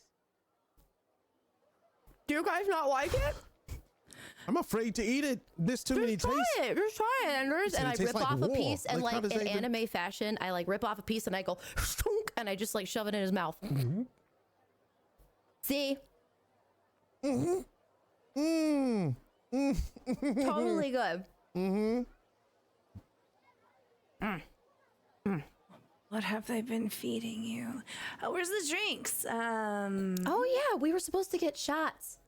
Speaker 7: Do you guys not like it?
Speaker 6: I'm afraid to eat it. There's too many tastes.
Speaker 7: Just try it, Anders.
Speaker 6: So
Speaker 7: And
Speaker 6: it
Speaker 7: I
Speaker 6: tastes
Speaker 7: rip
Speaker 6: like
Speaker 7: off a
Speaker 6: war.
Speaker 7: piece, and
Speaker 6: Like, how
Speaker 7: like
Speaker 6: does
Speaker 7: in
Speaker 6: that even-
Speaker 7: anime fashion, I like rip off a piece and I go, "Shtunk," and I just like shove it in his mouth. See? Totally good.
Speaker 3: What have they been feeding you? Oh, where's the drinks?
Speaker 7: Oh yeah, we were supposed to get shots.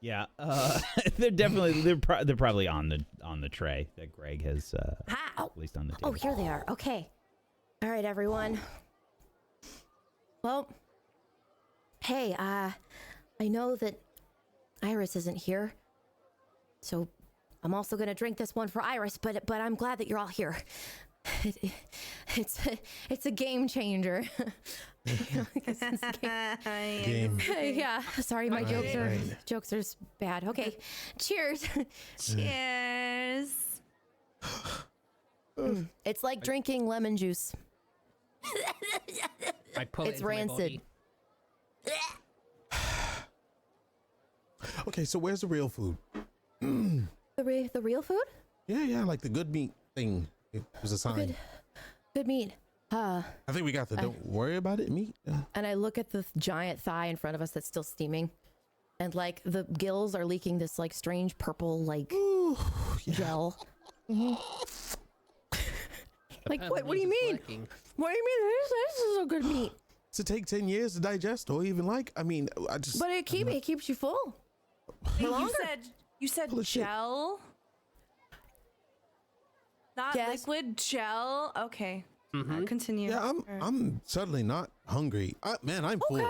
Speaker 1: Yeah, they're definitely they're probably on the tray that Greg has placed on the table.
Speaker 7: Oh, here they are. Okay. All right, everyone. Well, hey, I know that Iris isn't here, so I'm also gonna drink this one for Iris. But I'm glad that you're all here. It's a game changer.
Speaker 6: Game.
Speaker 7: Yeah, sorry, my jokes are bad. Okay, cheers.
Speaker 3: Cheers.
Speaker 7: It's like drinking lemon juice.
Speaker 4: I pull
Speaker 7: It's
Speaker 4: it into my
Speaker 7: rancid.
Speaker 4: body.
Speaker 6: Okay, so where's the real food?
Speaker 7: The real food?
Speaker 6: Yeah, like the good meat thing. It was a sign.
Speaker 7: Good meat.
Speaker 6: I think we got the don't worry about it meat.
Speaker 7: And I look at the giant thigh in front of us that's still steaming, and like the gills are leaking this like strange purple like gel. Like what do you mean? What do you mean? This is a good meat.
Speaker 6: Does it take 10 years to digest, or even like? I mean, I just.
Speaker 7: But it keeps you full. For longer.
Speaker 3: You said
Speaker 6: Full of shit.
Speaker 3: gel? Not
Speaker 7: Yes.
Speaker 3: liquid gel? Okay. Continue.
Speaker 6: Yeah, I'm suddenly not hungry. Man, I'm full.
Speaker 7: Okay,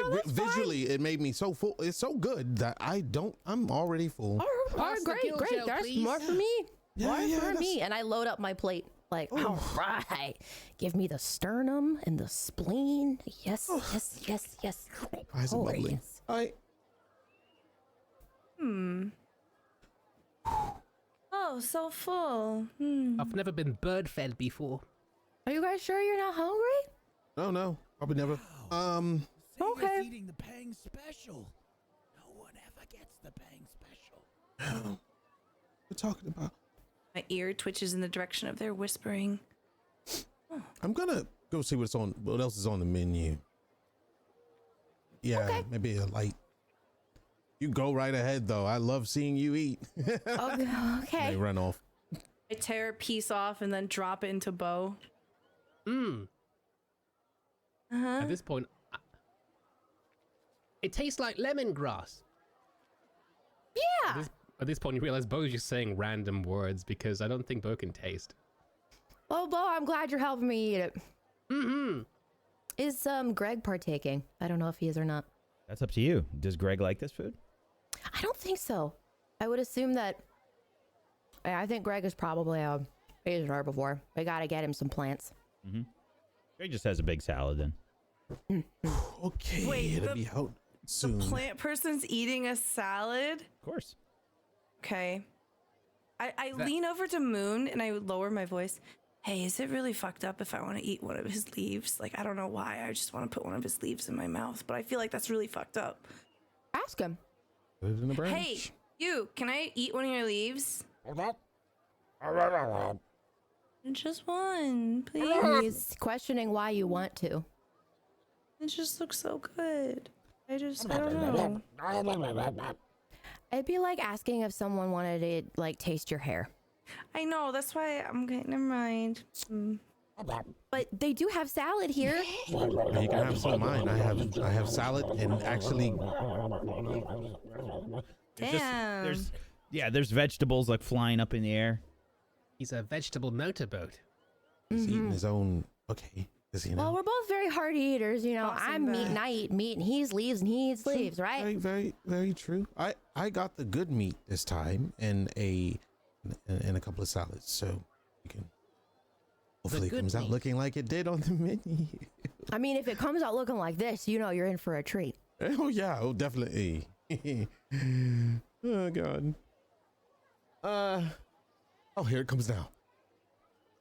Speaker 7: well, that's fine.
Speaker 6: Visually, it made me so full. It's so good that I'm already full.
Speaker 7: All right,
Speaker 4: Pass the
Speaker 7: great.
Speaker 4: gill gel,
Speaker 7: That's
Speaker 4: please.
Speaker 7: more for me.
Speaker 6: Yeah,
Speaker 7: More for
Speaker 6: that's-
Speaker 7: me. And I load up my plate. Like, all right, give me the sternum and the spleen. Yes.
Speaker 6: Why is it
Speaker 7: Oh,
Speaker 6: bubbling?
Speaker 7: yes.
Speaker 3: Oh, so full.
Speaker 4: I've never been bird fed before.
Speaker 7: Are you guys sure you're not hungry?
Speaker 6: No, probably never.
Speaker 7: Okay.
Speaker 1: eating the Pang special. No one ever gets the Pang special.
Speaker 6: We're talking about.
Speaker 3: My ear twitches in the direction of their whispering.
Speaker 6: I'm gonna go see what else is on the menu. Yeah,
Speaker 7: Okay.
Speaker 6: maybe a light. You go right ahead, though. I love seeing you eat.
Speaker 7: Okay.
Speaker 6: They run off.
Speaker 3: I tear a piece off and then drop it into Bo.
Speaker 4: At this point, it tastes like lemongrass.
Speaker 7: Yeah.
Speaker 4: At this point, you realize Bo's just saying random words because I don't think Bo can taste.
Speaker 7: Well, Bo, I'm glad you're helping me eat it. Is Greg partaking? I don't know if he is or not.
Speaker 1: That's up to you. Does Greg like this food?
Speaker 7: I don't think so. I would assume that. I think Greg is probably eaten her before. We gotta get him some plants.
Speaker 1: Greg just has a big salad then.
Speaker 6: Okay,
Speaker 3: Wait,
Speaker 6: it'll
Speaker 3: the-
Speaker 6: be out soon.
Speaker 3: Plant person's eating a salad?
Speaker 1: Of course.
Speaker 3: Okay. I lean over to Muhn and I would lower my voice. Hey, is it really fucked up if I want to eat one of his leaves? Like, I don't know why. I just want to put one of his leaves in my mouth, but I feel like that's really fucked up.
Speaker 7: Ask him.
Speaker 6: Put it in the branch.
Speaker 3: Hey, you, can I eat one of your leaves? Just one, please.
Speaker 7: He's questioning why you want to.
Speaker 3: It just looks so good. I don't know.
Speaker 7: It'd be like asking if someone wanted to like taste your hair.
Speaker 3: I know, that's why I'm okay, never mind.
Speaker 7: But they do have salad here.
Speaker 6: You can have some of mine. I have salad and actually.
Speaker 3: Damn.
Speaker 1: There's vegetables like flying up in the air.
Speaker 4: He's a vegetable motorboat.
Speaker 6: He's eating his own. Okay. Does he know?
Speaker 7: Well, we're both very hearty eaters, you know.
Speaker 3: Tossing
Speaker 7: I'm meat and
Speaker 3: back.
Speaker 7: I eat meat, and he eats leaves and he eats leaves, right?
Speaker 6: Very, very, very true. I got the good meat this time and a couple of salads, so you can. Hopefully, it
Speaker 4: good
Speaker 6: comes out
Speaker 4: meat.
Speaker 6: looking like it did on the menu.
Speaker 7: I mean, if it comes out looking like this, you know you're in for a treat.
Speaker 6: Oh yeah, oh definitely. Oh god. Oh, here it comes now.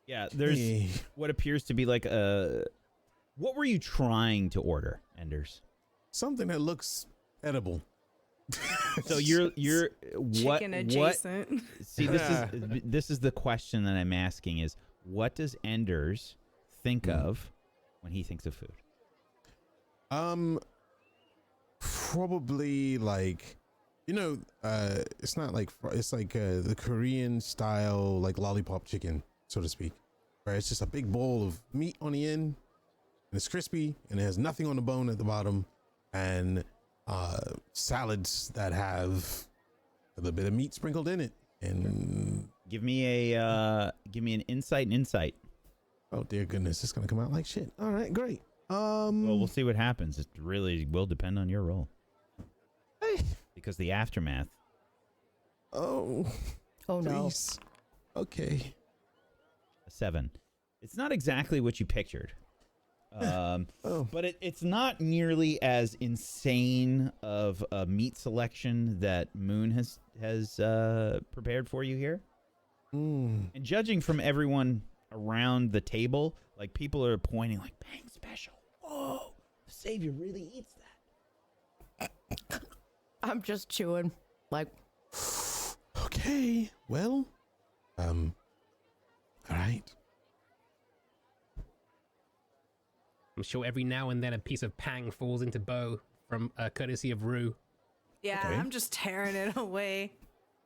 Speaker 1: Yeah, there's
Speaker 6: Hey.
Speaker 1: what appears to be like a. What were you trying to order, Enders?
Speaker 6: Something that looks edible.
Speaker 1: So you're what
Speaker 3: Chicken
Speaker 1: what?
Speaker 3: adjacent.
Speaker 1: See, this is the question that I'm asking: is what does Enders think of when he thinks of food?
Speaker 6: Probably like, it's not like it's like the Korean style like lollipop chicken, so to speak, where it's just a big bowl of meat on the end, and it's crispy, and it has nothing on the bone at the bottom, and salads that have a little bit of meat sprinkled in it. And
Speaker 1: Give me an insight.
Speaker 6: oh dear goodness, it's gonna come out like shit. All right, great.
Speaker 1: Well, we'll see what happens. It really will depend on your roll. Because the aftermath.
Speaker 6: Oh
Speaker 7: Oh no.
Speaker 6: please. Okay.
Speaker 1: A 7. It's not exactly what you pictured. But it's not nearly as insane of a meat selection that Muhn has prepared for you here. And judging from everyone around the table, like people are pointing like, bang special. Whoa, the savior really eats that.
Speaker 7: I'm just chewing. Like,
Speaker 6: Okay. Well, all right.
Speaker 4: I'm sure every now and then a piece of pang falls into Bo from courtesy of Rue.
Speaker 3: Yeah,
Speaker 6: Okay.
Speaker 3: I'm just tearing it away.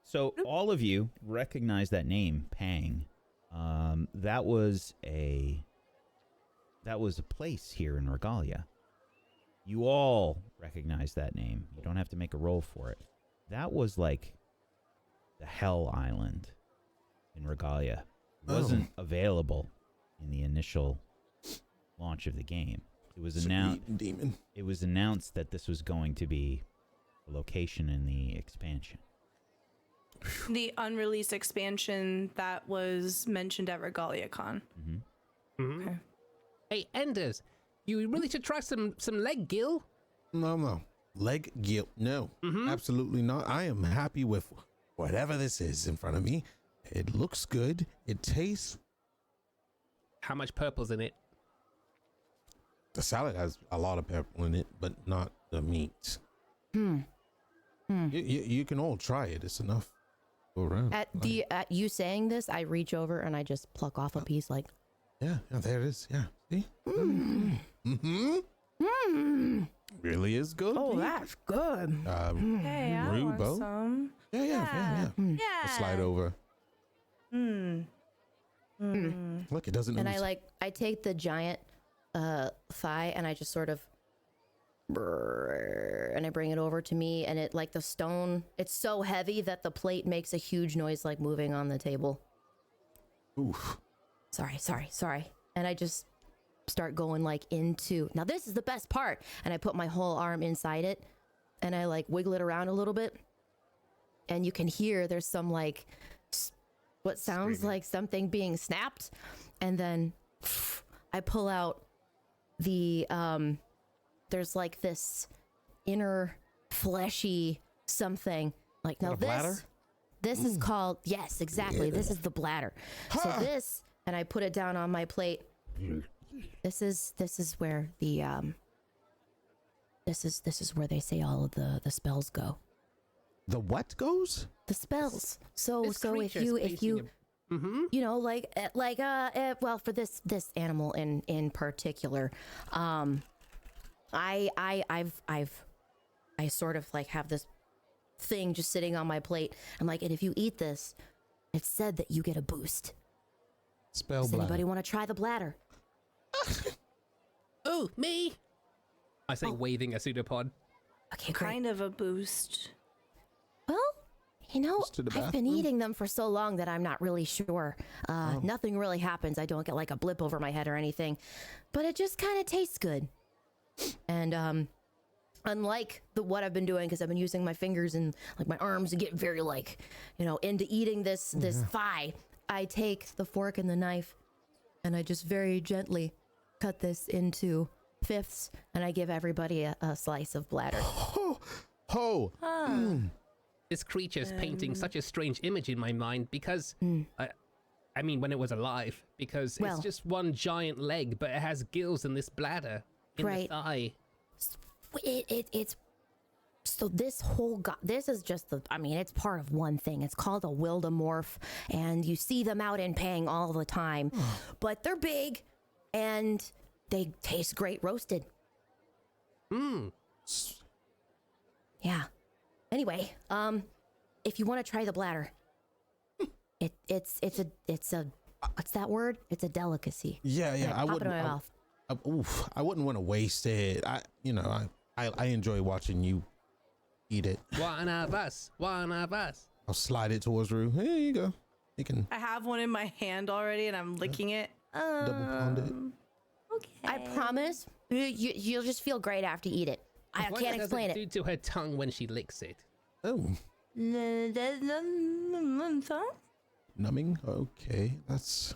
Speaker 1: So all of you recognize that name, Pang. That was a place here in Regalia. You all recognize that name. You don't have to make a roll for it. That was like the Hell Island in Regalia. It wasn't available in the initial launch of the game. It was announced.
Speaker 6: Demon.
Speaker 1: It was announced that this was going to be a location in the expansion.
Speaker 3: The unreleased expansion that was mentioned at RegaliaCon. Okay.
Speaker 4: Hey, Enders, you really should try some leg gill.
Speaker 6: No. Leg guilt. No. Absolutely not. I am happy with whatever this is in front of me. It looks good. It tastes.
Speaker 4: How much purple's in it?
Speaker 6: The salad has a lot of pepper in it, but not the meat. You can all try it. It's enough. Go around.
Speaker 7: at you saying this, I reach over and I just pluck off a piece. Like,
Speaker 6: Yeah, there it is. Yeah. See? Really is good.
Speaker 7: oh, that's good.
Speaker 3: Hey, I want
Speaker 6: Rubo?
Speaker 3: some.
Speaker 6: Yeah.
Speaker 3: Yeah.
Speaker 6: I'll slide over. Look, it doesn't.
Speaker 7: And
Speaker 6: ooze.
Speaker 7: I take the giant thigh and I just sort of and I bring it over to me, and it, like, the stone, it's so heavy that the plate makes a huge noise, like moving on the table.
Speaker 6: Oof.
Speaker 7: Sorry. And I just start going like into, now this is the best part, and I put my whole arm inside it and I like wiggle it around a little bit, and you can hear there's some like what sounds like something being snapped, and then I pull out the there's like this inner fleshy something, like, now
Speaker 6: Like a bladder?
Speaker 7: this is called, yes, exactly, this is the bladder. So this, and I put it down on my plate. This is where the this is where they say all of the spells go.
Speaker 6: The what goes?
Speaker 7: The spells. So
Speaker 4: This
Speaker 7: if
Speaker 4: creature's
Speaker 7: you
Speaker 4: facing
Speaker 7: you know, like well, for this animal in particular, I sort of like have this thing just sitting on my plate. I'm like, and if you eat this, it's said that you get a boost.
Speaker 6: Spell
Speaker 7: Does
Speaker 6: bladder.
Speaker 7: anybody want to try the bladder?
Speaker 4: Oh, me! I say, waving a pseudopod.
Speaker 7: Okay, great.
Speaker 3: Kind of a boost.
Speaker 7: Well, you know,
Speaker 6: Just to the
Speaker 7: I've been
Speaker 6: bathroom?
Speaker 7: eating them for so long that I'm not really sure. Nothing really happens. I don't get like a blip over my head or anything, but it just kind of tastes good. And unlike what I've been doing, because I've been using my fingers and like my arms to get very like, you know, into eating this thigh, I take the fork and the knife and I just very gently cut this into fifths, and I give everybody a slice of bladder.
Speaker 4: This creature's painting such a strange image in my mind because, I mean, when it was alive, because
Speaker 7: Well-
Speaker 4: it's just one giant leg, but it has gills in this bladder in
Speaker 7: Right.
Speaker 4: the thigh.
Speaker 7: It's so this whole this is just it's part of one thing. It's called a wildomorph, and you see them out in Pang all the time, but they're big and they taste great roasted. Yeah. Anyway, if you want to try the bladder, it's a what's that word? It's a delicacy.
Speaker 6: Yeah.
Speaker 7: Pop
Speaker 6: I
Speaker 7: it
Speaker 6: wouldn't.
Speaker 7: in my mouth.
Speaker 6: I wouldn't want to waste it. I enjoy watching you eat it.
Speaker 4: One of us.
Speaker 6: I'll slide it towards Rue. Here you go. You can
Speaker 3: I have one in my hand already, and I'm licking it.
Speaker 6: double pound it.
Speaker 2: Okay.
Speaker 7: I promise, you'll just feel great after you eat it. I
Speaker 4: What
Speaker 7: can't
Speaker 4: does
Speaker 7: explain
Speaker 4: it
Speaker 7: it.
Speaker 4: do to her tongue when she licks it?
Speaker 6: Oh, numbing. Okay, that's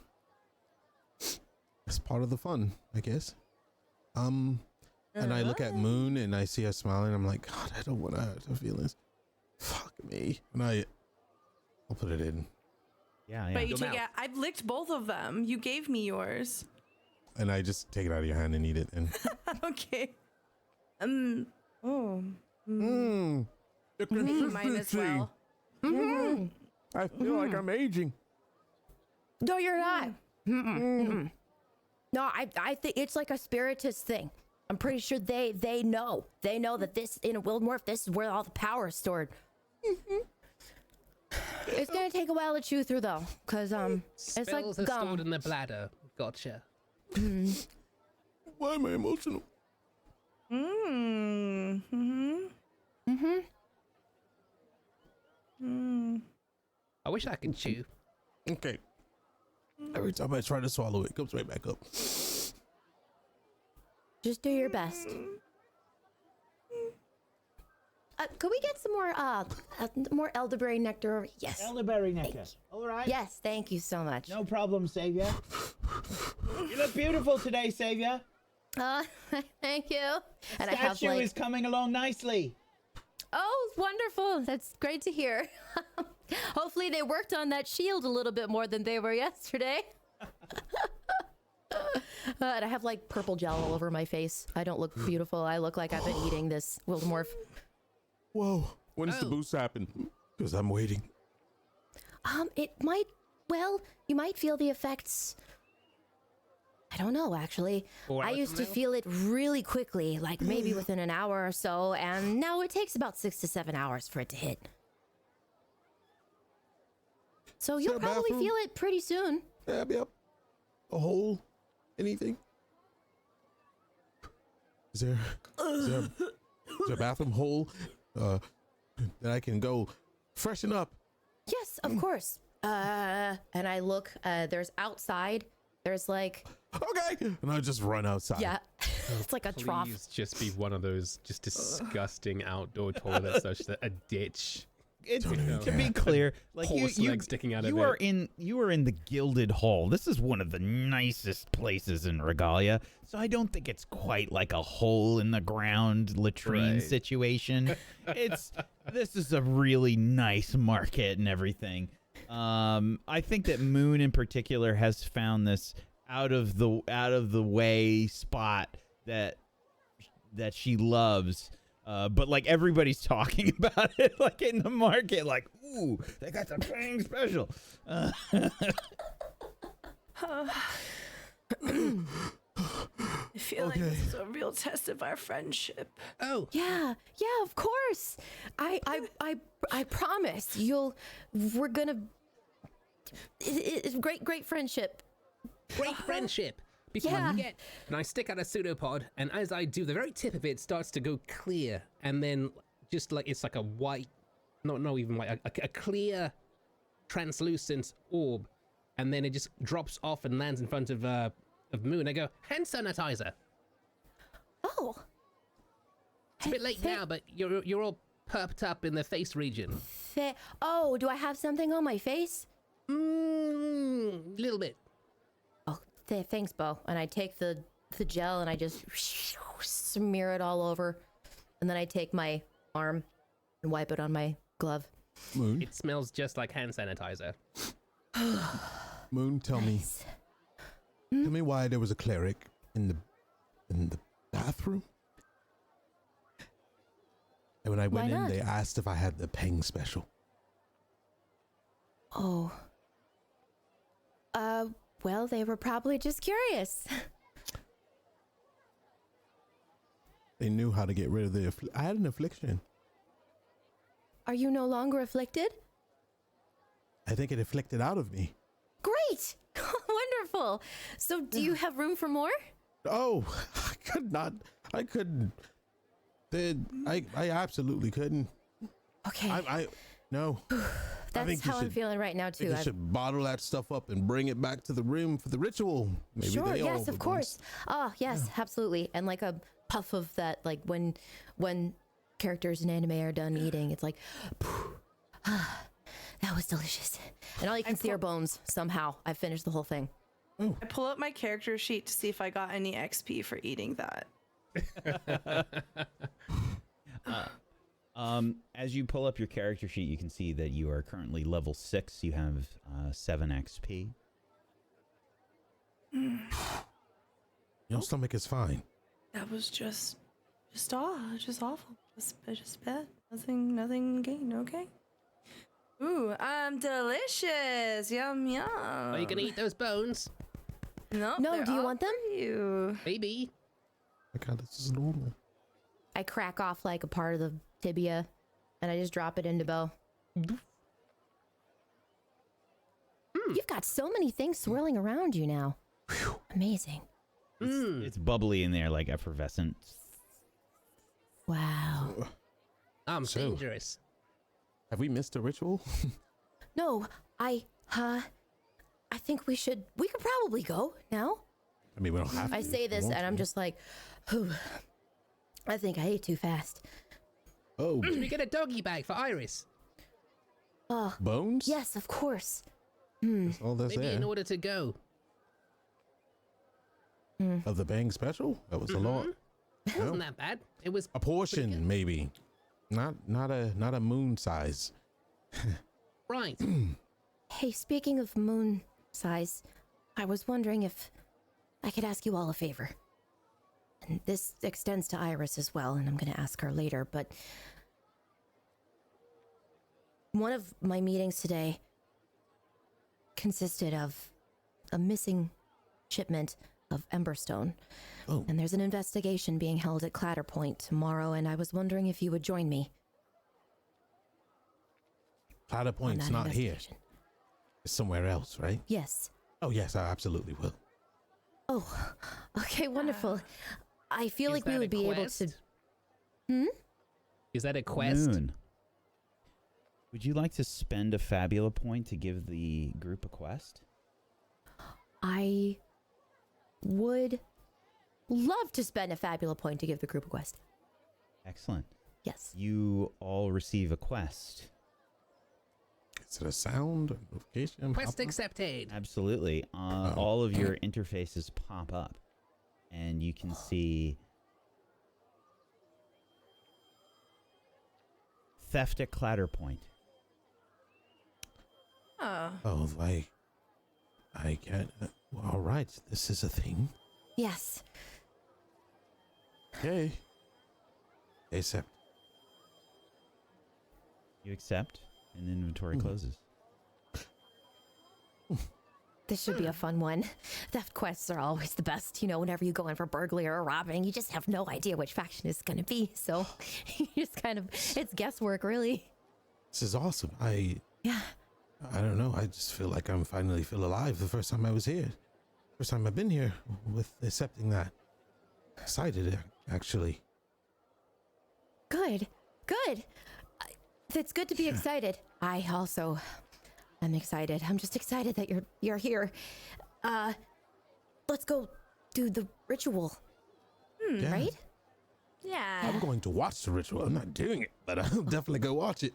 Speaker 6: part of the fun, I guess. And I look at Muhn and I see her smiling. I'm like, God, I don't want to hurt her feelings. Fuck me. And I'll put it in.
Speaker 1: Yeah,
Speaker 3: But you
Speaker 4: Go
Speaker 3: take it.
Speaker 4: mouth.
Speaker 3: I've licked both of them. You gave me yours.
Speaker 6: And I just take it out of your hand and eat it. And
Speaker 3: Okay. Oh.
Speaker 6: the
Speaker 3: Mine as well.
Speaker 6: I feel like I'm aging.
Speaker 7: No, you're not. No, I think it's like a spiritist thing. I'm pretty sure they know. They know that this in a Wildmorph, this is where all the power is stored. It's gonna take a while to chew through though, cause it's like
Speaker 4: Spells are
Speaker 7: gum.
Speaker 4: stored in the bladder. Gotcha.
Speaker 6: Why am I emotional?
Speaker 4: I wish I could chew.
Speaker 6: Okay. Every time I try to swallow it, it comes right back up.
Speaker 7: Just do your best. Could we get some more elderberry nectar? Yes.
Speaker 5: Elderberry nectar. All right.
Speaker 7: Yes, thank you so much.
Speaker 5: No problem, Savior. You look beautiful today, Savior.
Speaker 7: Thank you. And I have
Speaker 5: Statue
Speaker 7: like,
Speaker 5: is coming along nicely.
Speaker 7: oh, wonderful. That's great to hear. Hopefully they worked on that shield a little bit more than they were yesterday. And I have like purple gel all over my face. I don't look beautiful. I look like I've been eating this Wildmorph.
Speaker 6: Whoa. When does the
Speaker 4: Oh.
Speaker 6: boost happen? Because I'm waiting.
Speaker 7: It might, well, you might feel the effects. I don't know, actually.
Speaker 4: 4
Speaker 7: I
Speaker 4: hours
Speaker 7: used
Speaker 4: from
Speaker 7: to
Speaker 4: now?
Speaker 7: feel it really quickly, like maybe within an hour or so, and now it takes about 6 to 7 hours for it to hit. So
Speaker 6: there
Speaker 7: you'll
Speaker 6: a
Speaker 7: probably
Speaker 6: bathroom?
Speaker 7: feel it pretty soon.
Speaker 6: Yep. A hole? Anything? Is there a bathroom hole that I can go freshen up?
Speaker 7: Yes, of course. And I look, there's outside, there's like,
Speaker 6: Okay. And I just run outside.
Speaker 7: yeah, it's like a trough.
Speaker 8: Please just be one of those just disgusting outdoor toilets, such that a ditch.
Speaker 1: It's,
Speaker 6: Don't
Speaker 1: to be clear, like
Speaker 8: Horse leg sticking out of
Speaker 1: you are
Speaker 8: it.
Speaker 1: you are in the Gilded Hall. This is one of the nicest places in Regalia, so I don't think it's quite like a hole in the ground latrine
Speaker 8: Right.
Speaker 1: situation. This is a really nice market and everything. I think that Muhn in particular has found this out of the way spot that she loves. But like everybody's talking about it, like in the market, like, ooh, they got the Pang special.
Speaker 3: I feel like this is a real test of our friendship.
Speaker 4: Oh,
Speaker 7: Yeah, of course. I promise we're gonna. It's great friendship.
Speaker 4: great friendship. Before
Speaker 7: Yeah.
Speaker 4: I forget, and I stick out a pseudopod, and as I do, the very tip of it starts to go clear, and then just like it's like a white, not even white, a clear, translucent orb, and then it just drops off and lands in front of Muhn. I go, hand sanitizer.
Speaker 7: Oh.
Speaker 4: It's a bit late now, but you're all perped up in the face region.
Speaker 7: Oh, do I have something on my face?
Speaker 4: Little bit.
Speaker 7: Oh, thanks, Bo. And I take the the gel and I just smear it all over. And then I take my arm and wipe it on my glove.
Speaker 6: Moon,
Speaker 8: It smells just like hand sanitizer.
Speaker 6: Moon, tell me why there was a cleric in the bathroom. And when I went
Speaker 7: Why
Speaker 6: in,
Speaker 7: not?
Speaker 6: they asked if I had the Peng special.
Speaker 7: Oh. Well, they were probably just curious.
Speaker 6: They knew how to get rid of the. I had an affliction.
Speaker 7: Are you no longer afflicted?
Speaker 6: I think it afflicted out of me.
Speaker 7: Great! Wonderful. So, do you have room for more?
Speaker 6: Oh, I could not. I couldn't. I absolutely couldn't.
Speaker 7: Okay.
Speaker 6: No.
Speaker 7: That's
Speaker 6: think you
Speaker 7: how I'm
Speaker 6: should-
Speaker 7: feeling right now,
Speaker 6: I
Speaker 7: too.
Speaker 6: think you should bottle that stuff up and bring it back to the room for the ritual. Maybe
Speaker 7: Sure,
Speaker 6: they all
Speaker 7: yes, of
Speaker 6: overdosed.
Speaker 7: course. Oh, yes, absolutely. And like a puff of that, like when characters in anime are done eating, it's like, that was delicious. And all you can see are bones somehow. I finished the whole thing.
Speaker 3: I pull up my character sheet to see if I got any XP for eating that.
Speaker 1: As you pull up your character sheet, you can see that you are currently level 6. You have 7 XP.
Speaker 6: Your stomach is fine.
Speaker 3: That was just awful. Just bad. Nothing gained. Okay. Ooh, delicious. Yum yum.
Speaker 4: Are you gonna eat those bones?
Speaker 3: No,
Speaker 7: No, do you want them?
Speaker 3: You.
Speaker 4: Maybe.
Speaker 6: My God, this is normal.
Speaker 7: I crack off like a part of the tibia and I just drop it into Bo. You've got so many things swirling around you now. Amazing.
Speaker 1: It's bubbly in there, like effervescent.
Speaker 7: Wow.
Speaker 4: I'm
Speaker 6: So-
Speaker 4: dangerous.
Speaker 6: Have we missed a ritual?
Speaker 7: No, I think we could probably go now.
Speaker 6: I mean, we don't have to.
Speaker 7: I say this and I'm just like, I think I ate too fast.
Speaker 6: Oh,
Speaker 4: Should we get a doggy bag for Iris?
Speaker 6: bones?
Speaker 7: Yes, of course.
Speaker 6: That's all that's
Speaker 4: Maybe
Speaker 6: there.
Speaker 4: in order to go.
Speaker 6: Of the Bang special? That was a lot.
Speaker 4: It wasn't that bad. It was
Speaker 6: A portion, maybe. Not a moon size.
Speaker 4: right.
Speaker 7: Hey, speaking of moon size, I was wondering if I could ask you all a favor. And this extends to Iris as well, and I'm going to ask her later, but one of my meetings today consisted of a missing shipment of Emberstone.
Speaker 6: Oh.
Speaker 7: And there's an investigation being held at Clatterpoint tomorrow, and I was wondering if you would join me
Speaker 6: Platter
Speaker 7: on
Speaker 6: Point's
Speaker 7: that
Speaker 6: not here.
Speaker 7: investigation.
Speaker 6: It's somewhere else, right?
Speaker 7: Yes.
Speaker 6: Oh, yes, I absolutely will.
Speaker 7: Oh, okay, wonderful. I feel
Speaker 4: Is
Speaker 7: like we
Speaker 4: that
Speaker 7: would
Speaker 4: a
Speaker 7: be able
Speaker 4: quest?
Speaker 7: to.
Speaker 4: Is that a quest?
Speaker 1: Moon. Would you like to spend a Fabula point to give the group a quest?
Speaker 7: I would love to spend a Fabula point to give the group a quest.
Speaker 1: Excellent.
Speaker 7: Yes.
Speaker 1: You all receive a quest.
Speaker 6: Is it a sound? A notification?
Speaker 4: Quest
Speaker 6: Pop up?
Speaker 4: accepted.
Speaker 1: Absolutely. All of your interfaces pop up, and you can see theft at Clatterpoint.
Speaker 3: Oh.
Speaker 6: Oh, I can't. All right, this is a thing.
Speaker 7: Yes.
Speaker 6: Okay. Accept.
Speaker 1: You accept, and the inventory closes.
Speaker 7: This should be a fun one. Theft quests are always the best. You know, whenever you go in for burglary or robbing, you just have no idea which faction is going to be. So you just kind of, it's guesswork, really.
Speaker 6: This is awesome.
Speaker 7: Yeah.
Speaker 6: I don't know. I just feel like I'm finally feel alive. The first time I was here. First time I've been here with accepting that. Excited, actually.
Speaker 7: Good. Good. It's good to be excited. I also am excited. I'm just excited that you're here. Let's go do the ritual,
Speaker 6: Yeah.
Speaker 7: right?
Speaker 3: Yeah.
Speaker 6: I'm going to watch the ritual. I'm not doing it, but I'll definitely go watch it.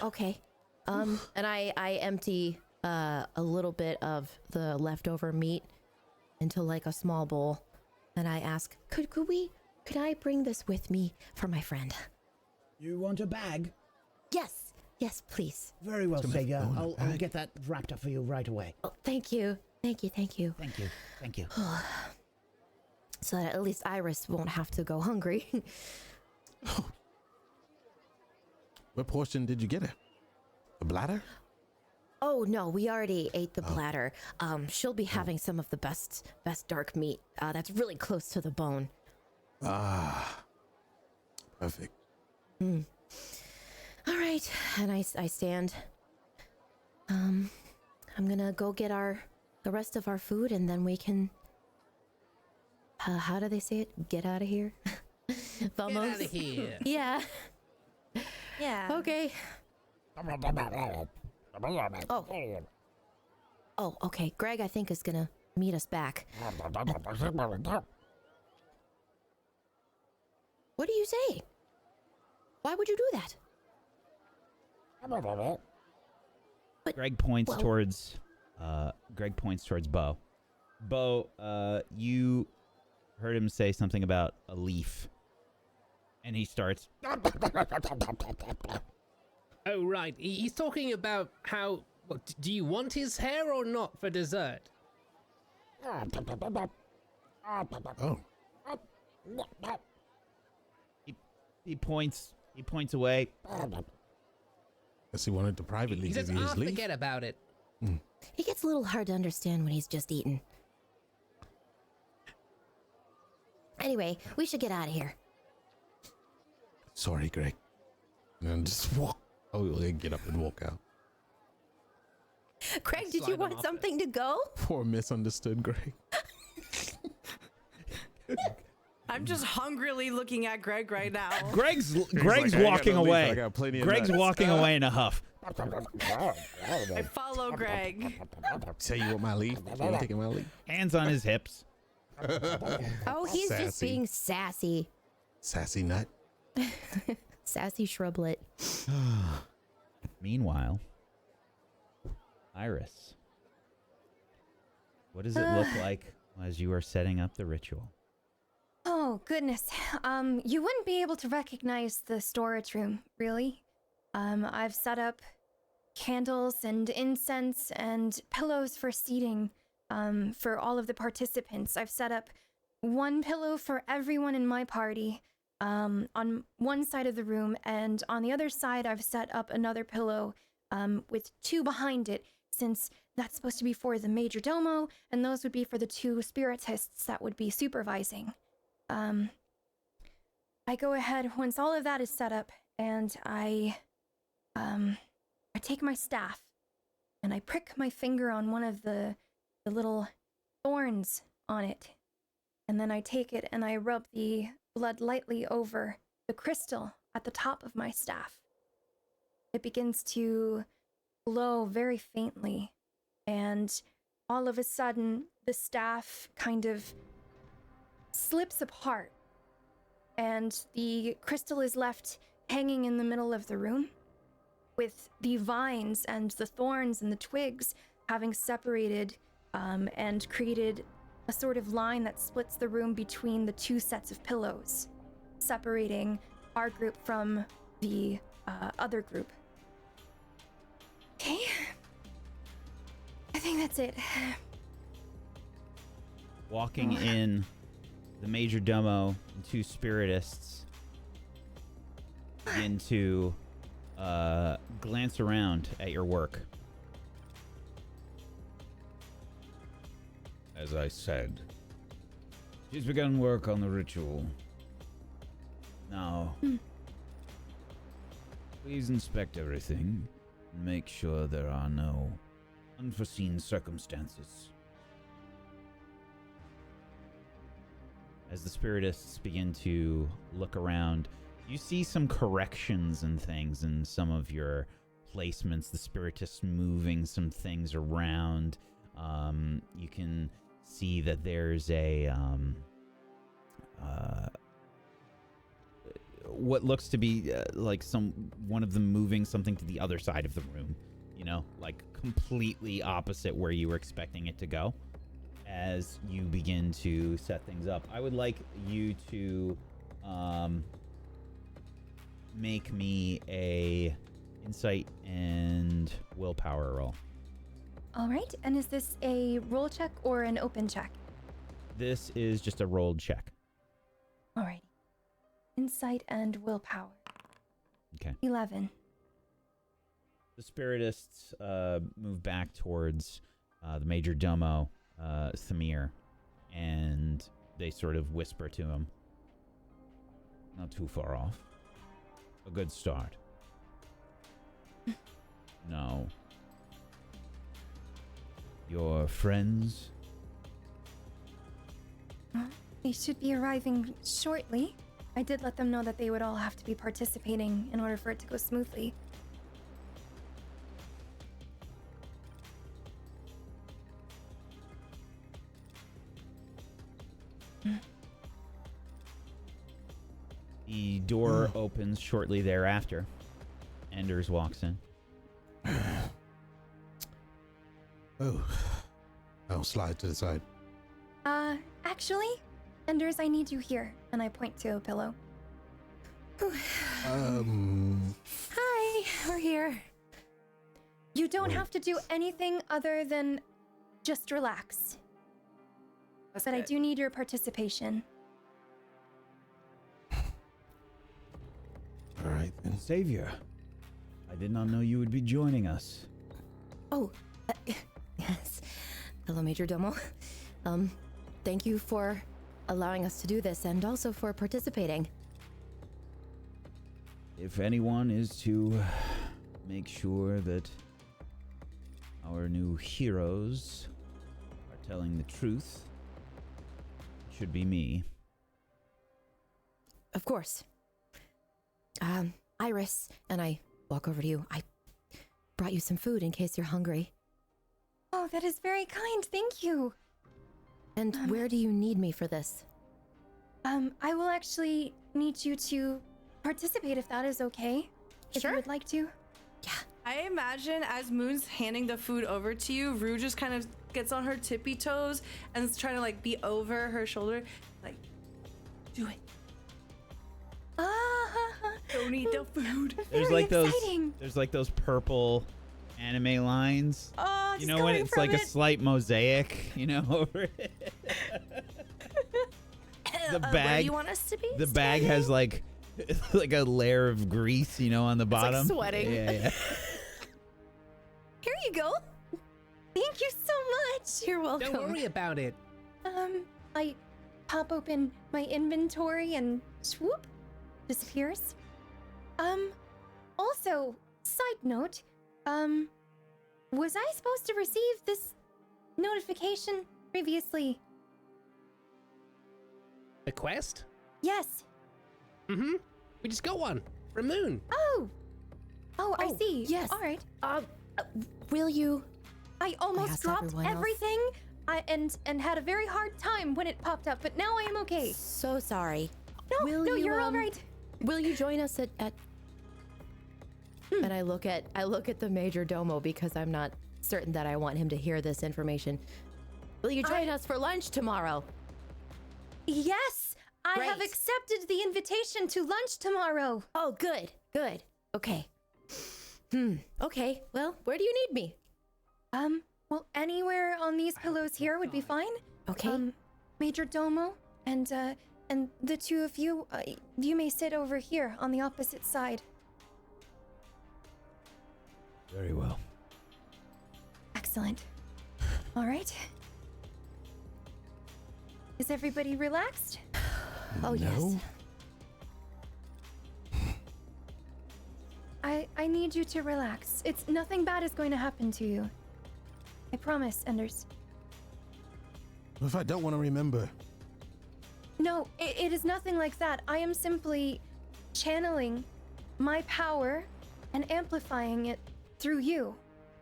Speaker 7: Okay. And I empty a little bit of the leftover meat into like a small bowl, and I ask, could I bring this with me for my friend?
Speaker 5: You want a bag?
Speaker 7: Yes, please.
Speaker 5: Very well,
Speaker 6: It's gonna
Speaker 5: Sega.
Speaker 6: go in a
Speaker 5: I'll
Speaker 6: bag.
Speaker 5: get that wrapped up for you right away.
Speaker 7: Oh, thank you.
Speaker 5: Thank you.
Speaker 7: So that at least Iris won't have to go hungry.
Speaker 6: What portion did you get her? The bladder?
Speaker 7: Oh no, we already ate the bladder. She'll be having some of the best dark meat. That's really close to the bone.
Speaker 6: Ah, perfect.
Speaker 7: All right, and I stand. I'm gonna go get the rest of our food, and then we can. How do they say it? Get out of here. Vamos.
Speaker 4: Get out of here.
Speaker 7: Yeah.
Speaker 3: Yeah.
Speaker 7: Okay. Oh, okay. Greg, I think, is gonna meet us back. What are you saying? Why would you do that?
Speaker 1: Greg points
Speaker 7: well-
Speaker 1: towards Bo. Bo, you heard him say something about a leaf. And he starts.
Speaker 4: Oh, right. He's talking about how. What, do you want his hair or not for dessert?
Speaker 6: Oh,
Speaker 1: He points away.
Speaker 6: guess he wanted to privately
Speaker 4: He
Speaker 6: give
Speaker 4: says,
Speaker 6: you his leaf.
Speaker 4: forget about it.
Speaker 7: He gets a little hard to understand when he's just eaten. Anyway, we should get out of here.
Speaker 6: Sorry, Greg. And then just walk. Oh, they get up and walk out.
Speaker 7: Craig, did you
Speaker 4: slide them
Speaker 7: want
Speaker 4: off
Speaker 7: something to go?
Speaker 6: Poor misunderstood Greg.
Speaker 3: I'm just hungrily looking at Greg right now.
Speaker 1: Greg's
Speaker 6: like, I ain't
Speaker 1: walking
Speaker 6: got no leaf,
Speaker 1: away.
Speaker 6: I got plenty of
Speaker 1: Greg's
Speaker 6: nuts.
Speaker 1: walking away in a huff.
Speaker 3: I follow Greg.
Speaker 6: Say you want my leaf? You taking my leaf?
Speaker 1: Hands on his hips.
Speaker 7: Oh, he's just
Speaker 6: Sassy.
Speaker 7: being sassy.
Speaker 6: Sassy nut.
Speaker 7: Sassy shrublet.
Speaker 1: Meanwhile, Iris, what does it look like as you are setting up the ritual?
Speaker 2: Oh, goodness. You wouldn't be able to recognize the storage room, really. I've set up candles and incense and pillows for seating, for all of the participants. I've set up one pillow for everyone in my party, on one side of the room, and on the other side, I've set up another pillow, with two behind it, since that's supposed to be for the major domo, and those would be for the two spiritists that would be supervising. I go ahead once all of that is set up, and I take my staff and I prick my finger on one of the little thorns on it, and then I take it and I rub the blood lightly over the crystal at the top of my staff. It begins to glow very faintly, and all of a sudden the staff kind of slips apart, and the crystal is left hanging in the middle of the room, with the vines and the thorns and the twigs having separated, and created a sort of line that splits the room between the two sets of pillows, separating our group from the other group. Okay, I think that's it.
Speaker 1: Walking in, the major domo and two spiritists begin to glance around at your work. As I said, she's begun work on the ritual. Now, please inspect everything and make sure there are no unforeseen circumstances. As the spiritists begin to look around, you see some corrections and things in some of your placements. The spiritists moving some things around. You can see that there's a what looks to be like one of them moving something to the other side of the room. You know, like completely opposite where you were expecting it to go. as you begin to set things up. I would like you to make me a insight and willpower roll.
Speaker 2: All right. And is this a roll check or an open check?
Speaker 1: This is just a rolled check.
Speaker 2: All right. Insight and willpower.
Speaker 1: Okay.
Speaker 2: 11.
Speaker 1: The spiritists move back towards the Major Domo, Thamir, and they sort of whisper to him. Not too far off. A good start. No. Your friends?
Speaker 2: They should be arriving shortly. I did let them know that they would all have to be participating in order for it to go smoothly.
Speaker 1: The door opens shortly thereafter. Enders walks in.
Speaker 6: Oh, I'll slide to the side.
Speaker 2: Actually, Enders, I need you here. And I point to a pillow.
Speaker 7: Hi, we're here.
Speaker 2: You don't have to do anything other than just relax. But I do need your participation.
Speaker 6: All right, then.
Speaker 5: Savior, I did not know you would be joining us.
Speaker 7: Oh, yes. Hello, Major Domo. Thank you for allowing us to do this and also for participating.
Speaker 5: If anyone is to make sure that our new heroes are telling the truth, it should be me.
Speaker 7: Of course. Iris, and I walk over to you. I brought you some food in case you're hungry.
Speaker 2: Oh, that is very kind. Thank you.
Speaker 7: And where do you need me for this?
Speaker 2: I will actually need you to participate if that is okay. If
Speaker 7: Sure.
Speaker 2: you would like to.
Speaker 7: Yeah.
Speaker 3: I imagine as Moon's handing the food over to you, Rue just kind of gets on her tippy toes and is trying to like be over her shoulder. Like, do it. Don't eat the food.
Speaker 1: There's
Speaker 2: Very
Speaker 1: like those.
Speaker 2: exciting.
Speaker 1: There's like those purple anime lines.
Speaker 2: Oh,
Speaker 1: You
Speaker 2: just
Speaker 1: know when
Speaker 2: coming
Speaker 1: it's
Speaker 2: from
Speaker 1: like a
Speaker 2: it.
Speaker 1: slight mosaic, you know, over it. The
Speaker 3: Where
Speaker 1: bag.
Speaker 3: do you want us to be?
Speaker 1: The bag has like like a layer of grease, you know, on the
Speaker 7: like
Speaker 1: bottom.
Speaker 7: sweating.
Speaker 1: Yeah.
Speaker 2: Here you go. Thank you so much.
Speaker 7: You're welcome.
Speaker 4: Don't worry about it.
Speaker 2: I pop open my inventory and swoop, disappears. Also, side note, was I supposed to receive this notification previously?
Speaker 4: A quest?
Speaker 2: Yes.
Speaker 4: Mm-hmm. We just got one from Muhn.
Speaker 2: Oh, I
Speaker 7: Oh,
Speaker 2: see.
Speaker 7: yes.
Speaker 2: All right.
Speaker 7: Will you?
Speaker 2: I almost
Speaker 7: asked
Speaker 2: dropped
Speaker 7: everyone else.
Speaker 2: everything. And had a very hard time when it popped up, but now I am okay.
Speaker 7: So sorry.
Speaker 2: No, you're all right.
Speaker 7: Will you join us at And I look at the Major Domo because I'm not certain that I want him to hear this information. Will you join us for lunch tomorrow?
Speaker 2: Yes, I have
Speaker 7: Great.
Speaker 2: accepted the invitation to lunch tomorrow.
Speaker 7: Oh, good. Okay. Okay. Well, where do you need me?
Speaker 2: Well, anywhere on these pillows here would be fine.
Speaker 7: Okay.
Speaker 2: Major Domo and the two of you, you may sit over here on the opposite side.
Speaker 5: Very well.
Speaker 2: Excellent. All right. Is everybody relaxed?
Speaker 7: Oh, yes.
Speaker 6: No.
Speaker 2: I need you to relax. It's nothing bad is going to happen to you. I promise, Enders.
Speaker 6: If I don't want to remember.
Speaker 2: No, it is nothing like that. I am simply channeling my power and amplifying it through you.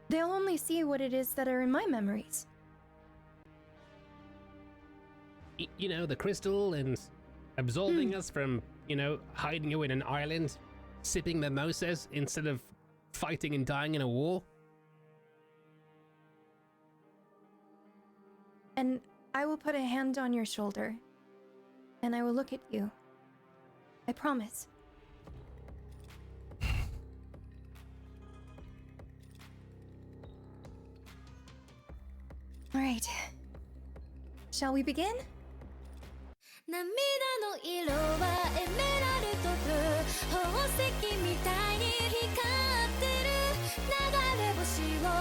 Speaker 2: They'll only see what it is that are in my memories.
Speaker 4: You know, the crystal and absolving us from, hiding you in an island, sipping mimosas instead of fighting and dying in a war.
Speaker 2: And I will put a hand on your shoulder, and I will look at you. I promise. All right. Shall we begin?
Speaker 9: 涙の色はエメラルドブルー宝石みたいに光ってる流れ星を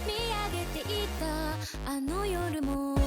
Speaker 9: 見上げていたあの夜も